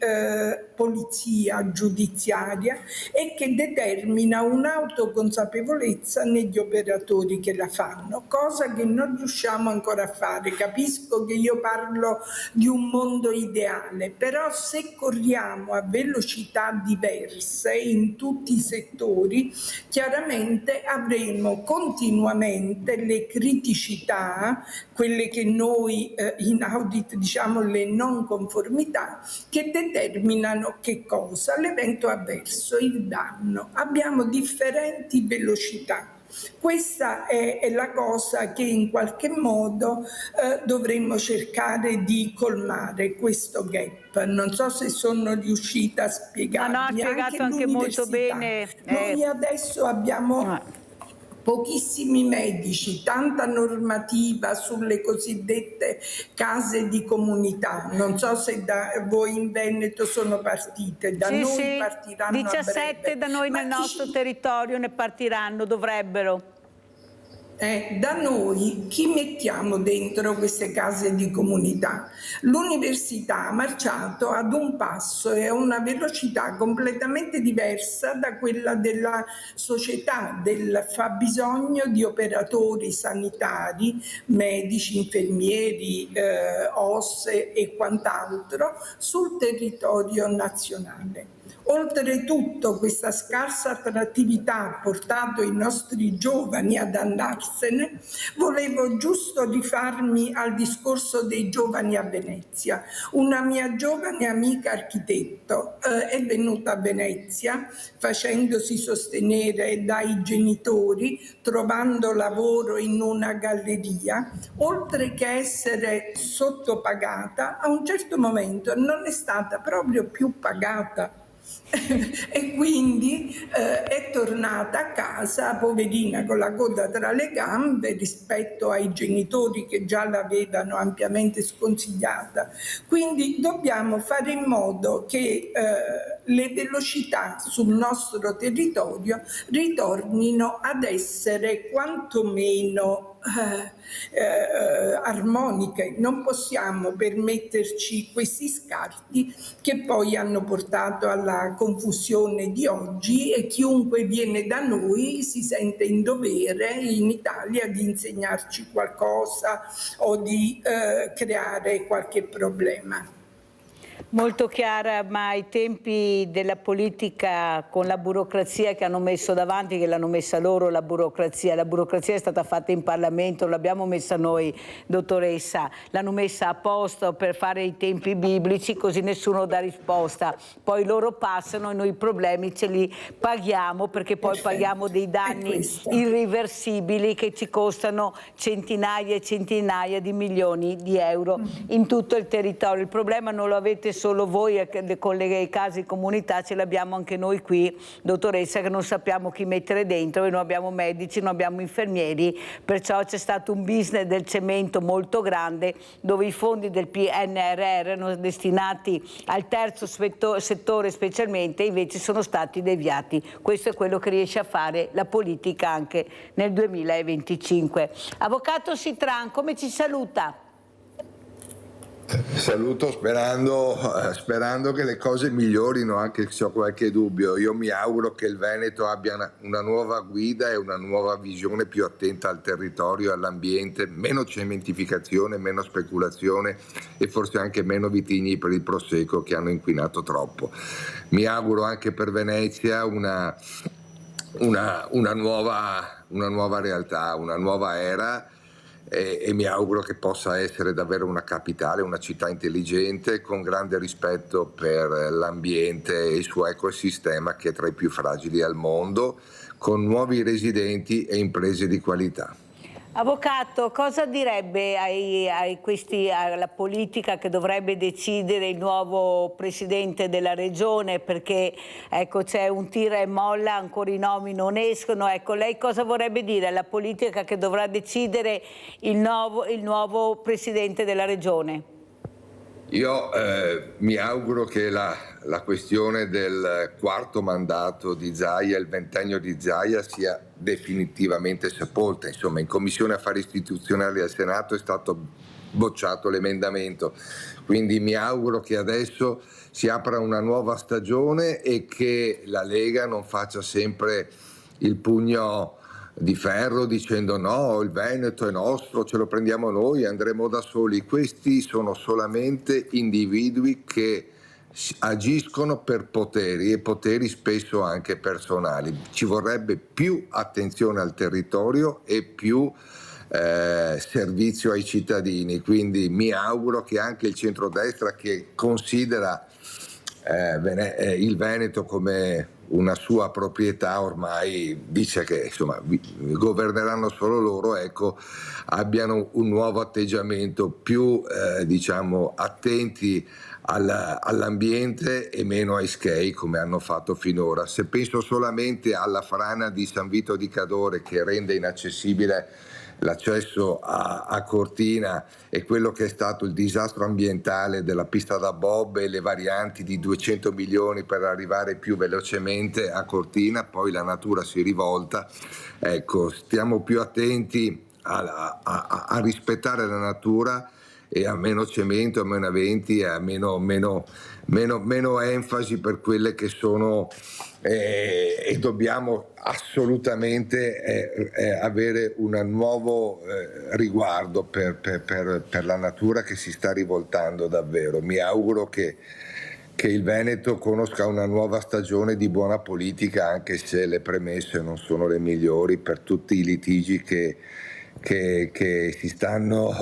polizia giudiziaria e che determina un'autoconsapevolezza negli operatori che la fanno, cosa che non riusciamo ancora a fare. Capisco che io parlo di un mondo ideale, però se corriamo a velocità diverse in tutti i settori, chiaramente avremo continuamente le criticità, quelle che noi in audit diciamo le non conformità, che determinano che cosa? L'evento avverso, il danno. Abbiamo differenti velocità. Questa è la cosa che in qualche modo dovremmo cercare di colmare, questo gap. Non so se sono riuscita a spiegarmi. No, ha spiegato anche molto bene. Noi adesso abbiamo pochissimi medici, tanta normativa sulle cosiddette case di comunità. Non so se da voi in Veneto sono partite, da noi partiranno 17 a breve. da noi nel nostro territorio ne partiranno, dovrebbero. Da noi chi mettiamo dentro queste case di comunità? L'università ha marciato ad un passo e a una velocità completamente diversa da quella della società, del fabbisogno di operatori sanitari, medici, infermieri, OSS e quant'altro sul territorio nazionale. Oltretutto questa scarsa attrattività ha portato i nostri giovani ad andarsene. Volevo giusto rifarmi al discorso dei giovani a Venezia. Una mia giovane amica architetto è venuta a Venezia facendosi sostenere dai genitori, trovando lavoro in una galleria. Oltre che essere sottopagata, a un certo momento non è stata proprio più pagata. E quindi è tornata a casa, poverina, con la coda tra le gambe rispetto ai genitori che già l'avevano ampiamente sconsigliata. Quindi dobbiamo fare in modo che le velocità sul nostro territorio ritornino ad essere quantomeno armoniche. Non possiamo permetterci questi scarti che poi hanno portato alla confusione di oggi, e chiunque viene da noi si sente in dovere in Italia di insegnarci qualcosa o di creare qualche problema. Molto chiara, ma ai tempi della politica, con la burocrazia che hanno messo davanti, che l'hanno messa loro la burocrazia è stata fatta in Parlamento, l'abbiamo messa noi, dottoressa, l'hanno messa a posto per fare i tempi biblici, così nessuno dà risposta. Poi loro passano e noi i problemi ce li paghiamo, perché poi paghiamo dei danni irreversibili che ci costano centinaia e centinaia di milioni di euro in tutto il territorio. Il problema non lo avete solo voi con le case di comunità, ce l'abbiamo anche noi qui, dottoressa, che non sappiamo chi mettere dentro, e non abbiamo medici, non abbiamo infermieri, perciò c'è stato un business del cemento molto grande, dove i fondi del PNRR erano destinati al terzo settore specialmente, invece sono stati deviati. Questo è quello che riesce a fare la politica anche nel 2025. Avvocato Citran, come ci saluta? Saluto sperando che le cose migliorino, anche se ho qualche dubbio. Io mi auguro che il Veneto abbia una nuova guida e una nuova visione più attenta al territorio e all'ambiente, meno cementificazione, meno speculazione e forse anche meno vitigni per il Prosecco che hanno inquinato troppo. Mi auguro anche per Venezia una nuova realtà, una nuova era, e mi auguro che possa essere davvero una capitale, una città intelligente con grande rispetto per l'ambiente e il suo ecosistema, che è tra i più fragili al mondo, con nuovi residenti e imprese di qualità. Avvocato, cosa direbbe alla politica che dovrebbe decidere il nuovo presidente della regione, perché ecco, c'è un tira e molla, ancora i nomi non escono, ecco, lei cosa vorrebbe dire alla politica che dovrà decidere il nuovo presidente della regione? Io mi auguro che la questione del quarto mandato di Zaia, il ventennio di Zaia, sia definitivamente sepolta. Insomma, in Commissione Affari Istituzionali al Senato è stato bocciato l'emendamento, quindi mi auguro che adesso si apra una nuova stagione e che la Lega non faccia sempre il pugno di ferro dicendo no, il Veneto è nostro, ce lo prendiamo noi, andremo da soli. Questi sono solamente individui che agiscono per poteri, e poteri spesso anche personali. Ci vorrebbe più attenzione al territorio e più servizio ai cittadini, quindi mi auguro che anche il centrodestra, che considera il Veneto come una sua proprietà, ormai dice che insomma governeranno solo loro, ecco, abbiano un nuovo atteggiamento, più diciamo attenti all'ambiente e meno ai schei come hanno fatto finora. Se penso solamente alla frana di San Vito di Cadore, che rende inaccessibile l'accesso a Cortina, e quello che è stato il disastro ambientale della pista da bob e le varianti di 200 milioni per arrivare più velocemente a Cortina, poi la natura si rivolta. Ecco, stiamo più attenti a rispettare la natura e a meno cemento, a meno aventi, e a meno enfasi per quelle che sono e dobbiamo assolutamente avere un nuovo riguardo per la natura che si sta rivoltando davvero. Mi auguro che il Veneto conosca una nuova stagione di buona politica, anche se le premesse non sono le migliori per tutti i litigi che si stanno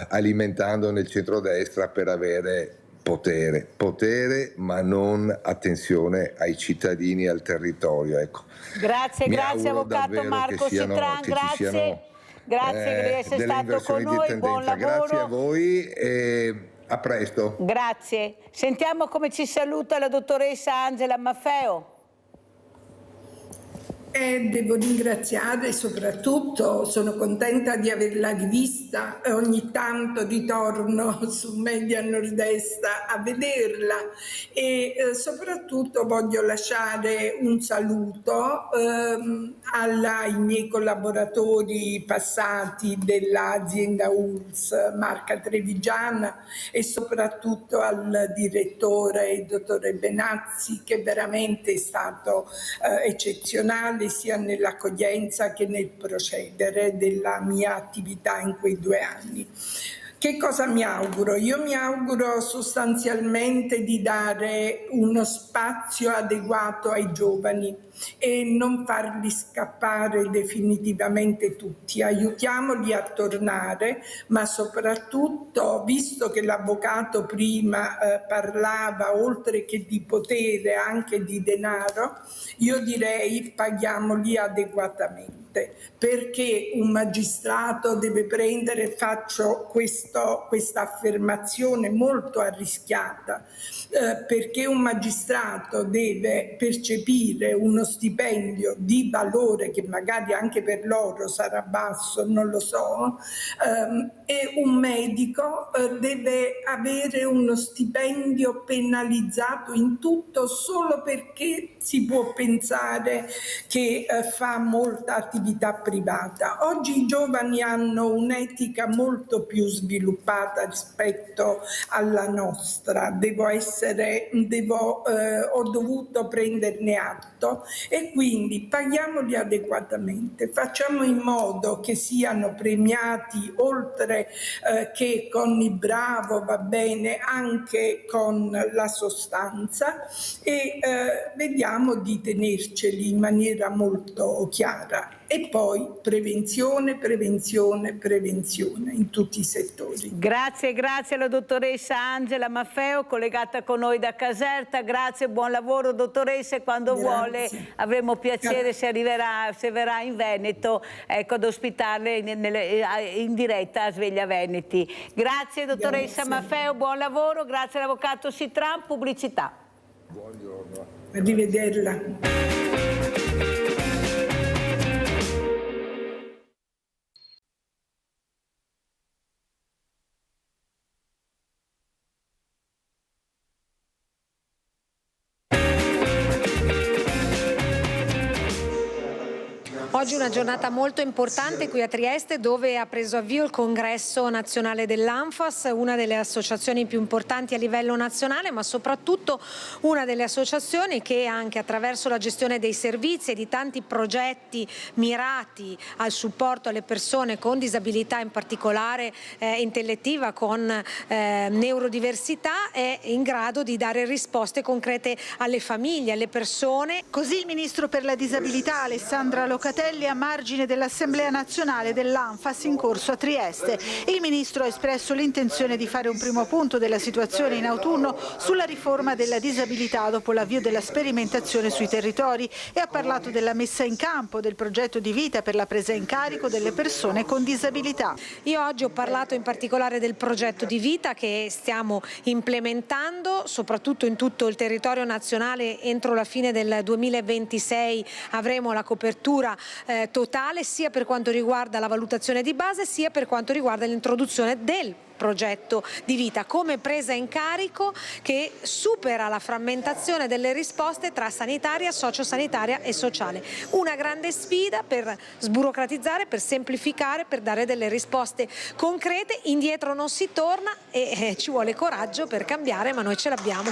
alimentando nel centrodestra per avere potere, ma non attenzione ai cittadini e al territorio. Ecco. Grazie avvocato Marco Citran, grazie di essere stato con noi, buon lavoro. Grazie a voi e a presto. Grazie. Sentiamo come ci saluta la dottoressa Angela Maffeo. Devo ringraziare, soprattutto sono contenta di averla rivista, ogni tanto ritorno su Media Nord-Est a vederla, e soprattutto voglio lasciare un saluto ai miei collaboratori passati dell'azienda ULSS Marca Trevigiana, e soprattutto al direttore, il dottore Benazzi, che veramente è stato eccezionale sia nell'accoglienza che nel procedere della mia attività in quei 2 anni. Che cosa mi auguro? Io mi auguro sostanzialmente di dare uno spazio adeguato ai giovani e non farli scappare definitivamente tutti. Aiutiamoli a tornare, ma soprattutto, visto che l'avvocato prima parlava oltre che di potere anche di denaro, io direi paghiamoli adeguatamente. forte, perché un magistrato deve prendere, faccio questa affermazione molto arrischiata, perché un magistrato deve percepire uno stipendio di valore che magari anche per loro sarà basso, non lo so, e un medico deve avere uno stipendio penalizzato in tutto solo perché si può pensare che fa molta attività privata. Oggi i giovani hanno un'etica molto più sviluppata rispetto alla nostra, ho dovuto prenderne atto, e quindi paghiamoli adeguatamente, facciamo in modo che siano premiati oltre che con il bravo, va bene, anche con la sostanza, e vediamo di tenerceli in maniera molto chiara. E poi prevenzione in tutti i settori. Grazie alla dottoressa Angela Maffeo, collegata con noi da Caserta. Grazie, buon lavoro dottoressa, e quando vuole avremo piacere, se verrà in Veneto, ecco, ad ospitarle in diretta a Sveglia Veneti. Grazie dottoressa Maffeo, buon lavoro, grazie all'avvocato Sitran. Pubblicità. Buongiorno. Arrivederla. Oggi una giornata molto importante qui a Trieste, dove ha preso avvio il congresso nazionale dell'ANFAS, una delle associazioni più importanti a livello nazionale, ma soprattutto una delle associazioni che anche attraverso la gestione dei servizi e di tanti progetti mirati al supporto alle persone con disabilità, in particolare intellettiva, con neurodiversità, è in grado di dare risposte concrete alle famiglie, alle persone. Così il ministro per la disabilità Alessandra Locatelli a margine dell'Assemblea nazionale dell'ANFAS in corso a Trieste. Il ministro ha espresso l'intenzione di fare un primo punto della situazione in autunno sulla riforma della disabilità dopo l'avvio della sperimentazione sui territori e ha parlato della messa in campo del progetto di vita per la presa in carico delle persone con disabilità. Io oggi ho parlato in particolare del progetto di vita che stiamo implementando soprattutto in tutto il territorio nazionale. Entro la fine del 2026 avremo la copertura totale, sia per quanto riguarda la valutazione di base sia per quanto riguarda l'introduzione del progetto di vita come presa in carico che supera la frammentazione delle risposte tra sanitaria, sociosanitaria e sociale. Una grande sfida per sburocratizzare, per semplificare, per dare delle risposte concrete. Indietro non si torna e ci vuole coraggio per cambiare, ma noi ce l'abbiamo.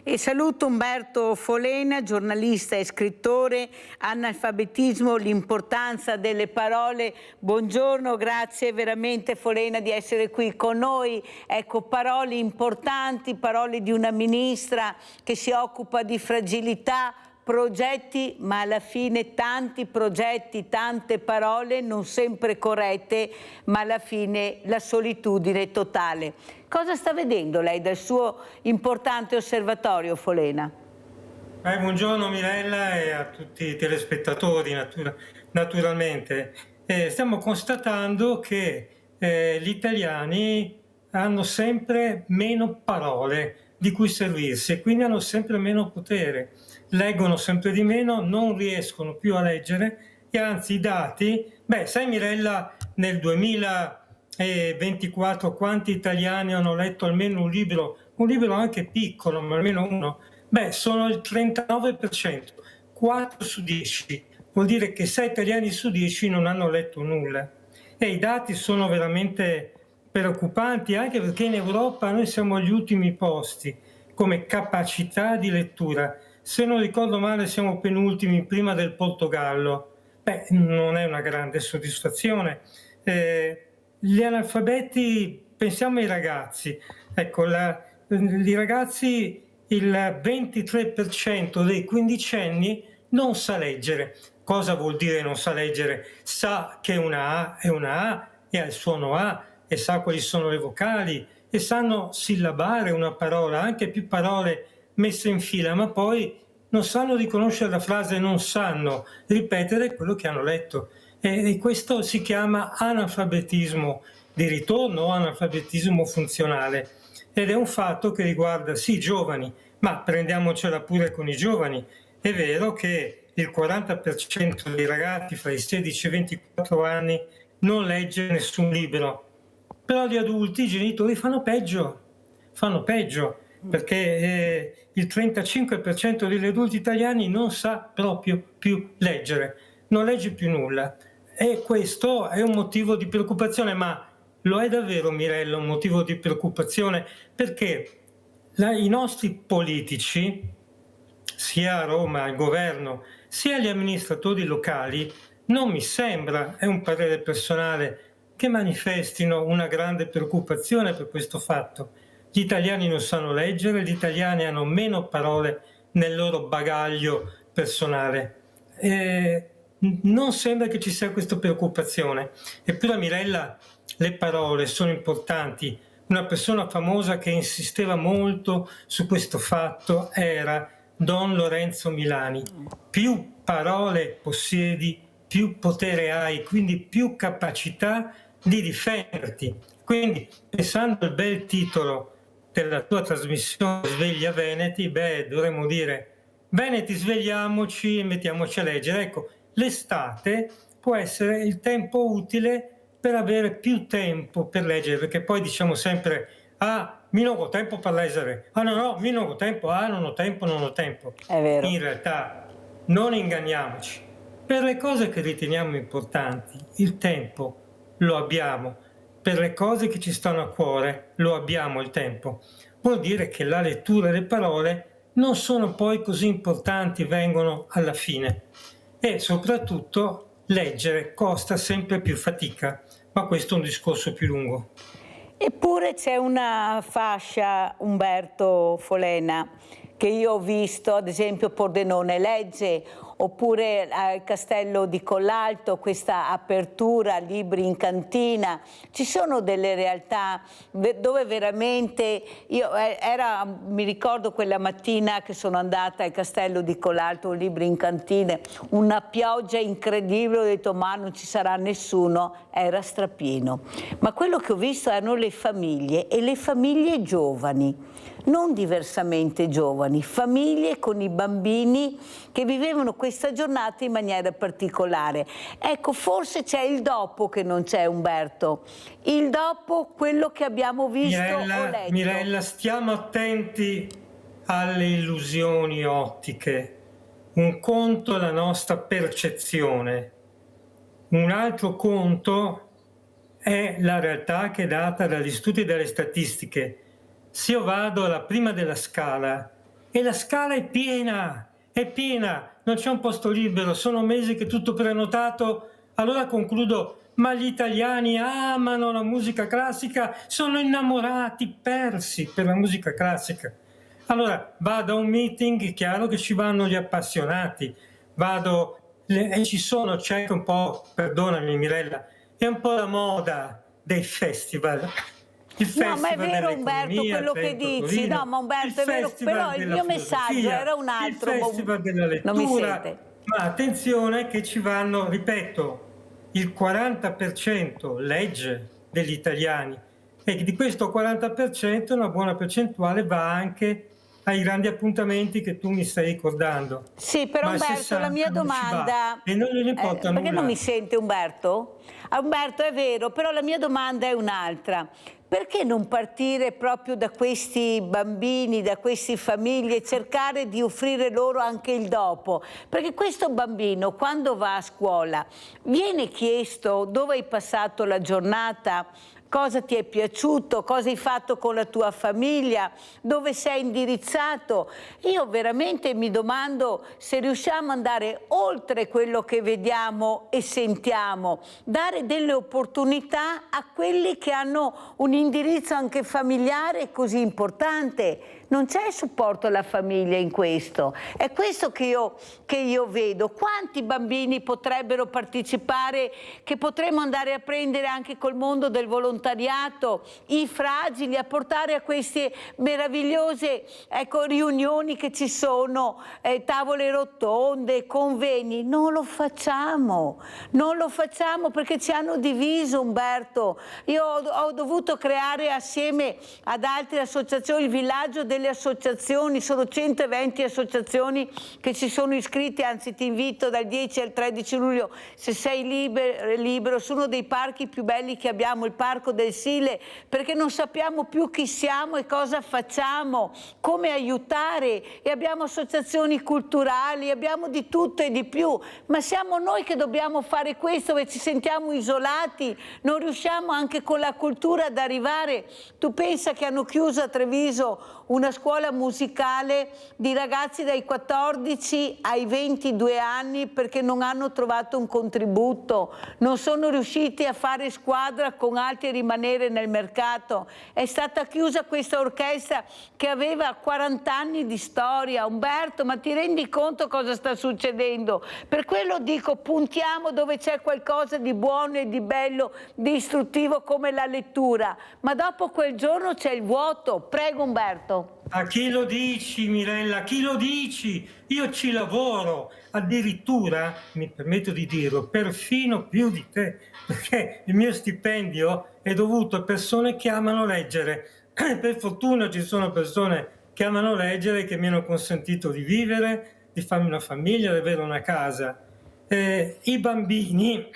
E saluto Umberto Folena, giornalista e scrittore, Analfabetismo, l'importanza delle parole. Buongiorno, grazie veramente Folena di essere qui con noi. Ecco, parole importanti, parole di una ministra che si occupa di fragilità, progetti, ma alla fine tanti progetti, tante parole, non sempre corrette, ma alla fine la solitudine totale. Cosa sta vedendo lei dal suo importante osservatorio, Folena? Buongiorno Mirella e a tutti i telespettatori, naturalmente. Stiamo constatando che gli italiani hanno sempre meno parole di cui servirsi e quindi hanno sempre meno potere. Leggono sempre di meno, non riescono più a leggere e anzi i dati, sai Mirella, nel 2024 quanti italiani hanno letto almeno un libro anche piccolo, ma almeno uno? Sono il 39%, 4 su 10, vuol dire che 6 italiani su 10 non hanno letto nulla. E i dati sono veramente preoccupanti, anche perché in Europa noi siamo agli ultimi posti come capacità di lettura. Se non ricordo male siamo penultimi prima del Portogallo. Non è una grande soddisfazione. Gli analfabeti, pensiamo ai ragazzi. Ecco, i ragazzi, il 23% dei quindicenni non sa leggere. Cosa vuol dire non sa leggere? Sa che una A è una A e ha il suono A e sa quali sono le vocali e sanno sillabare una parola, anche più parole messe in fila, ma poi non sanno riconoscere la frase, non sanno ripetere quello che hanno letto. E questo si chiama analfabetismo di ritorno o analfabetismo funzionale. Ed è un fatto che riguarda sì i giovani, ma prendiamocela pure con i giovani. È vero che il 40% dei ragazzi fra i 16 e i 24 anni non legge nessun libro, però gli adulti, i genitori fanno peggio, perché il 35% degli adulti italiani non sa proprio più leggere, non legge più nulla. E questo è un motivo di preoccupazione, ma lo è davvero, Mirella, un motivo di preoccupazione? Perché i nostri politici, sia a Roma, al governo, sia gli amministratori locali, non mi sembra, è un parere personale, che manifestino una grande preoccupazione per questo fatto. Gli italiani non sanno leggere, gli italiani hanno meno parole nel loro bagaglio personale. Non sembra che ci sia questa preoccupazione. Eppure, Mirella, le parole sono importanti. Una persona famosa che insisteva molto su questo fatto era Don Lorenzo Milani. Più parole possiedi, più potere hai, quindi più capacità di difenderti. Quindi, pensando al bel titolo della tua trasmissione Sveglia Veneti, dovremmo dire: Veneti, svegliamoci e mettiamoci a leggere. Ecco, l'estate può essere il tempo utile per avere più tempo per leggere, perché poi diciamo sempre: mi non ho tempo per leggere, no, mi non ho tempo, non ho tempo. È vero. In realtà non inganniamoci, per le cose che riteniamo importanti il tempo lo abbiamo, per le cose che ci stanno a cuore lo abbiamo il tempo. Vuol dire che la lettura e le parole non sono poi così importanti, vengono alla fine. E soprattutto leggere costa sempre più fatica, ma questo è un discorso più lungo. Eppure c'è una fascia, Umberto Folena, che io ho visto, ad esempio Pordenone legge, oppure al Castello di Collalto questa apertura, libri in cantina. Ci sono delle realtà dove veramente, mi ricordo quella mattina che sono andata al Castello di Collalto, libri in cantine, una pioggia incredibile, ho detto ma non ci sarà nessuno, era strapieno. Ma quello che ho visto erano le famiglie, e le famiglie giovani, non diversamente giovani, famiglie con i bambini che vivevano questa giornata in maniera particolare. Ecco, forse c'è il dopo che non c'è, Umberto. Il dopo, quello che abbiamo visto o letto. Mirella, stiamo attenti alle illusioni ottiche. Un conto è la nostra percezione, un altro conto è la realtà che è data dagli studi e dalle statistiche. Se io vado alla prima della scala e la scala è piena, non c'è un posto libero, sono mesi che è tutto prenotato, allora concludo: ma gli italiani amano la musica classica, sono innamorati, persi per la musica classica. Allora vado a un meeting, è chiaro che ci vanno gli appassionati, e c'è anche un po', perdonami Mirella, è un po' la moda dei festival. No, ma è vero Umberto quello che dici, no ma Umberto è vero, però il mio messaggio era un altro. Il festival della lettura, non mi sente. Ma attenzione che ci vanno, ripeto, il 40% legge degli italiani, e di questo 40% una buona percentuale va anche ai grandi appuntamenti che tu mi stai ricordando. Sì, però ma Umberto, la mia domanda... E non gliene importa nulla. Perché non mi sente Umberto? Umberto, è vero, però la mia domanda è un'altra. Perché non partire proprio da questi bambini, da queste famiglie, e cercare di offrire loro anche il dopo? Perché questo bambino, quando va a scuola, viene chiesto dove hai passato la giornata, cosa ti è piaciuto, cosa hai fatto con la tua famiglia, dove sei indirizzato. Io veramente mi domando se riusciamo ad andare oltre quello che vediamo e sentiamo, dare delle opportunità a quelli che hanno un indirizzo anche familiare così importante. non c'è supporto alla famiglia in questo. È questo che io vedo. Quanti bambini potrebbero partecipare, che potremmo andare a prendere anche col mondo del volontariato, i fragili, a portare a queste meravigliose riunioni che ci sono, tavole rotonde, convegni. Non lo facciamo perché ci hanno diviso, Umberto. Io ho dovuto creare assieme ad altre associazioni il villaggio delle associazioni, sono 120 associazioni che si sono iscritte, anzi ti invito dal 10 al 13 luglio se sei libero, su uno dei parchi più belli che abbiamo, il Parco del Sile, perché non sappiamo più chi siamo e cosa facciamo, come aiutare, e abbiamo associazioni culturali, abbiamo di tutto e di più, ma siamo noi che dobbiamo fare questo e ci sentiamo isolati, non riusciamo anche con la cultura ad arrivare. Tu pensa che hanno chiuso a Treviso una scuola musicale di ragazzi dai 14 ai 22 anni perché non hanno trovato un contributo, non sono riusciti a fare squadra con altri e rimanere nel mercato. È stata chiusa questa orchestra che aveva 40 anni di storia. Umberto, ma ti rendi conto cosa sta succedendo? Per quello dico, puntiamo dove c'è qualcosa di buono e di bello, di istruttivo come la lettura, ma dopo quel giorno c'è il vuoto. Prego Umberto. A chi lo dici, Mirella? A chi lo dici? Io ci lavoro, addirittura, mi permetto di dirlo, perfino più di te, perché il mio stipendio è dovuto a persone che amano leggere. Per fortuna ci sono persone che amano leggere, che mi hanno consentito di vivere, di farmi una famiglia, di avere una casa. I bambini,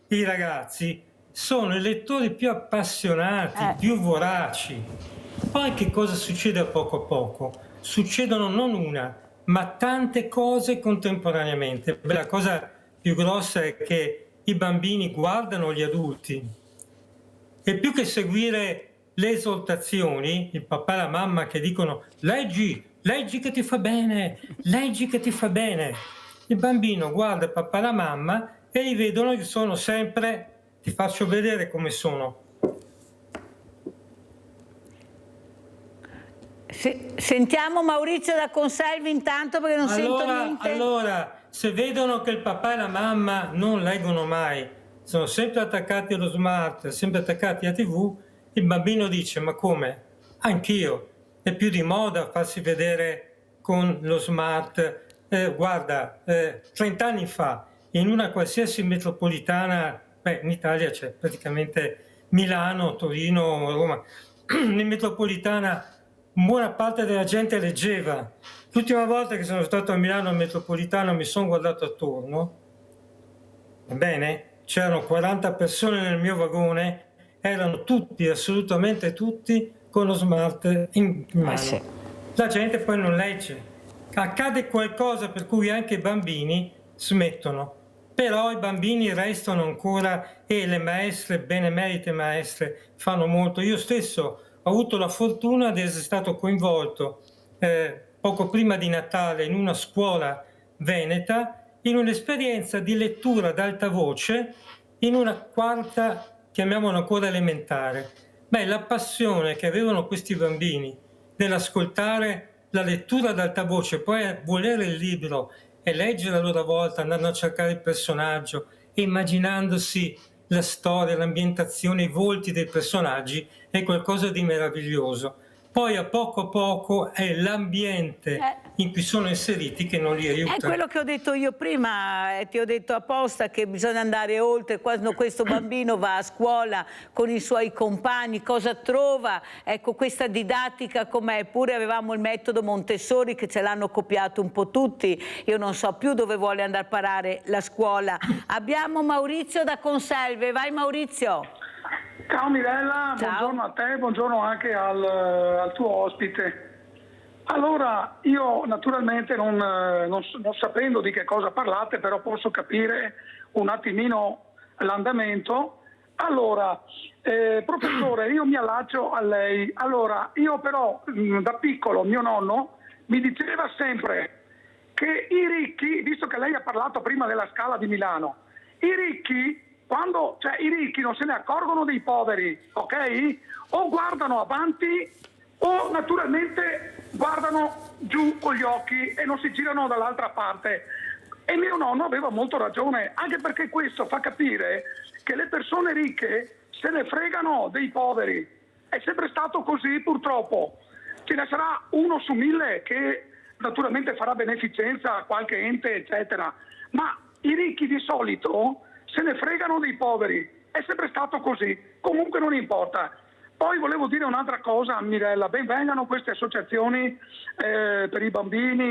i ragazzi, sono i lettori più appassionati, più voraci. Poi che cosa succede a poco? Succedono non una, ma tante cose contemporaneamente. La cosa più grossa è che i bambini guardano gli adulti e più che seguire le esortazioni, il papà e la mamma che dicono leggi che ti fa bene, leggi che ti fa bene, il bambino guarda il papà e la mamma e li vedono che sono sempre, ti faccio vedere come sono. Sentiamo Maurizio da Conselvi intanto perché non sento niente. Allora, se vedono che il papà e la mamma non leggono mai, sono sempre attaccati allo smart, sempre attaccati a TV, il bambino dice ma come? Anch'io, è più di moda farsi vedere con lo smart. Guarda, 30 anni fa in una qualsiasi metropolitana, in Italia c'è praticamente Milano, Torino, Roma, in metropolitana buona parte della gente leggeva. L'ultima volta che sono stato a Milano metropolitano mi sono guardato attorno, va bene? C'erano 40 persone nel mio vagone, erano tutti, assolutamente tutti, con lo smart in mano. La gente poi non legge. Accade qualcosa per cui anche i bambini smettono, però i bambini restano ancora e le maestre, benemerite maestre, fanno molto. Io stesso ho avuto la fortuna di essere stato coinvolto poco prima di Natale in una scuola veneta in un'esperienza di lettura ad alta voce in una quarta, chiamiamola ancora elementare. La passione che avevano questi bambini nell'ascoltare la lettura ad alta voce, poi volere il libro e leggere a loro volta, andando a cercare il personaggio, immaginandosi la storia, l'ambientazione, i volti dei personaggi, è qualcosa di meraviglioso. Poi a poco è l'ambiente in cui sono inseriti che non li aiuta. È quello che ho detto io prima, ti ho detto apposta che bisogna andare oltre. Quando questo bambino va a scuola con i suoi compagni, cosa trova? Ecco, questa didattica com'è? Eppure avevamo il metodo Montessori che ce l'hanno copiato un po' tutti. Io non so più dove vuole andare a parare la scuola. Abbiamo Maurizio da Conselve. Vai Maurizio. Ciao Mirella, ciao. Buongiorno a te, buongiorno anche al tuo ospite. Allora, io naturalmente non sapendo di che cosa parlate, però posso capire un attimino l'andamento. Allora, professore, io mi allaccio a lei. Allora, io però da piccolo mio nonno mi diceva sempre che i ricchi, visto che lei ha parlato prima della Scala di Milano, i ricchi non se ne accorgono dei poveri, ok? O guardano avanti o naturalmente guardano giù con gli occhi e non si girano dall'altra parte. E mio nonno aveva molto ragione, anche perché questo fa capire che le persone ricche se ne fregano dei poveri. È sempre stato così, purtroppo. Ce ne sarà 1 su 1000 che naturalmente farà beneficenza a qualche ente, eccetera. Ma i ricchi di solito se ne fregano dei poveri. È sempre stato così. Comunque non importa. Poi volevo dire un'altra cosa, Mirella. Ben vengano queste associazioni per i bambini,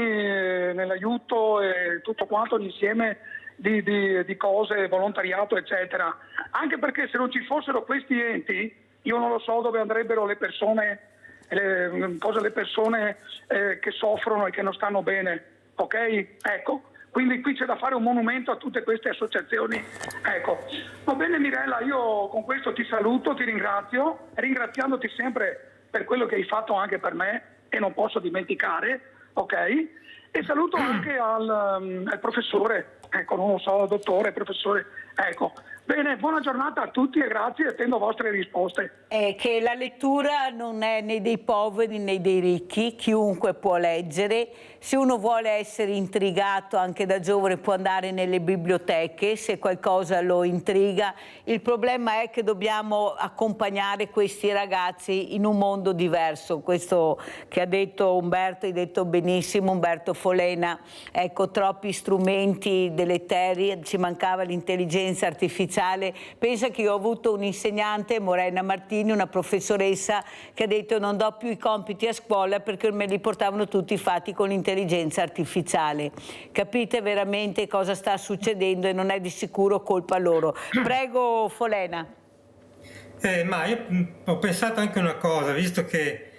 nell'aiuto e tutto quanto l'insieme di cose, volontariato, eccetera. Anche perché se non ci fossero questi enti, io non lo so dove andrebbero le persone, le persone che soffrono e che non stanno bene, ok? Ecco, quindi qui c'è da fare un monumento a tutte queste associazioni. Ecco, va bene Mirella, io con questo ti saluto, ti ringrazio, ringraziandoti sempre per quello che hai fatto anche per me e non posso dimenticare, ok? E saluto anche al professore, ecco, non lo so, dottore, professore, ecco. Bene, buona giornata a tutti e grazie, attendo vostre risposte. È che la lettura non è né dei poveri né dei ricchi, chiunque può leggere. Se uno vuole essere intrigato anche da giovane può andare nelle biblioteche, se qualcosa lo intriga. Il problema è che dobbiamo accompagnare questi ragazzi in un mondo diverso. Questo che ha detto Umberto, hai detto benissimo, Umberto Folena. Ecco, troppi strumenti deleteri, ci mancava l'intelligenza artificiale. Pensa che io ho avuto un insegnante, Morena Martini, una professoressa, che ha detto non do più i compiti a scuola perché me li portavano tutti fatti con l'intelligenza artificiale. Capite veramente cosa sta succedendo e non è di sicuro colpa loro. Prego Folena. Ma io ho pensato anche una cosa, visto che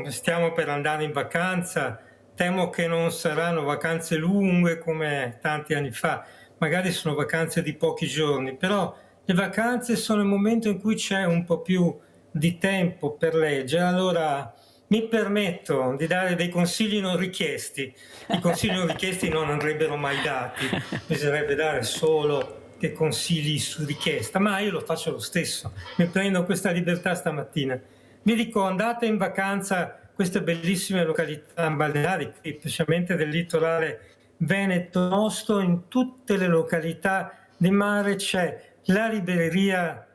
stiamo per andare in vacanza, temo che non saranno vacanze lunghe come tanti anni fa. Magari sono vacanze di pochi giorni, però le vacanze sono il momento in cui c'è un po' più di tempo per leggere. Allora mi permetto di dare dei consigli non richiesti. I consigli non richiesti non andrebbero mai dati, bisognerebbe dare solo dei consigli su richiesta, ma io lo faccio lo stesso. Mi prendo questa libertà stamattina. Vi dico, andate in vacanza, queste bellissime località balneari, specialmente del litorale Veneto nostro, in tutte le località di mare c'è la libreria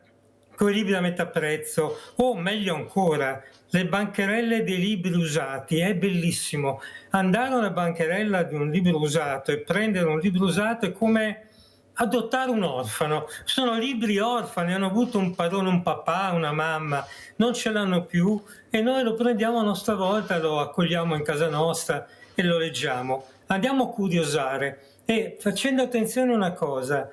con i libri a metà prezzo, o meglio ancora le bancherelle dei libri usati. È bellissimo andare a una bancherella di un libro usato e prendere un libro usato è come adottare un orfano. Sono libri orfani, hanno avuto un padrone, un papà, una mamma, non ce l'hanno più e noi lo prendiamo a nostra volta, lo accogliamo in casa nostra e lo leggiamo. Andiamo a curiosare e facendo attenzione a una cosa,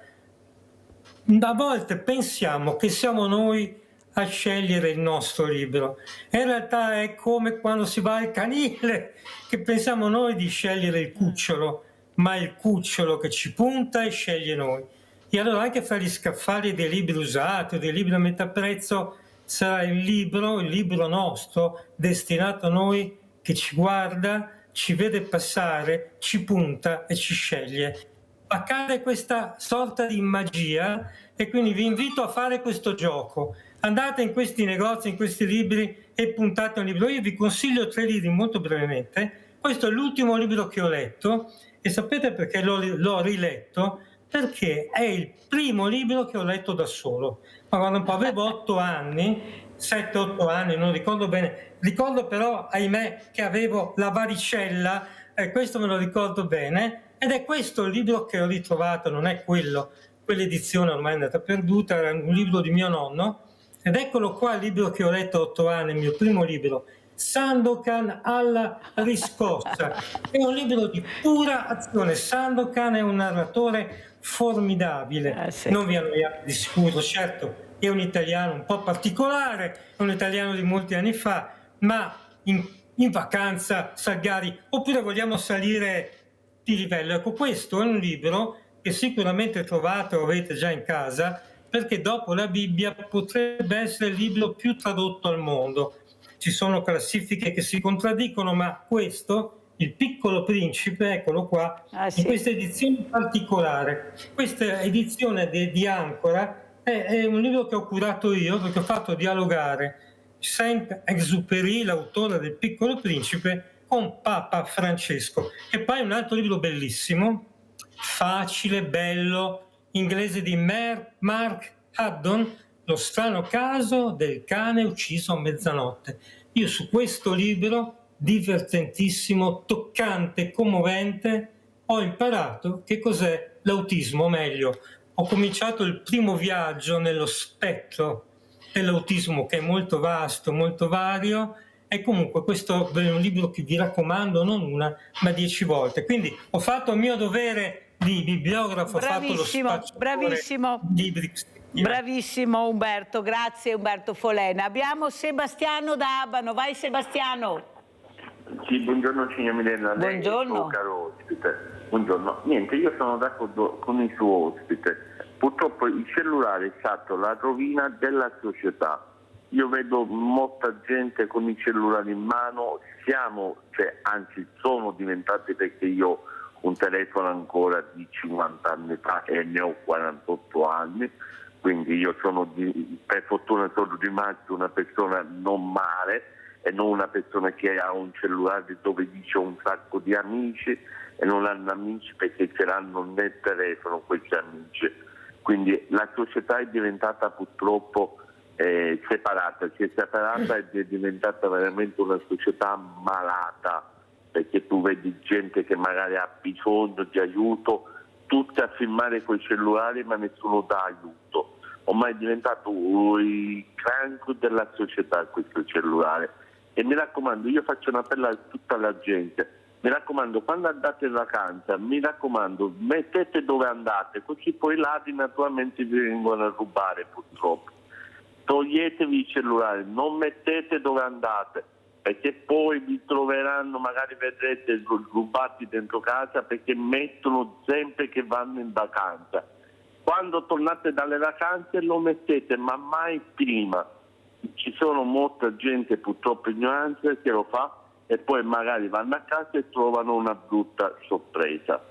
a volte pensiamo che siamo noi a scegliere il nostro libro, in realtà è come quando si va al canile, che pensiamo noi di scegliere il cucciolo, ma è il cucciolo che ci punta e sceglie noi. E allora anche fra gli scaffali dei libri usati o dei libri a metà prezzo sarà il libro nostro, destinato a noi, che ci guarda, ci vede passare, ci punta e ci sceglie. Accade questa sorta di magia e quindi vi invito a fare questo gioco. Andate in questi negozi, in questi libri e puntate un libro. Io vi consiglio 3 libri molto brevemente. Questo è l'ultimo libro che ho letto e sapete perché l'ho riletto? Perché è il primo libro che ho letto da solo. Ma quando un po' avevo 8 anni, 7-8 anni, non ricordo bene, ricordo però, ahimè, che avevo la varicella, questo me lo ricordo bene, ed è questo il libro che ho ritrovato, non è quell'edizione ormai è andata perduta, era un libro di mio nonno, ed eccolo qua il libro che ho letto a 8 anni, il mio primo libro, Sandokan alla riscossa. È un libro di pura azione. Sandokan è un narratore formidabile, sì. Non vi annoiate di sicuro, certo, è un italiano un po' particolare, è un italiano di molti anni fa, ma in vacanza Salgari, oppure vogliamo salire di livello. Ecco, questo è un libro che sicuramente trovate o avete già in casa, perché dopo la Bibbia potrebbe essere il libro più tradotto al mondo. Ci sono classifiche che si contraddicono, ma questo, Il Piccolo Principe, eccolo qua, sì. In questa edizione particolare. Questa edizione di Ancora è un libro che ho curato io, perché ho fatto dialogare Saint-Exupéry, l'autore del Piccolo Principe, con Papa Francesco. E poi un altro libro bellissimo, facile, bello, inglese di Mark Haddon, Lo strano caso del cane ucciso a mezzanotte. Io su questo libro, divertentissimo, toccante, commovente, ho imparato che cos'è l'autismo, o meglio, ho cominciato il primo viaggio nello spettro dell'autismo, che è molto vasto, molto vario, e comunque questo è un libro che vi raccomando non una, ma 10 volte. Quindi ho fatto il mio dovere di bibliografo, bravissimo, ho fatto lo bravissimo. libri. Bravissimo Umberto, grazie Umberto Folena. Abbiamo Sebastiano da Abano, vai Sebastiano. Sì, buongiorno signor Mirella, buongiorno. Lei, caro ospite. Buongiorno. Niente, io sono d'accordo con il suo ospite. Purtroppo il cellulare è stato la rovina della società. Io vedo molta gente con il cellulare in mano, anzi sono diventati, perché io ho un telefono ancora di 50 anni fa e ne ho 48 anni, quindi io per fortuna sono rimasto una persona non male e non una persona che ha un cellulare dove dice un sacco di amici e non hanno amici perché ce l'hanno nel telefono questi amici. Quindi la società è diventata purtroppo separata, si è separata ed è diventata veramente una società malata, perché tu vedi gente che magari ha bisogno di aiuto, tutti a filmare coi cellulari ma nessuno dà aiuto. Ormai è diventato il crank della società questo cellulare. E mi raccomando, io faccio un appello a tutta la gente, mi raccomando, quando andate in vacanza, mi raccomando, mettete dove andate, così poi i ladri naturalmente vi vengono a rubare purtroppo. Toglietevi il cellulare, non mettete dove andate, perché poi vi troveranno, magari vedrete rubati dentro casa, perché mettono sempre che vanno in vacanza. Quando tornate dalle vacanze lo mettete, ma mai prima. Ci sono molta gente purtroppo ignorante che lo fa e poi magari vanno a casa e trovano una brutta sorpresa.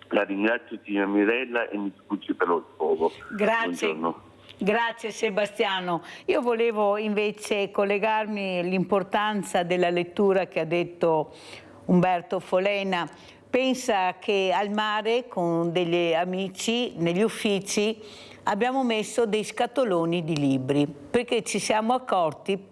La ringrazio signora Mirella e mi scusi per lo sfogo. Grazie. Buongiorno. Grazie Sebastiano. Io volevo invece collegarmi all'importanza della lettura che ha detto Umberto Folena. Pensa che al mare con degli amici negli uffici abbiamo messo dei scatoloni di libri perché ci siamo accorti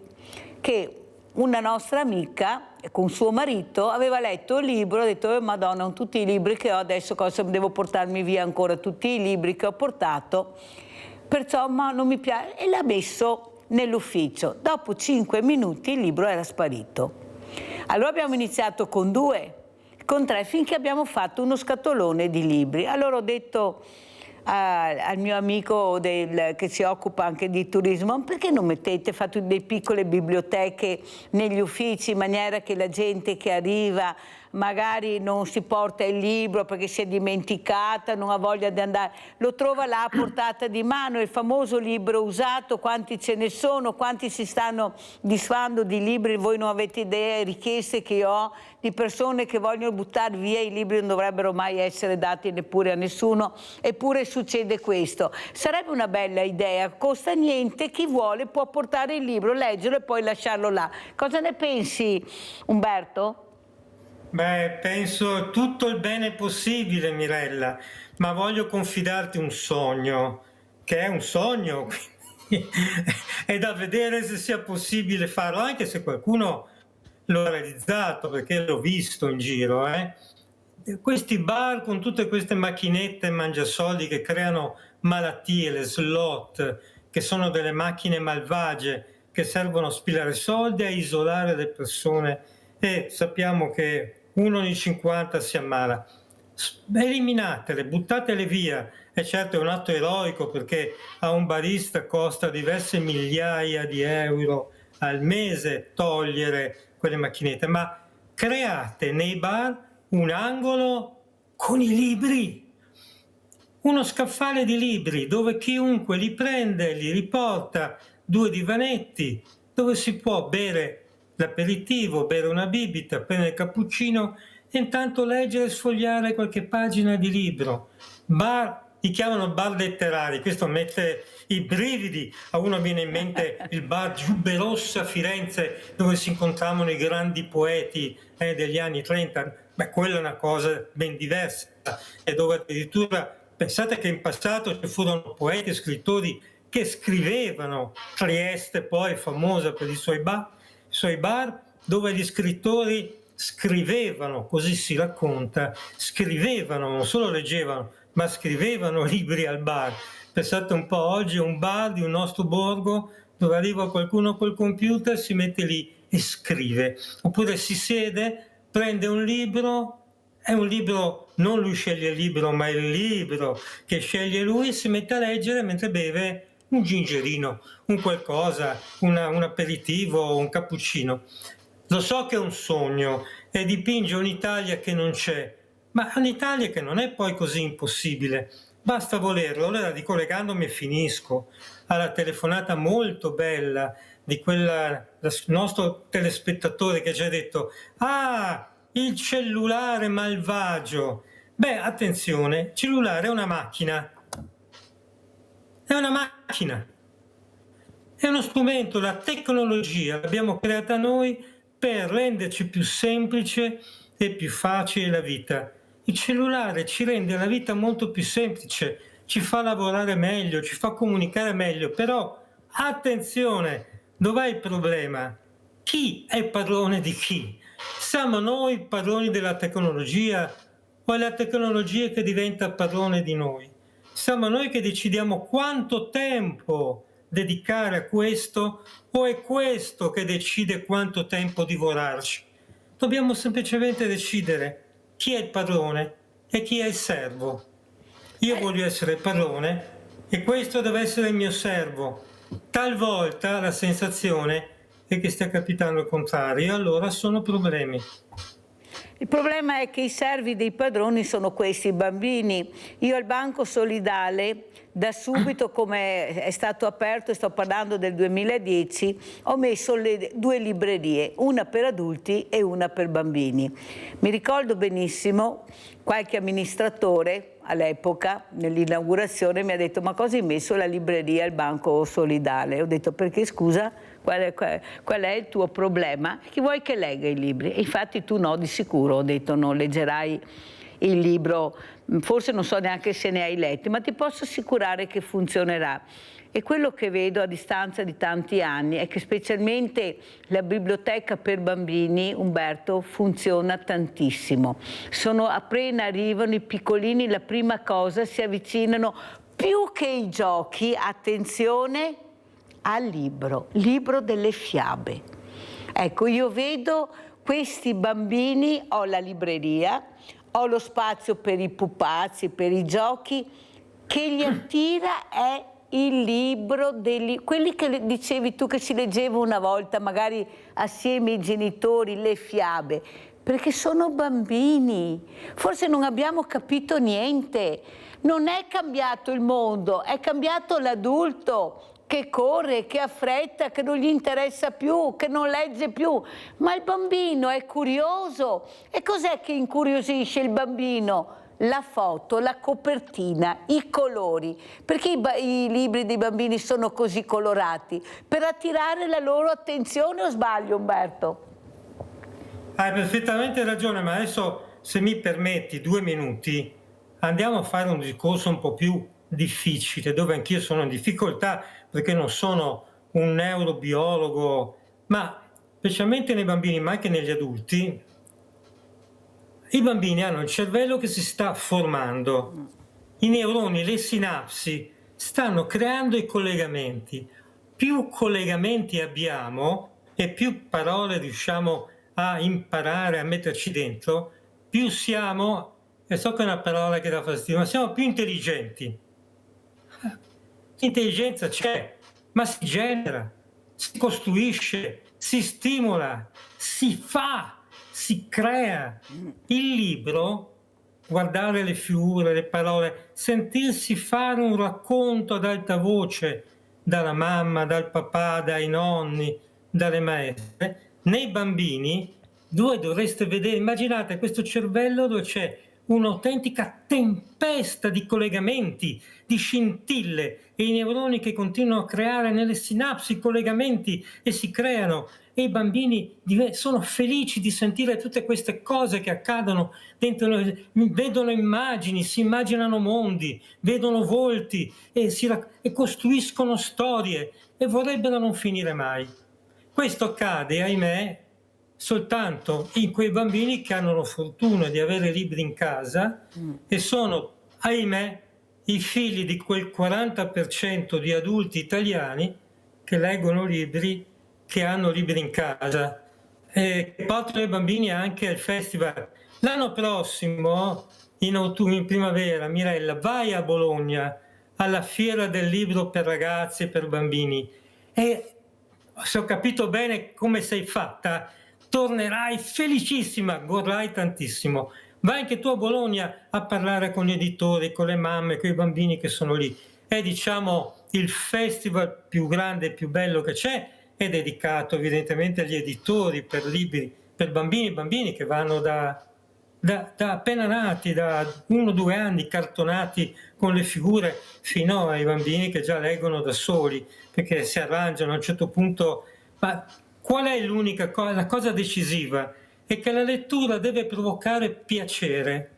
che una nostra amica con suo marito aveva letto il libro e ha detto Madonna, tutti i libri che ho adesso, cosa devo portarmi via ancora tutti i libri che ho portato, perciò ma non mi piace, e l'ha messo nell'ufficio. Dopo 5 minuti il libro era sparito. Allora abbiamo iniziato con 2, con 3, finché abbiamo fatto uno scatolone di libri. Allora ho detto al mio amico che si occupa anche di turismo, perché non fate delle piccole biblioteche negli uffici in maniera che la gente che arriva magari non si porta il libro perché si è dimenticata, non ha voglia di andare, lo trova là a portata di mano, il famoso libro usato, quanti ce ne sono, quanti si stanno disfando di libri, voi non avete idea, richieste che ho di persone che vogliono buttare via i libri, non dovrebbero mai essere dati neppure a nessuno, eppure succede questo. Sarebbe una bella idea, costa niente, chi vuole può portare il libro, leggerlo e poi lasciarlo là. Cosa ne pensi Umberto? Beh, penso tutto il bene possibile, Mirella, ma voglio confidarti un sogno, che è un sogno, quindi è da vedere se sia possibile farlo, anche se qualcuno lo ha realizzato, perché l'ho visto in giro. Questi bar con tutte queste macchinette mangiasoldi che creano malattie, le slot, che sono delle macchine malvagie che servono a spilare soldi, a isolare le persone, e sappiamo che 1 ogni 50 si ammala. Eliminatele, buttatele via. E certo è un atto eroico, perché a un barista costa diverse migliaia di euro al mese togliere quelle macchinette, ma create nei bar un angolo con i libri, uno scaffale di libri dove chiunque li prende, li riporta, 2 divanetti dove si può bere l'aperitivo, bere una bibita, prendere il cappuccino e intanto leggere e sfogliare qualche pagina di libro. Bar li chiamano bar letterari, questo mette i brividi, a uno viene in mente il bar Giubberossa a Firenze dove si incontravano i grandi poeti degli anni 30, beh quella è una cosa ben diversa, e dove addirittura pensate che in passato ci furono poeti e scrittori che scrivevano, Trieste poi famosa per i suoi bar dove gli scrittori scrivevano, così si racconta, scrivevano, non solo leggevano, ma scrivevano libri al bar. Pensate un po', oggi un bar di un nostro borgo dove arriva qualcuno col computer, si mette lì e scrive, oppure si siede, prende un libro, è un libro, non lui sceglie il libro, ma il libro che sceglie lui, si mette a leggere mentre beve un gingerino, un qualcosa, un aperitivo, un cappuccino. Lo so che è un sogno e dipinge un'Italia che non c'è, ma un'Italia che non è poi così impossibile, basta volerlo. Allora, ricollegandomi e finisco alla telefonata molto bella di quel nostro telespettatore che ci ha detto il cellulare malvagio. Beh, attenzione, il cellulare è una macchina. È una macchina. È uno strumento, la tecnologia l'abbiamo creata noi per renderci più semplice e più facile la vita. Il cellulare ci rende la vita molto più semplice, ci fa lavorare meglio, ci fa comunicare meglio, però attenzione, dov'è il problema? Chi è padrone di chi? Siamo noi padroni della tecnologia o è la tecnologia che diventa padrone di noi? Siamo noi che decidiamo quanto tempo dedicare a questo o è questo che decide quanto tempo divorarci? Dobbiamo semplicemente decidere chi è il padrone e chi è il servo. Io voglio essere il padrone e questo deve essere il mio servo. Talvolta la sensazione è che stia capitando il contrario, allora sono problemi. Il problema è che i servi dei padroni sono questi bambini. Io al Banco Solidale, da subito come è stato aperto, sto parlando del 2010, ho messo le 2 librerie, una per adulti e una per bambini. Mi ricordo benissimo qualche amministratore all'epoca, nell'inaugurazione, mi ha detto: ma cosa hai messo la libreria al Banco Solidale? Ho detto: perché scusa? Qual è il tuo problema? Chi vuoi che legga i libri? E infatti tu no, di sicuro. Ho detto: non leggerai il libro, forse non so neanche se ne hai letti, ma ti posso assicurare che funzionerà. E quello che vedo a distanza di tanti anni è che specialmente la biblioteca per bambini, Umberto, funziona tantissimo. Appena arrivano i piccolini, la prima cosa, si avvicinano più che i giochi, attenzione, al libro delle fiabe. Ecco, io vedo questi bambini, ho la libreria, ho lo spazio per i pupazzi, per i giochi, che li attira è il libro, quelli che dicevi tu che si leggeva una volta, magari assieme ai genitori, le fiabe, perché sono bambini. Forse non abbiamo capito niente. Non è cambiato il mondo, è cambiato l'adulto che corre, che ha fretta, che non gli interessa più, che non legge più. Ma il bambino è curioso. E cos'è che incuriosisce il bambino? La foto, la copertina, i colori. Perché i libri dei bambini sono così colorati? Per attirare la loro attenzione, o sbaglio, Umberto? Hai perfettamente ragione, ma adesso, se mi permetti 2 minuti, andiamo a fare un discorso un po' più difficile, dove anch'io sono in difficoltà, perché non sono un neurobiologo, ma specialmente nei bambini, ma anche negli adulti, i bambini hanno il cervello che si sta formando, i neuroni, le sinapsi stanno creando i collegamenti. Più collegamenti abbiamo e più parole riusciamo a imparare, a metterci dentro, più siamo, e so che è una parola che dà fastidio, ma siamo più intelligenti. L'intelligenza c'è, ma si genera, si costruisce, si stimola, si fa, si crea. Il libro, guardare le figure, le parole, sentirsi fare un racconto ad alta voce dalla mamma, dal papà, dai nonni, dalle maestre, nei bambini voi dovreste vedere, immaginate questo cervello dove c'è un'autentica tempesta di collegamenti, di scintille, e i neuroni che continuano a creare nelle sinapsi collegamenti e si creano, e i bambini sono felici di sentire tutte queste cose che accadono dentro, vedono immagini, si immaginano mondi, vedono volti e costruiscono storie e vorrebbero non finire mai. Questo accade, ahimè, soltanto in quei bambini che hanno la fortuna di avere libri in casa e sono, ahimè, i figli di quel 40% di adulti italiani che leggono libri, che hanno libri in casa e portano i bambini anche al festival. L'anno prossimo, in autunno, in primavera, Mirella, vai a Bologna alla fiera del libro per ragazzi e per bambini e, se ho capito bene come sei fatta, tornerai felicissima, godrai tantissimo. Vai anche tu a Bologna a parlare con gli editori, con le mamme, con i bambini che sono lì. È, diciamo, il festival più grande e più bello che c'è, è dedicato evidentemente agli editori per libri per bambini che vanno da appena nati, da 1 o 2 anni, cartonati con le figure, fino ai bambini che già leggono da soli, perché si arrangiano a un certo punto. Ma qual è l'unica cosa, la cosa decisiva? È che la lettura deve provocare piacere.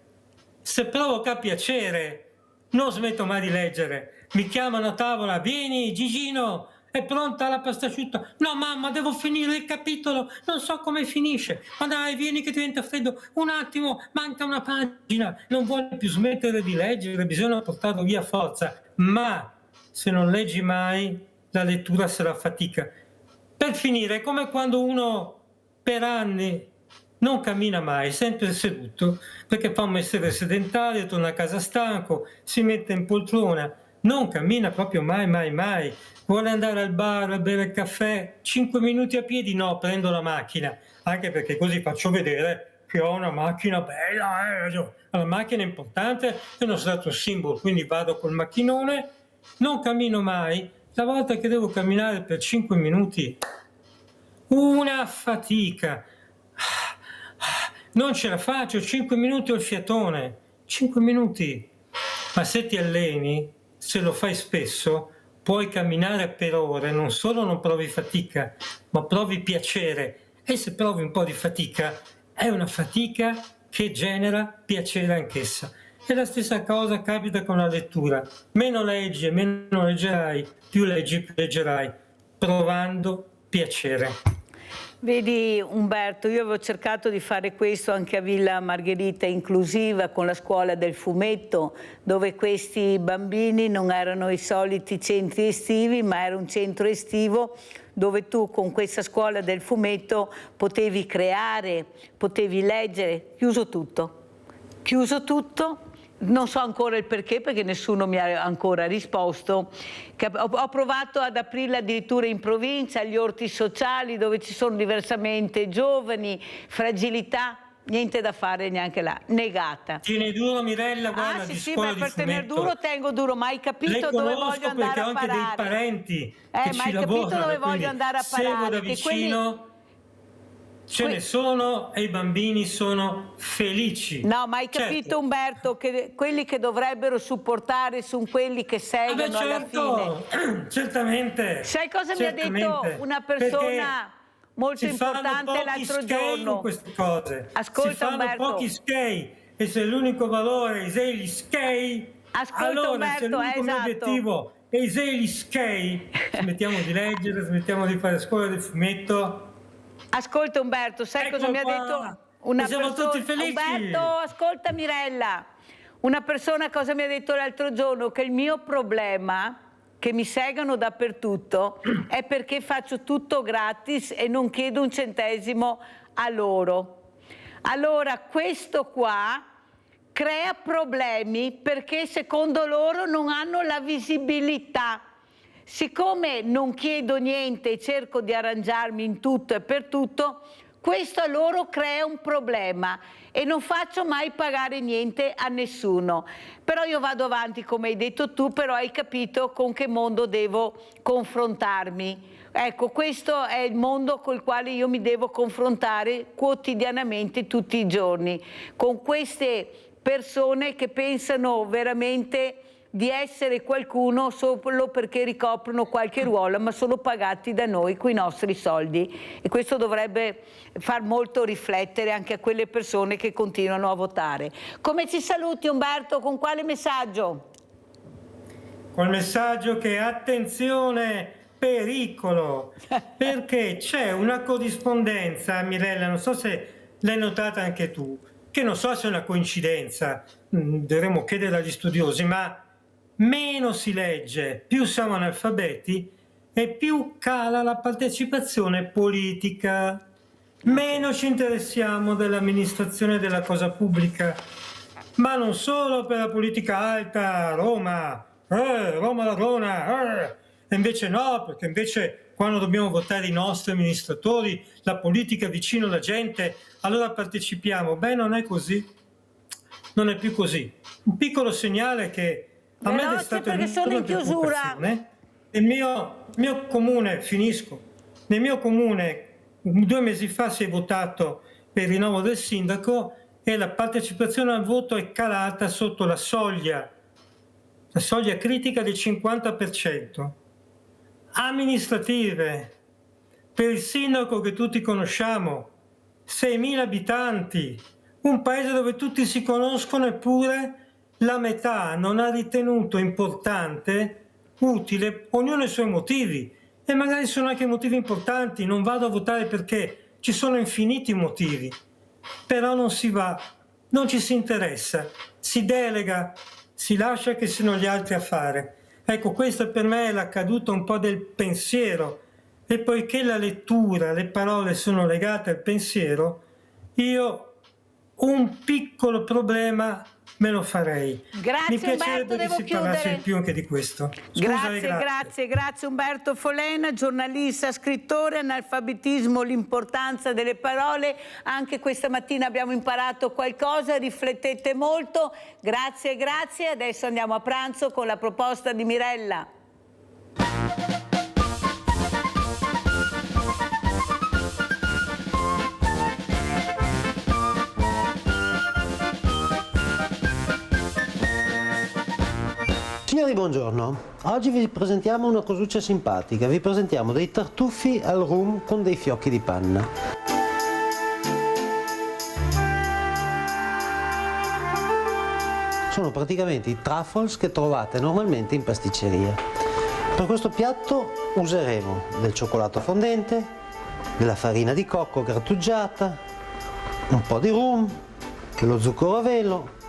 Se provoca piacere, non smetto mai di leggere. Mi chiamano a tavola, vieni Gigino, è pronta la pasta asciutta? No mamma, devo finire il capitolo, non so come finisce. Ma dai, vieni che diventa freddo, un attimo, manca una pagina. Non vuole più smettere di leggere, bisogna portarlo via a forza. Ma se non leggi mai, la lettura sarà fatica. Per finire, è come quando uno per anni non cammina mai, sempre seduto, perché fa un mestiere sedentario, torna a casa stanco, si mette in poltrona, non cammina proprio mai. Vuole andare al bar a bere il caffè, 5 minuti a piedi, no, prendo la macchina, anche perché così faccio vedere che ho una macchina bella, la macchina è importante, è uno status symbol, quindi vado col macchinone, non cammino mai. La volta che devo camminare per 5 minuti, una fatica, non ce la faccio, 5 minuti ho il fiatone, 5 minuti. Ma se ti alleni, se lo fai spesso, puoi camminare per ore, non solo non provi fatica, ma provi piacere. E se provi un po' di fatica, è una fatica che genera piacere anch'essa. E la stessa cosa capita con la lettura. Meno leggi e meno leggerai, più leggi, più leggerai, provando piacere. Vedi Umberto, io avevo cercato di fare questo anche a Villa Margherita Inclusiva con la scuola del fumetto, dove questi bambini non erano i soliti centri estivi, ma era un centro estivo dove tu con questa scuola del fumetto potevi creare, potevi leggere, chiuso tutto. Non so ancora il perché nessuno mi ha ancora risposto. Ho provato ad aprirla addirittura in provincia, agli orti sociali dove ci sono diversamente giovani, fragilità, niente da fare neanche là, negata. Tieni duro Mirella, guarda, sì, ma per tenere duro tengo duro, ma hai capito dove voglio andare a parare? Perché ho anche dei parenti che ma ci hai lavorano, capito dove voglio andare a parare? Seguo da vicino. Ce ne sono e i bambini sono felici. No, ma hai capito Umberto che quelli che dovrebbero supportare sono quelli che seguono alla fine. Certamente. Sai cosa mi ha detto una persona molto importante l'altro giorno? Queste cose. Ascolta si fanno Umberto. Pochi skei e se l'unico valore è gli skei, allora Umberto, se l'unico mio obiettivo è gli skei, smettiamo di leggere, smettiamo di fare scuola del fumetto. Ascolta Umberto, sai cosa mi ha detto una persona? Tutti felici. Umberto, ascolta Mirella. Una persona cosa mi ha detto l'altro giorno? Che il mio problema, che mi seguono dappertutto, è perché faccio tutto gratis e non chiedo un centesimo a loro. Allora questo qua crea problemi perché secondo loro non hanno la visibilità. Siccome non chiedo niente e cerco di arrangiarmi in tutto e per tutto, questo a loro crea un problema e non faccio mai pagare niente a nessuno. Però io vado avanti come hai detto tu, però hai capito con che mondo devo confrontarmi. Ecco, questo è il mondo col quale io mi devo confrontare quotidianamente tutti i giorni, con queste persone che pensano veramente di essere qualcuno solo perché ricoprono qualche ruolo, ma sono pagati da noi coi nostri soldi, e questo dovrebbe far molto riflettere anche a quelle persone che continuano a votare. Come ci saluti, Umberto? Con quale messaggio? Col messaggio che attenzione, pericolo, perché c'è una corrispondenza, Mirella, non so se l'hai notata anche tu, che non so se è una coincidenza, dovremmo chiedere agli studiosi, ma meno si legge, più siamo analfabeti e più cala la partecipazione politica, meno ci interessiamo dell'amministrazione della cosa pubblica, ma non solo per la politica alta, Roma la Rona, e invece no, perché invece quando dobbiamo votare i nostri amministratori, la politica vicino alla gente, allora partecipiamo. Beh, non è così, non è più così. Un piccolo segnale che a me è stato una preoccupazione. Nel mio comune, finisco, nel mio comune 2 mesi fa si è votato per il rinnovo del sindaco e la partecipazione al voto è calata sotto la soglia critica del 50%. Amministrative, per il sindaco che tutti conosciamo, 6.000 abitanti, un paese dove tutti si conoscono, eppure la metà non ha ritenuto importante, utile, ognuno ha i suoi motivi, e magari sono anche motivi importanti, non vado a votare perché ci sono infiniti motivi, però non si va, non ci si interessa, si delega, si lascia che siano gli altri a fare. Ecco, questo per me è la caduta un po' del pensiero, e poiché la lettura, le parole sono legate al pensiero, io un piccolo problema me lo farei. Grazie, mi piacerebbe Umberto, che si parlasse di più anche di questo. Grazie Umberto Folena, giornalista, scrittore, analfabetismo, l'importanza delle parole. Anche questa mattina abbiamo imparato qualcosa, riflettete molto. Grazie. Adesso andiamo a pranzo con la proposta di Mirella. Signori, buongiorno. Oggi vi presentiamo una cosuccia simpatica. Vi presentiamo dei tartufi al rum con dei fiocchi di panna. Sono praticamente i truffles che trovate normalmente in pasticceria. Per questo piatto useremo del cioccolato fondente, della farina di cocco grattugiata, un po' di rum, dello zucchero a velo,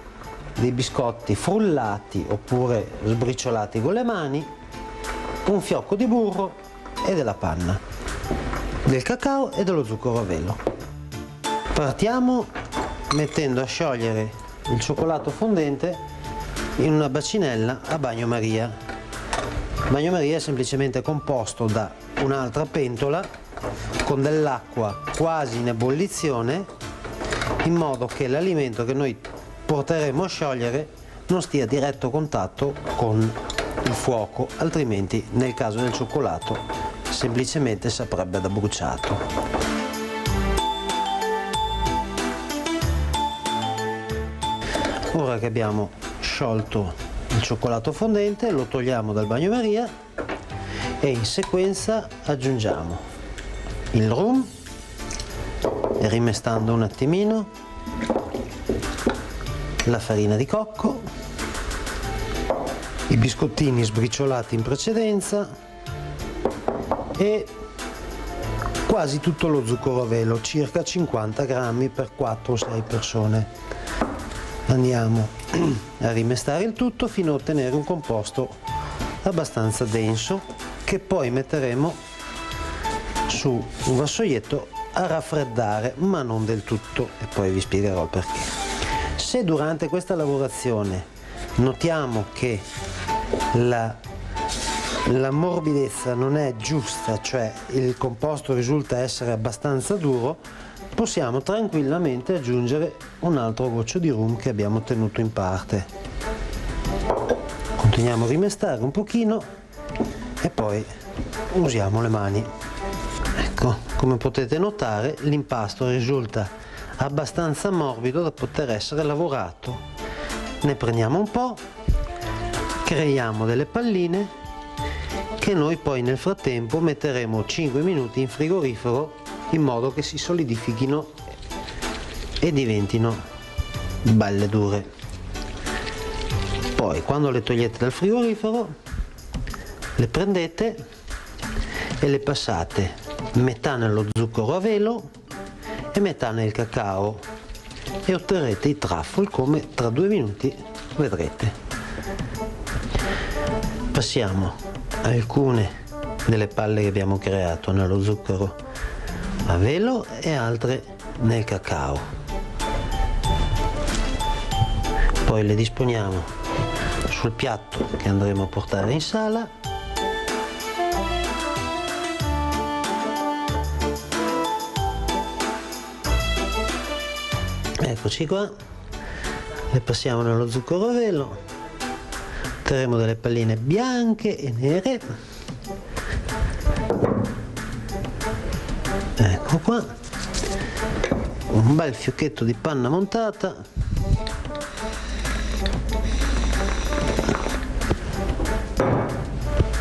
dei biscotti frullati oppure sbriciolati con le mani, un fiocco di burro e della panna, del cacao e dello zucchero a velo. Partiamo mettendo a sciogliere il cioccolato fondente in una bacinella a bagnomaria. Il bagnomaria è semplicemente composto da un'altra pentola con dell'acqua quasi in ebollizione, in modo che l'alimento che noi porteremo a sciogliere non stia a diretto contatto con il fuoco, altrimenti nel caso del cioccolato semplicemente saprebbe da bruciato. Ora che abbiamo sciolto il cioccolato fondente, lo togliamo dal bagnomaria e in sequenza aggiungiamo il rum, rimestando un attimino, la farina di cocco, i biscottini sbriciolati in precedenza e quasi tutto lo zucchero a velo, circa 50 grammi per 4-6 persone. Andiamo a rimestare il tutto fino a ottenere un composto abbastanza denso che poi metteremo su un vassoietto a raffreddare, ma non del tutto, e poi vi spiegherò il perché. Se durante questa lavorazione notiamo che la morbidezza non è giusta, cioè il composto risulta essere abbastanza duro, possiamo tranquillamente aggiungere un altro goccio di rum che abbiamo ottenuto in parte. Continuiamo a rimestare un pochino e poi usiamo le mani. Ecco, come potete notare, l'impasto risulta abbastanza morbido da poter essere lavorato ne prendiamo un po', creiamo delle palline che noi poi nel frattempo metteremo 5 minuti in frigorifero in modo che si solidifichino e diventino belle dure. Poi quando le togliete dal frigorifero le prendete e le passate metà nello zucchero a velo e metà nel cacao e otterrete i truffle come tra 2 minuti vedrete. Passiamo alcune delle palle che abbiamo creato nello zucchero a velo e altre nel cacao. Poi le disponiamo sul piatto che andremo a portare in sala. Eccoci qua, le passiamo nello zucchero a velo, otterremo delle palline bianche e nere. Ecco qua, un bel fiocchetto di panna montata.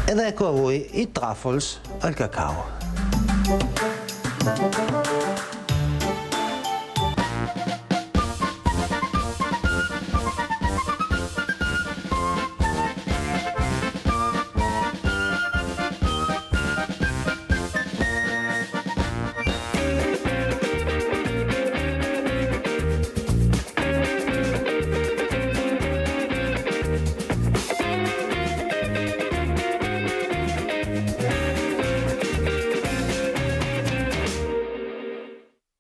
Ed ecco a voi i truffles al cacao.